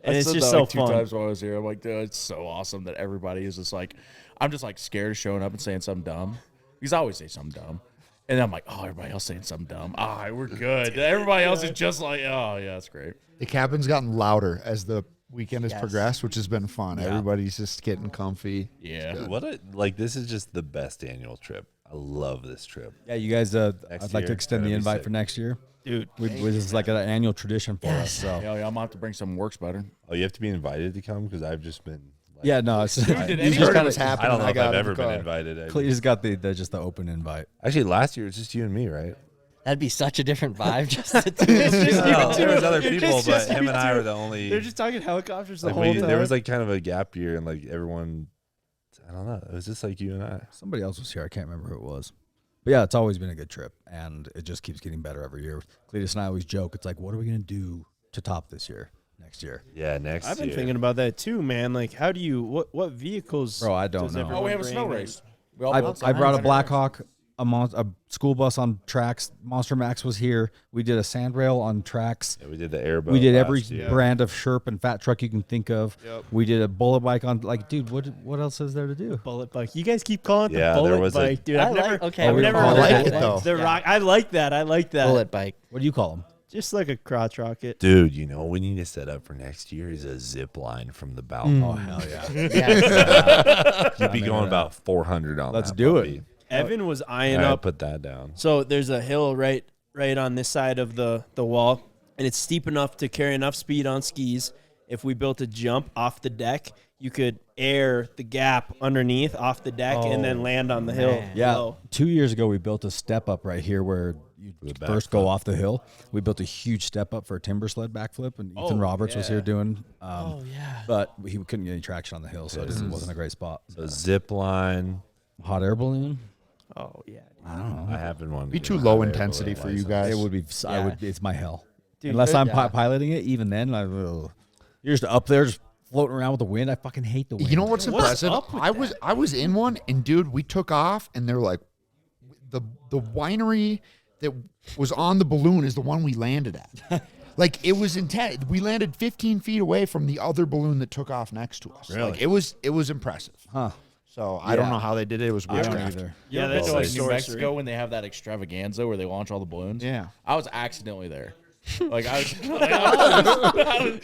And I it's said just that, so like, two fun. times while I was here. I'm like, dude, it's so awesome that everybody is just like, I'm just like scared of showing up and saying something dumb because I always say something dumb, and then I'm like, oh, everybody else saying something dumb. Ah, we're good. Everybody else is just like, oh yeah, that's great. The cabin's gotten louder as the weekend has progressed, which has been fun. Everybody's just getting comfy. Yeah. Dude, this is just the best annual trip. I love this trip. Yeah, you guys. I'd Next like to year, extend gonna the be invite sick. for next year. Dude, This is like an annual tradition for us. So Hell yeah, I'm gonna have to bring some works better. Oh, you have to be invited to come because I've just been. Like, yeah, no, it's did you any- just Heard it kinda- was happening. I don't know if got I've in ever the been car. invited. I Cleetus got just the open invite. Actually, last year it was just you and me, right? That'd be such a different vibe. Just the two. No, there was other It's people, just but him you and I two. were the only. they're just talking helicopters the like whole time. there was like kind of a gap year, and like everyone. I don't know. It was just like you and I. Somebody else was here. I can't remember who it was. But yeah, it's always been a good trip, and it just keeps getting better every year. Cleetus and I always joke, it's like, what are we going to do to top this year, next year? Yeah, next I've been year. thinking about that too, man. Like, how do you what vehicles? Bro, I don't does know. everyone Oh, we have a bring? snow And- race. We all I built brought a something. Blackhawk, a school bus on tracks. Monster Max was here. We did a sandrail on tracks. Yeah, we did the airboat. We did every last year. brand of Sherp and fat truck you can think of. We did a bullet bike on, like, dude, what else is there to do? Bullet bike. You guys keep calling it Yeah, the there bullet was a- bike, dude. I I've like- never, okay, I've we never don't I heard like that. it, though. The rock. I like that. I like that. Bullet bike. What do you call them? Just like a crotch rocket. Dude, you know what we need to set up for next year is a zip line from the balcony. Oh, hell yeah. Yeah. You'd be going about 400 on Let's that do it. puppy. Evan was All eyeing right, up. put that down. So there's a hill right on this side of the wall, and it's steep enough to carry enough speed on skis. If we built a jump off the deck, you could air the gap underneath off the deck and then land on the hill. Yeah. below. 2 years ago, we built a step up right here where you The first go backflip. off the hill. We built a huge step up for a timber sled backflip, and Ethan Roberts was here doing. Oh yeah. But he couldn't get any traction on the hill, so it wasn't a great spot. So zip line. Hot air balloon. Oh yeah. I don't know. I have been wanting. Be to too get low my intensity airboat for you license. guys. It would be. I Yeah. would. It's my hell. Dude, Unless I'm yeah. piloting it, even then, you're just up there, just floating around with the wind. I fucking hate the wind. You know what's impressive? up with I was in one, and dude, we took off, and they're like, the winery that was on the balloon is the one we landed at. Like, it was intense. We landed 15 feet away from the other balloon that took off next to us. Really? Like, it was impressive. Huh? So I don't Yeah. know how they did it. It was I don't witchcraft. either. Yeah, You ever that's been to, like like New sorcery. Mexico when they have that extravaganza where they launch all the balloons. Yeah. I was accidentally there. Like I was,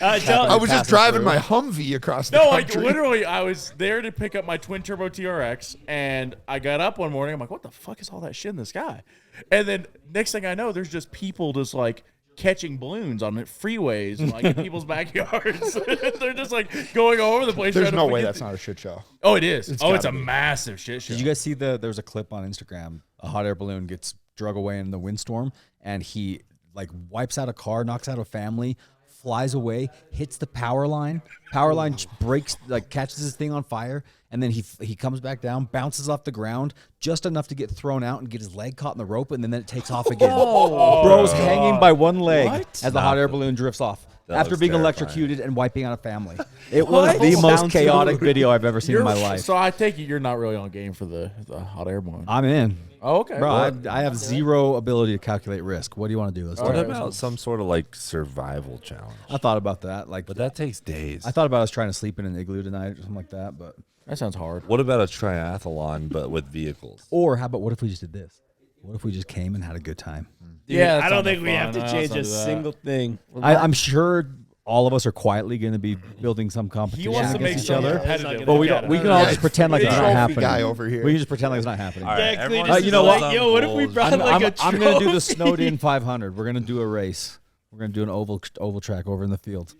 I was just driving my Humvee across the no, like country. literally, I was there to pick up my twin turbo TRX, and I got up one morning. I'm like, what the fuck is all that shit in the sky? And then next thing I know, there's just people just like catching balloons on freeways, like in people's backyards. They're just like going all over the place. There's trying no to way get that's not a shit show. Oh, it is. It's a gotta be. massive shit show. Did you guys see there's a clip on Instagram? A hot air balloon gets drug away in the windstorm, and he like wipes out a car, knocks out a family, flies away, hits the power line. Power line breaks, like catches his thing on fire, and then he comes back down, bounces off the ground just enough to get thrown out and get his leg caught in the rope, and then it takes off again. Bro's hanging by one leg as the hot air balloon drifts off. That After looks being terrifying. electrocuted and wiping out a family. It was the most chaotic video I've ever seen in my life. So I take it you're not really on game for the hot air balloon. I'm in. Oh, okay. Bro, I have zero ability to calculate risk. What do you want to do? Let's What start. about some sort of like survival challenge? I thought about that. Like, But that takes days. I thought about us trying to sleep in an igloo tonight or something like that. But That sounds hard. What about a triathlon but with vehicles? or how about what if we just did this? What if we just came and had a good time? Dude, Yeah, that I don't sounds think we fun. have to No, change let's a not do that. single thing. I'm sure all of us are quietly going to be building some He competition wants to make against each something other. competitive. But we don't. We can all just pretend like it's not trophy happening. guy over here. We can just pretend like it's not happening. All right, Yeah, everyone Cleetus is is know like, what? yo, what if we goals. brought I'm, like a I'm going to do the trophy? snowed in 500. We're going to do a race. We're going to do an oval track over in the field.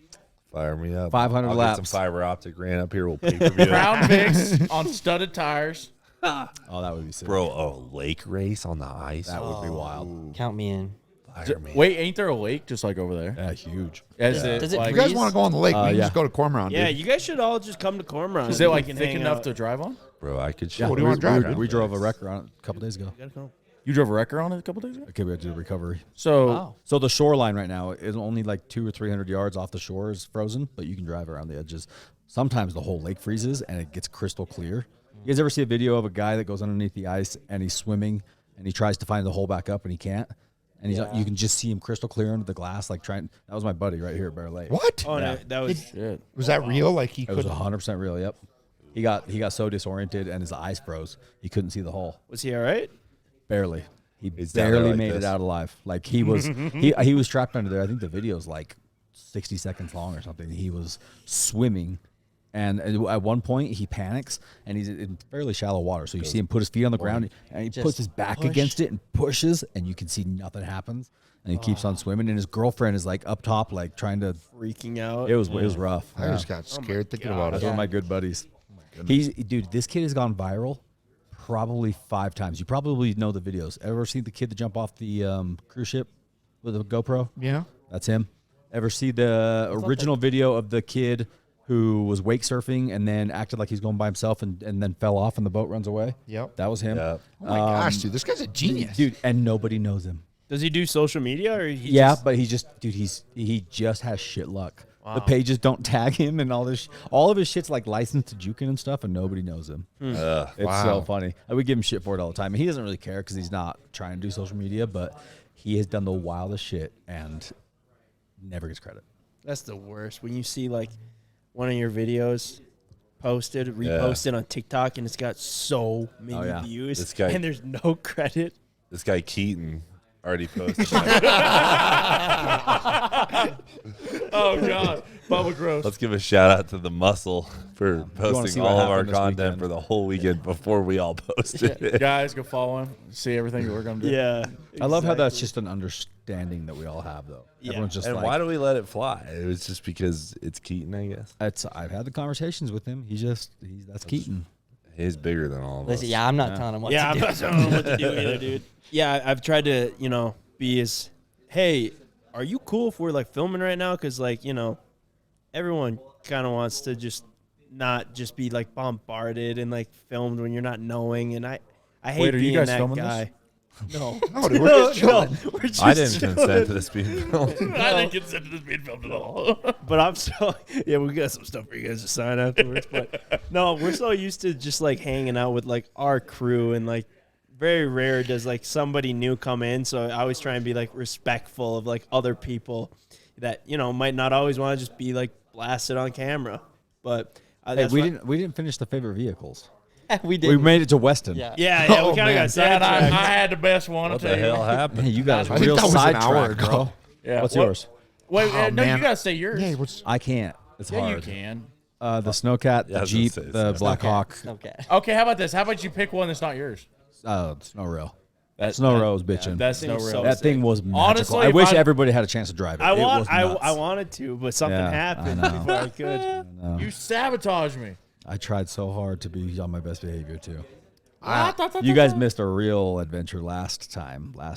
Fire me up. 500 I'll laps. Get some fiber optic ran up here. We'll pay per view. Crown Vics on studded tires. Oh, that would be sick. Bro, a lake race on the ice. That would be wild. Count me in. Fire me. Wait, ain't there a lake just like over there? Yeah, huge. Is it Does it like, You guys freeze? want to go on the lake? We can yeah. just go to Cormorant. Yeah, dude. you guys should all just come to Cormorant. is it like We can thick hang enough out. to drive on? Bro, I could Yeah, show What do you want to drive? we drove a wrecker on it a couple days ago. You gotta come. You drove a wrecker on it a couple days ago? Okay, we had to do a recovery. So Wow. So the shoreline right now is only like 200 or 300 yards off the shore is frozen, but you can drive around the edges. Sometimes the whole lake freezes and it gets crystal clear. You guys ever see a video of a guy that goes underneath the ice and he's swimming and he tries to find the hole back up and he can't? And you can just see him crystal clear under the glass, like trying. That was my buddy right here at Bear Lake. What? Oh, Yeah. no, that was. shit. Was that real? Like he It was could. 100% real. Yep. He got so disoriented and his eyes froze. He couldn't see the hole. Was he all right? Barely. He He's down there barely like made this. it out alive. Like he was he was trapped under there. I think the video's like 60 seconds long or something. He was swimming, and at one point he panics and he's in fairly shallow water. So you see him put his feet on the ground and he Just puts his back push. against it and pushes, and you can see nothing happens. And he keeps on swimming, and his girlfriend is like up top, like trying to. Freaking out. It was rough. I just got scared thinking about That's it. one of my good buddies. Dude, this kid has gone viral probably 5 times. You probably know the videos. Ever seen the kid that jump off the cruise ship with a GoPro? Yeah. That's him. Ever see the original video of the kid who was wake surfing and then acted like he's going by himself and then fell off and the boat runs away? Yep. That was him. Yeah. Oh my gosh, dude, this guy's a genius. Dude, and nobody knows him. Does he do social media or he Yeah, just, but he just has shit luck. The pages don't tag him and all this. All of his shit's like licensed to juking and stuff, and nobody knows him. It's so funny. I would give him shit for it all the time, and he doesn't really care because he's not trying to do social media. But he has done the wildest shit and never gets credit. That's the worst. When you see like one of your videos posted, reposted on TikTok, and it's got so many yeah. views, This guy- and there's no credit. This guy Keaton already posted. Oh god, Bubba Gross. Let's give a shout out to the Muscle for see posting what all of our happened this content weekend. for the whole weekend before we all posted it. Guys, go follow him. See everything that we're gonna do. Yeah, I love how that's just an understanding that we all have, though. Yeah. Everyone's just And like, why do we let it fly? It was just because it's Keaton, I guess. I've had the conversations with him. That's Keaton. He's bigger than all of us. Listen, yeah, I'm not telling him what yeah, I'm to do. not telling what to do either, dude. Yeah, I've tried to, be as, hey, are you cool if we're like filming right now? Because like, everyone kind of wants to just not just be like bombarded and like filmed when you're not knowing. And I hate Wait, are you being guys that filming guy. No, No, dude, we're just chilling. we're just I didn't chilling. consent to this being filmed. I didn't consent to this being filmed at all. But I'm so yeah, we got some stuff for you guys to sign afterwards. But no, we're so used to just like hanging out with like our crew, and like very rare does like somebody new come in. So I always try and be like respectful of like other people that might not always want to just be like blasted on camera. But Hey, that's we why- didn't finish the favorite vehicles. we did. We made it to Weston. Yeah. Yeah, we Oh, kind of man. got Yeah, and I sidetracked. had the best one. What I'll the tell you. hell happened? Hey, you guys I think real that was an hour sidetracked, ago. bro. Yeah. What's what- yours? Wait, Oh, no, man. you gotta say yours. Yeah, what's I can't. It's yeah, you hard. can. The Snowcat, the I was gonna Jeep, say the Snowcat. Black Hawk. Okay. Okay, how about this? How about you pick one that's not yours? Snow Rail. Snow Rail was bitching. That Thing snow was rail. so That thing was magical. Honestly, I if wish I- everybody had a chance to drive it. I It want. was I nuts. wanted to, but something Yeah, happened I know. before I could. No. You sabotaged me. I tried so hard to be on my best behavior too. You You guys missed a real adventure last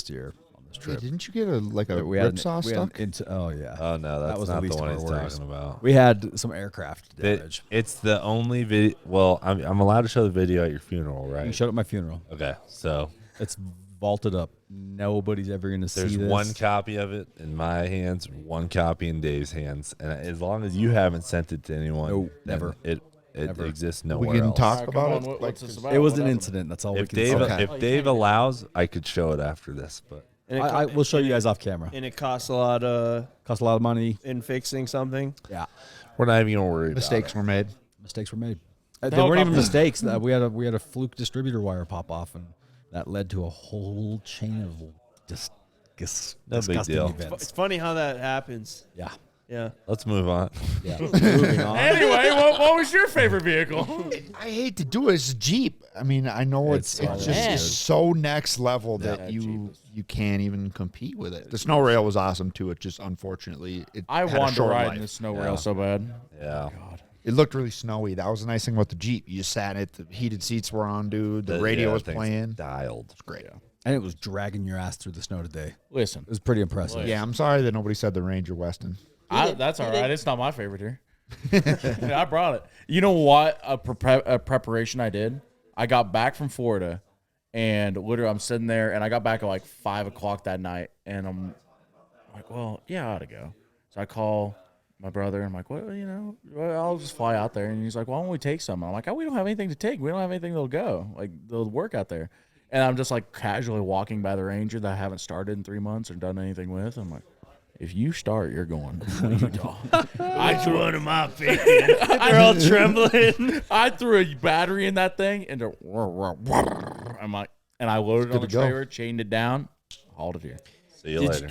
year on this Hey, trip. didn't you get a We had ripsaw we had stuck? oh yeah. Oh no, that's was not the the least one of he's our worries. talking about. We had some aircraft damage. It's the only video. Well, I'm allowed to show the video at your funeral, You right? showed up at my funeral. Okay, so It's vaulted up. Nobody's ever going to see there's this. one copy of it in my hands, one copy in Dave's hands, and as long as you haven't sent it to anyone, No, then never. It Never. exists We nowhere can else. talk about it. What's this about? It was What an happened? incident. That's all we If can Dave, say. Okay. if Dave allows, I could show it after this, but And I will show you guys off camera. And it costs a lot Cost a lot of money. in fixing something. Yeah. we're not even gonna worry. Mistakes were made. Mistakes were made. They weren't even helicopter- mistakes. We had a fluke distributor wire pop off, and that led to a whole chain of just No big disgusting deal. It's events. funny how that happens. Yeah. Yeah. Let's move on. Yeah. Moving on. Anyway, what was your favorite vehicle? I hate to do it. It's Jeep. I mean, I know it's It's just man. so next level that Yeah, you can't even compete with it. The snow rail was awesome too. It just unfortunately it I had a wanted to short ride life. in the snow Yeah. rail so bad. Yeah, It looked really snowy. That was the nice thing about the Jeep. You just sat in it. The heated seats were on, dude. The radio was thing's playing. dialed. Great. And it was dragging your ass through the snow today. Listen, It was pretty impressive. Well, Yeah, I'm sorry that nobody said the Ranger Weston. that's all right. It's not my favorite here. I brought it. You know what? A preparation I did. I got back from Florida, and literally I'm sitting there, and I got back at like 5 o'clock that night, and I'm like, well, yeah, I ought to go. So I call my brother, and I'm like, well, I'll just fly out there. And he's like, why don't we take some? I'm like, oh, we don't have anything to take. We don't have anything that'll go. Like, they'll work out there. And I'm just like casually walking by the Ranger that I haven't started in 3 months or done anything with. I'm like, if you start, you're going to Utah. I threw One of my picking. They're all trembling. I threw a battery in that thing and I'm like, and I loaded it on the good to go. trailer, chained it down, hauled it here. See you later.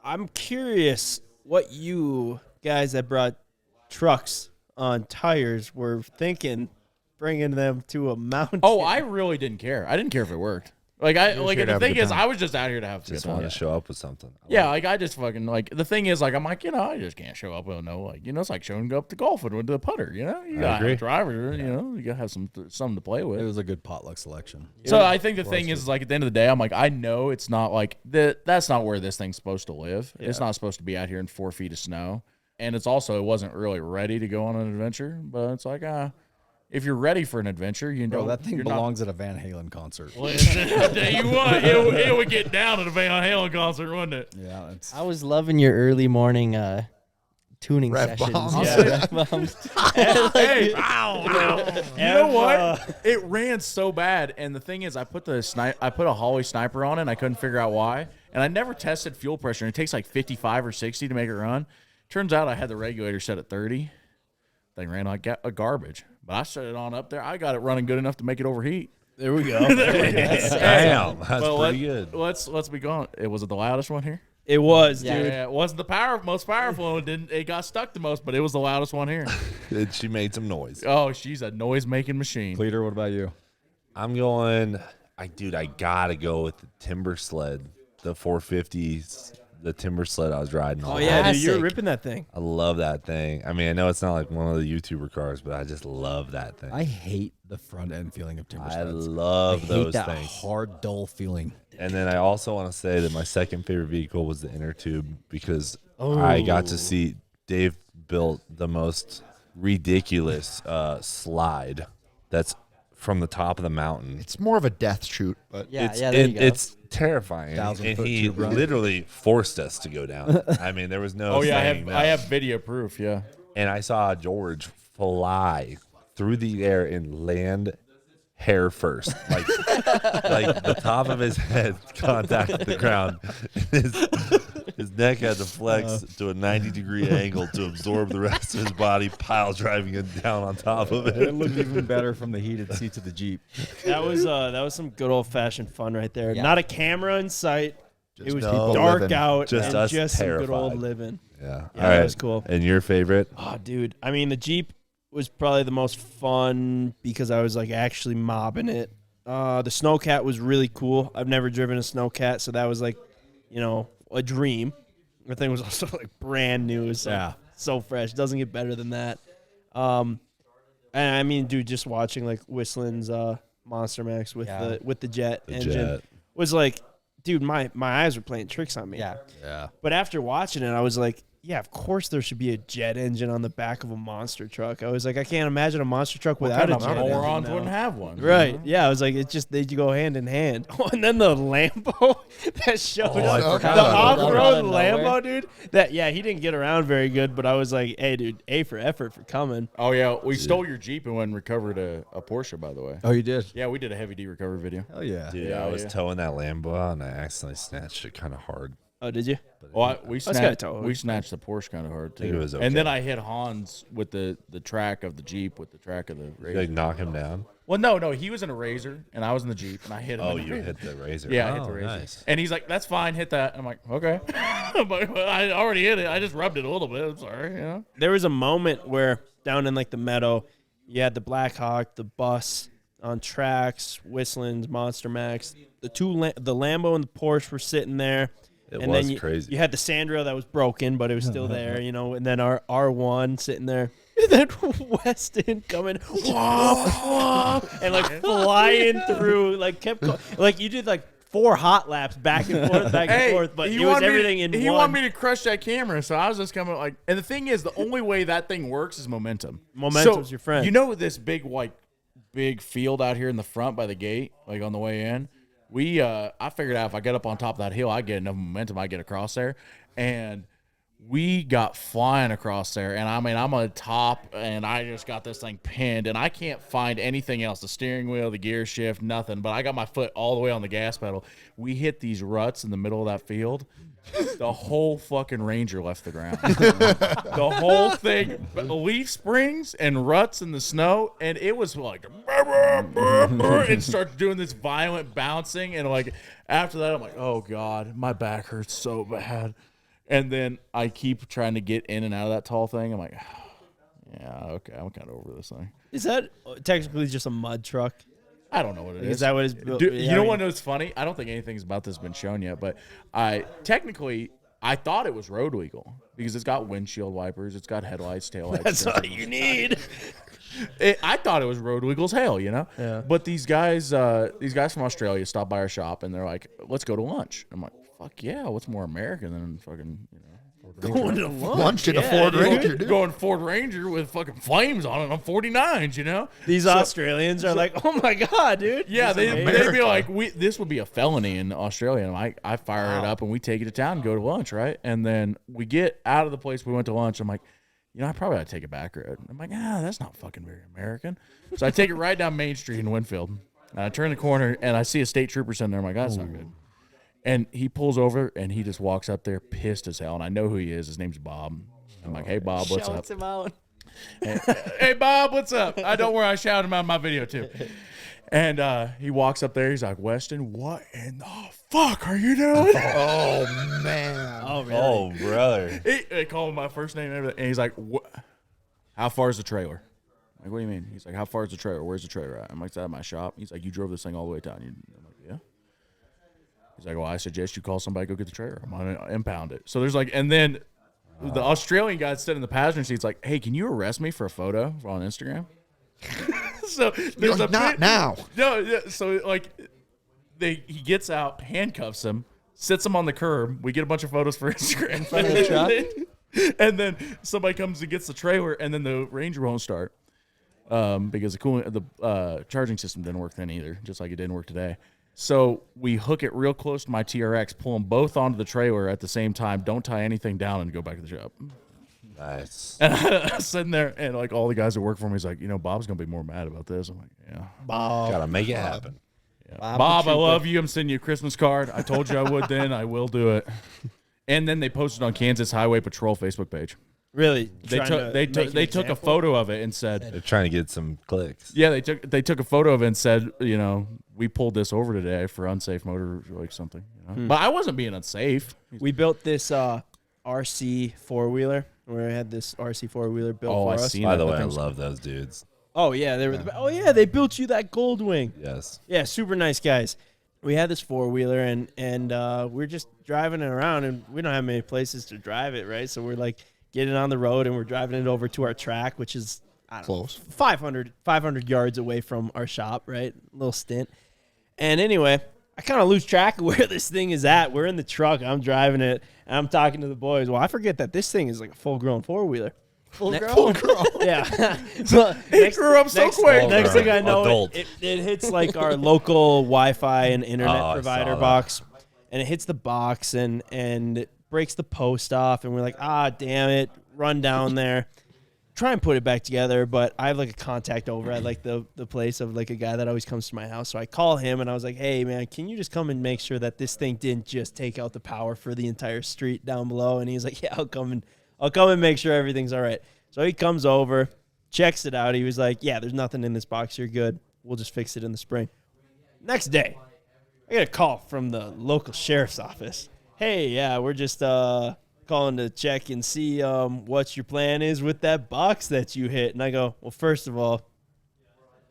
I'm curious what you guys that brought trucks on tires were thinking bringing them to a mountain. Oh, I really didn't care. I didn't care if it worked. Like here to the have a thing good is, time. I was just out here to have Just fun. want to show up with something. Yeah, like I just fucking like the thing is like I'm like I just can't show up with no it's like showing up to golf with the putter. You gotta have agree. a driver. You gotta have something to play with. It was a good potluck selection. So I think the thing is like at the end of the day, I'm like I know it's not like that's not where this thing's supposed to live. It's not supposed to be out here in 4 feet of snow, and it wasn't really ready to go on an adventure. But it's like if you're ready for an adventure, you know Bro, that thing you're belongs at a Van Halen concert. Not, I tell you what, it would get down at a Van Halen concert, wouldn't it? Yeah, it's I was loving your early morning tuning Rev sessions. bombs. Yeah, rev bombs. Hey, you know what? It ran so bad, and the thing is, I put a Holly sniper on it, and I couldn't figure out why. And I never tested fuel pressure, and it takes like 55 or 60 to make it run. Turns out I had the regulator set at 30. Thing ran like a garbage, but I set it on up there. I got it running good enough to make it overheat. There we go. Damn, that's Well, pretty good. Let's be going. It was it the loudest one here. It was, Yeah. dude. Yeah, it wasn't the most powerful. It got stuck the most, but it was the loudest one here. She made some noise. Oh, she's a noise making machine. Cleeter, what about you? I'm going. I gotta go with the timber sled, the 450s, the timber sled I was riding on. Oh yeah, dude, you're Classic. ripping that thing. I love that thing. I mean, I know it's not like one of the YouTuber cars, but I just love that thing. I hate the front end feeling of timber I sleds. love I hate those that things. hard, dull feeling. And then I also want to say that my second favorite vehicle was the inner tube because I got to see Dave built the most ridiculous slide that's from the top of the mountain. It's more of a death shoot, but Yeah, it's, there you go. It's terrifying. 1,000 And foot he tube run. literally forced us to go down. I mean, there was no Oh yeah, saying no. I have video proof. Yeah. And I saw George fly through the air and land hair first, like the top of his head contacted the ground. His neck had to flex to a 90-degree angle to absorb the rest of his body, pile driving it down on top of It it. looked even better from the heated seats of the Jeep. That was some good old fashioned fun right there. Yeah. Not a camera in sight. Just It was people dark living. out Just and us just some good old terrified. living. Yeah. Yeah, All that right. was cool. And your favorite? Oh, dude. I mean, the Jeep was probably the most fun because I was like actually mobbing it. The Snowcat was really cool. I've never driven a Snowcat, so that was like, a dream. The thing was also like brand new. So fresh. Doesn't get better than that. And I mean, dude, just watching like Whistlin's Monster Max with the jet engine was like, dude, my eyes were playing tricks on me. Yeah. But after watching it, I was like, yeah, of course there should be a jet engine on the back of a monster truck. I was like, I can't imagine a monster truck without a jet engine. Morons now. wouldn't have one. Right. Yeah, I was like, they go hand in hand. Oh, and then the Lambo that showed up. The off-road Lambo, dude. He didn't get around very good, but I was like, hey, dude, A for effort for coming. Oh, yeah. We stole your Jeep and went and recovered a Porsche, by the way. Oh, you did? Yeah, we did a heavy D recovery video. Oh, yeah. Dude, I was towing that Lambo out and I accidentally snatched it kind of hard. Oh, did you? Well, we snatched the Porsche kind of hard, too. It was okay. And then I hit Hans with the track of the Jeep with the track of the Razor. Like knock him down? Well, no. He was in a Razor, and I was in the Jeep, and I hit him. Oh, you hit the Razor. Yeah, I hit the Razor. Nice. And he's like, that's fine, hit that. I'm like, okay. But I already hit it. I just rubbed it a little bit. I'm sorry, There was a moment where down in like the meadow, you had the Black Hawk, the bus on tracks, Whistlin's Monster Max. The Lambo and the Porsche were sitting there. It was crazy. You had the Sandero that was broken, but it was still there, and then our R1 sitting there. And then Westin coming and like flying through, like like you did like 4 hot laps back and forth, but it was everything in one. He wanted me to crush that camera, so I was just coming like. And the thing is, the only way that thing works is momentum. Momentum's your friend. You know this big field out here in the front by the gate, like on the way in. I figured out if I get up on top of that hill, I get enough momentum, I get across there. And we got flying across there. And I mean, I'm on the top, and I just got this thing pinned, and I can't find anything else. The steering wheel, the gear shift, nothing. But I got my foot all the way on the gas pedal. We hit these ruts in the middle of that field. The whole fucking Ranger left the ground. The whole thing, leaf springs and ruts in the snow, and it was like, and starts doing this violent bouncing, and like after that, I'm like, oh god, my back hurts so bad, and then I keep trying to get in and out of that tall thing. I'm like, yeah, okay, I'm kind of over this thing. Is that technically just a mud truck? I don't know what it is. Is that what it's built? Dude, you know what was funny? I don't think anything's about this has been shown yet, but I thought it was road legal because it's got windshield wipers, it's got headlights, taillights. That's all you need. I thought it was road legal as hell, Yeah. But these guys from Australia stopped by our shop and they're like, "Let's go to lunch." I'm like, "Fuck yeah! What's more American than fucking Going to Lunch in a Ford Ranger, dude. going Ford Ranger with fucking flames on it on 49s, These Australians are like, oh my god, dude. Yeah, they'd be like, this would be a felony in Australia. And I fire it up and we take it to town and go to lunch, right? And then we get out of the place we went to lunch. I'm like, I probably ought to take a back road. I'm like, that's not fucking very American. So I take it right down Main Street in Winfield. And I turn the corner and I see a state trooper sitting there. I'm like, that's not good. And he pulls over and he just walks up there pissed as hell. And I know who he is. His name's Bob. I'm like, hey, Bob, what's up? Shouts him out. Hey, Bob, what's up? I don't worry. I shouted him out in my video, too. And he walks up there. He's like, Westin, what in the fuck are you doing? Oh, man. Oh, really? Oh, brother. They call him my first name and everything. And he's like, how far is the trailer? I'm like, what do you mean? He's like, how far is the trailer? Where's the trailer at? I'm like, it's at my shop. He's like, you drove this thing all the way down. I'm like, yeah. He's like, well, I suggest you call somebody, go get the trailer. I'm going to impound it. So there's like, and then the Australian guy sitting in the passenger seat's like, hey, can you arrest me for a photo on Instagram? So there's not now. No, yeah, so like he gets out, handcuffs him, sits him on the curb. We get a bunch of photos for Instagram. And then somebody comes and gets the trailer, and then the Ranger won't start because the charging system didn't work then either, just like it didn't work today. So we hook it real close to my TRX, pull them both onto the trailer at the same time, don't tie anything down, and go back to the shop. Nice. And I was sitting there, and like all the guys that work for me, he's like, Bob's gonna be more mad about this. I'm like, yeah, Bob. Gotta make it happen. yeah. Bob, I love you. I'm sending you a Christmas card. I told you I would. Then I will do it. And then they posted on Kansas Highway Patrol Facebook page. Really? They took a photo of it and said They're trying to get some clicks. Yeah, they took a photo of it and said, we pulled this over today for unsafe motor, like something. But I wasn't being unsafe. We built this RC 4-wheeler, where I had this RC 4-wheeler built for us. seen By that. the way, That I thing's love those dudes. Oh yeah, they were. Oh yeah, they built you that gold wing. Yes. Yeah, super nice guys. We had this 4-wheeler and we're just driving it around, and we don't have many places to drive it, right? So we're like getting on the road and we're driving it over to our track, which is Close. 500 yards away from our shop, right? A little stint. And anyway, I kind of lose track of where this thing is at. We're in the truck. I'm driving it, and I'm talking to the boys. Well, I forget that this thing is like a full-grown 4-wheeler. Full grown. Yeah. So It grew up so quick. Next thing I know, Adult. it hits like our local Wi-Fi and internet Oh, I provider saw that. box, and it hits the box and it breaks the post off, and we're like, damn it, run down there, try and put it back together. But I have like a contact over at like the place of like a guy that always comes to my house, so I call him and I was like, hey man, can you just come and make sure that this thing didn't just take out the power for the entire street down below? And he's like, yeah, I'll come and make sure everything's all right. So he comes over, checks it out. He was like, yeah, there's nothing in this box. You're good. We'll just fix it in the spring. Next day, I get a call from the local sheriff's office. Hey, yeah, we're just calling to check and see what your plan is with that box that you hit. And I go, well, first of all,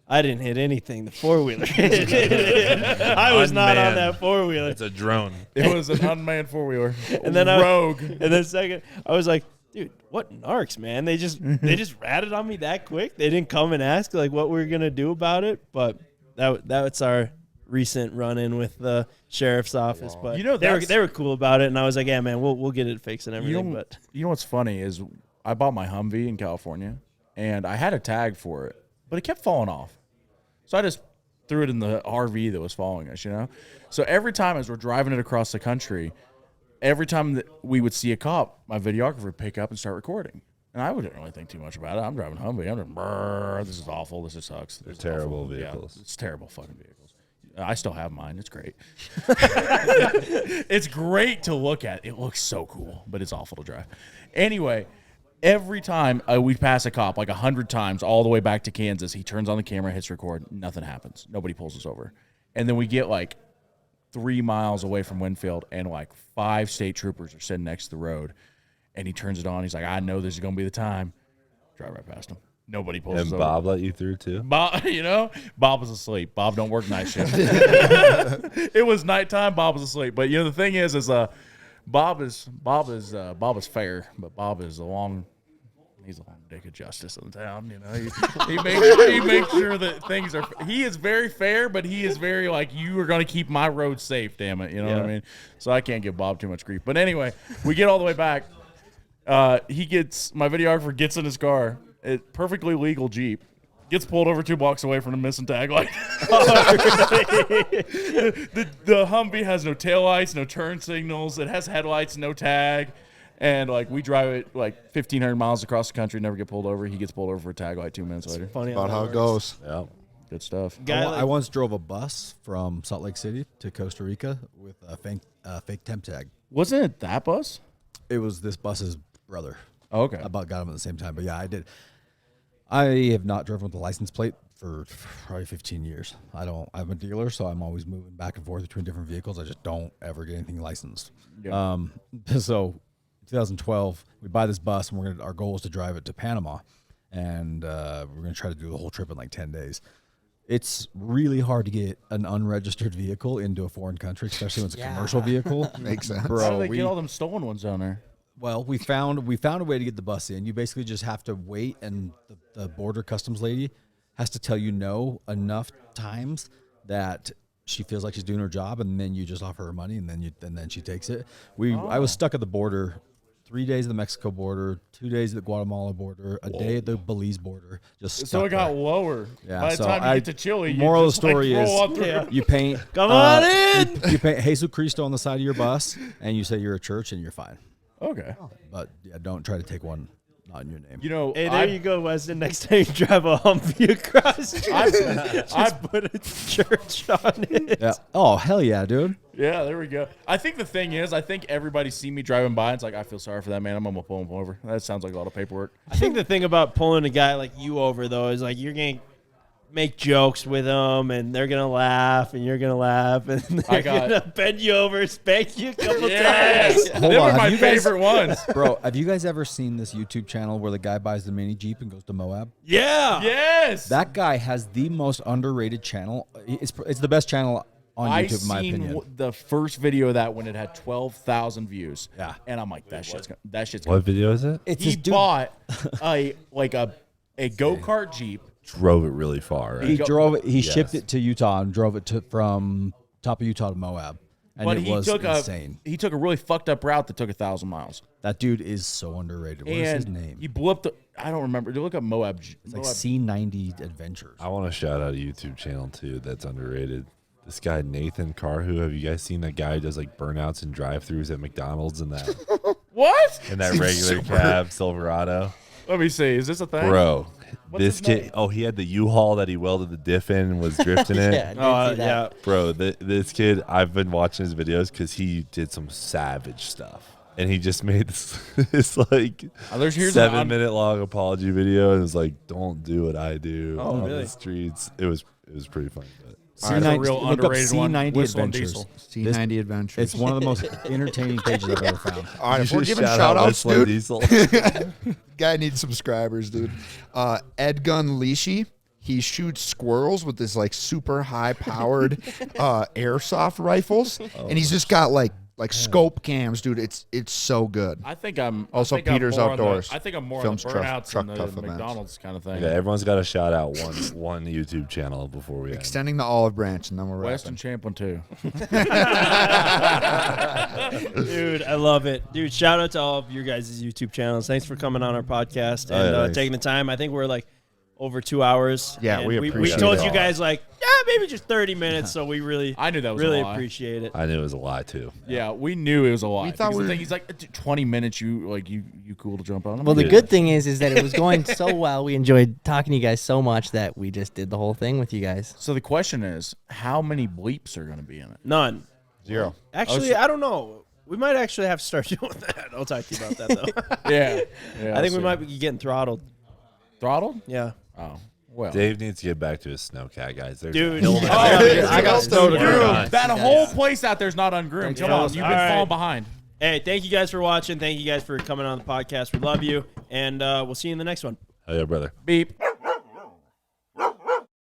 I didn't hit anything. The 4-wheeler hit. I was not on Unmanned. that 4-wheeler. It's a drone. It was an unmanned 4-wheeler. And then Rogue. And then second, I was like, dude, what narcs, man? They just ratted on me that quick. They didn't come and ask like what we were gonna do about it. But that's our recent run-in with the sheriff's office. But You know, they were cool about it, and I was like, yeah, man, we'll get it fixed and everything. But You know what's funny is I bought my Humvee in California, and I had a tag for it, but it kept falling off. So I just threw it in the RV that was following us, you know? So every time as we're driving it across the country, every time that we would see a cop, my videographer would pick up and start recording. And I wouldn't really think too much about it. I'm driving Humvee. I'm just, brrr, this is awful. This just sucks. They're This is terrible awful. vehicles. Yeah, it's terrible fucking vehicles. I still have mine. It's great. It's great to look at. It looks so cool, but it's awful to drive. Anyway, every time we pass a cop, like 100 times, all the way back to Kansas, he turns on the camera, hits record, nothing happens. Nobody pulls us over. And then we get like 3 miles away from Winfield, and like 5 state troopers are sitting next to the road. And he turns it on. He's like, I know this is going to be the time. Drive right past him. Nobody pulls And us over. Bob let you through too. Bob, Bob was asleep. Bob don't work night shift. It was nighttime. Bob was asleep. But the thing is Bob is fair, but Bob is he's a long dick of justice in town. He makes sure that things are. He is very fair, but he is very like, you are going to keep my road safe. Damn it, you know what I mean. So I can't give Bob too much grief. But anyway, we get all the way back. My videographer gets in his car. Perfectly legal Jeep. Gets pulled over 2 blocks away from the missing tag light. The Humvee has no taillights, no turn signals. It has headlights, no tag. And like we drive it like 1,500 miles across the country, never get pulled over. He gets pulled over for a tag light 2 minutes later. funny About how it that goes. Yeah. Good stuff. Guy I once drove a bus from Salt Lake City to Costa Rica with a fake temp tag. Wasn't it that bus? It was this bus's brother. Oh, okay. I about got him at the same time, but yeah, I did. I have not driven with a license plate for probably 15 years. I'm a dealer, so I'm always moving back and forth between different vehicles. I just don't ever get anything licensed. Yeah. So 2012, we buy this bus, and our goal is to drive it to Panama, and we're going to try to do the whole trip in like 10 days. It's really hard to get an unregistered vehicle into a foreign country, especially when it's a commercial vehicle. Makes sense. Bro, How do they get all them stolen ones down there? Well, we found a way to get the bus in. You basically just have to wait, and the border customs lady has to tell you no enough times that she feels like she's doing her job, and then you just offer her money, and then she takes it. I was stuck at the border 3 days at the Mexico border, 2 days at the Guatemala border, a day at the Belize border. Just So stuck it got there. lower. Yeah, By the so time you get to Chile, moral you of just the story like is roll on through. you paint. Come on in. You paint Jesus Cristo on the side of your bus, and you say you're a church, and you're fine. Okay. But yeah, don't try to take one not in your name. Hey, there you go, Weston. Next time you drive a Humvee across, just put a church on it. Yeah. Oh hell yeah, dude. Yeah, there we go. I think the thing is, I think everybody see me driving by and it's like, I feel sorry for that man. I'm gonna pull him over. That sounds like a lot of paperwork. I think the thing about pulling a guy like you over though is like make jokes with them, and they're gonna laugh, and you're gonna laugh, and they're gonna bend you over, spank you a couple times. Hold They on, were have my you guys- favorite ones. Bro, have you guys ever seen this YouTube channel where the guy buys the mini Jeep and goes to Moab? Yeah. Yes. That guy has the most underrated channel. It's the best channel on I YouTube, in my seen opinion. the first video of that when it had 12,000 views. Yeah. And I'm like, that shit's What video is it? It's He this dude. bought a go-kart Jeep. Drove it really far. Right? He drove it. He Yes. shipped it to Utah and drove it from top of Utah to Moab, and But it he was took insane. he took a really fucked up route that took 1,000 miles. That dude is so underrated. What is his And name? he blew up the. I don't remember. Look up Moab. It's like C90 Adventures. I want to shout out a YouTube channel too that's underrated. This guy Nathan Carhu. Have you guys seen that guy who does like burnouts and drive-throughs at McDonald's and that What? and that regular cab Silverado? Let me see. Is this a thing? Bro, What's this his kid. name? Oh, he had the U-Haul that he welded the diff in and was drifting it. Yeah, I did see that. Yeah. Bro, this kid, I've been watching his videos because he did some savage stuff. And he just made this like Here's an 7-minute long apology video and was like, don't do what I do on really? the streets. It was pretty funny. But That's a real look up underrated one. C90 Whistle and Adventures. Diesel. C90 Adventures. It's one of the most entertaining pages I've ever found. All right, if you we're should giving shout out shout-outs, Westin dude, Diesel. guy needs subscribers, dude. Ed Gun Leashy. He shoots squirrels with this like super high powered airsoft rifles, and he's just got like scope cams, dude. It's so good. I think I'm Also I think I'm Peter's more on the- Outdoors. I think I'm more Films on the truck- burnouts truck and tough the events. McDonald's kind of thing. Okay, everyone's got to shout out one YouTube channel before we end. Extending the olive branch, and then we're Westin wrapping. Champlin too. Dude, I love it. Dude, shout out to all of your guys' YouTube channels. Thanks for coming on our podcast and thanks. taking the time. I think we're like over 2 hours. Yeah, and we we appreciate told it. you guys like, maybe just 30 minutes. So we really, I knew that was really a lie. appreciate it. I knew it was a lie too. Yeah, we knew it was a lie. We thought Because we the were- thing, he's like 20 minutes. You cool to jump on? I'm Well, the like, good thing is that it was going so well. We enjoyed talking to you guys so much that we just did the whole thing with you guys. So the question is, how many bleeps are going to be in it? None. 0. Actually, I don't know. We might actually have to start doing that. I'll talk to you about that, though. Yeah, I think we might be getting throttled. throttled. Yeah. Oh well. Dave needs to get back to his snowcat, guys. There's Dude. no I got snow to Dude, ground. that whole place out there's not ungroomed. Come on, Yes. you've All been right. falling behind. Hey, thank you guys for watching. Thank you guys for coming on the podcast. We love you. And we'll see you in the next one. Oh yeah, brother. Beep.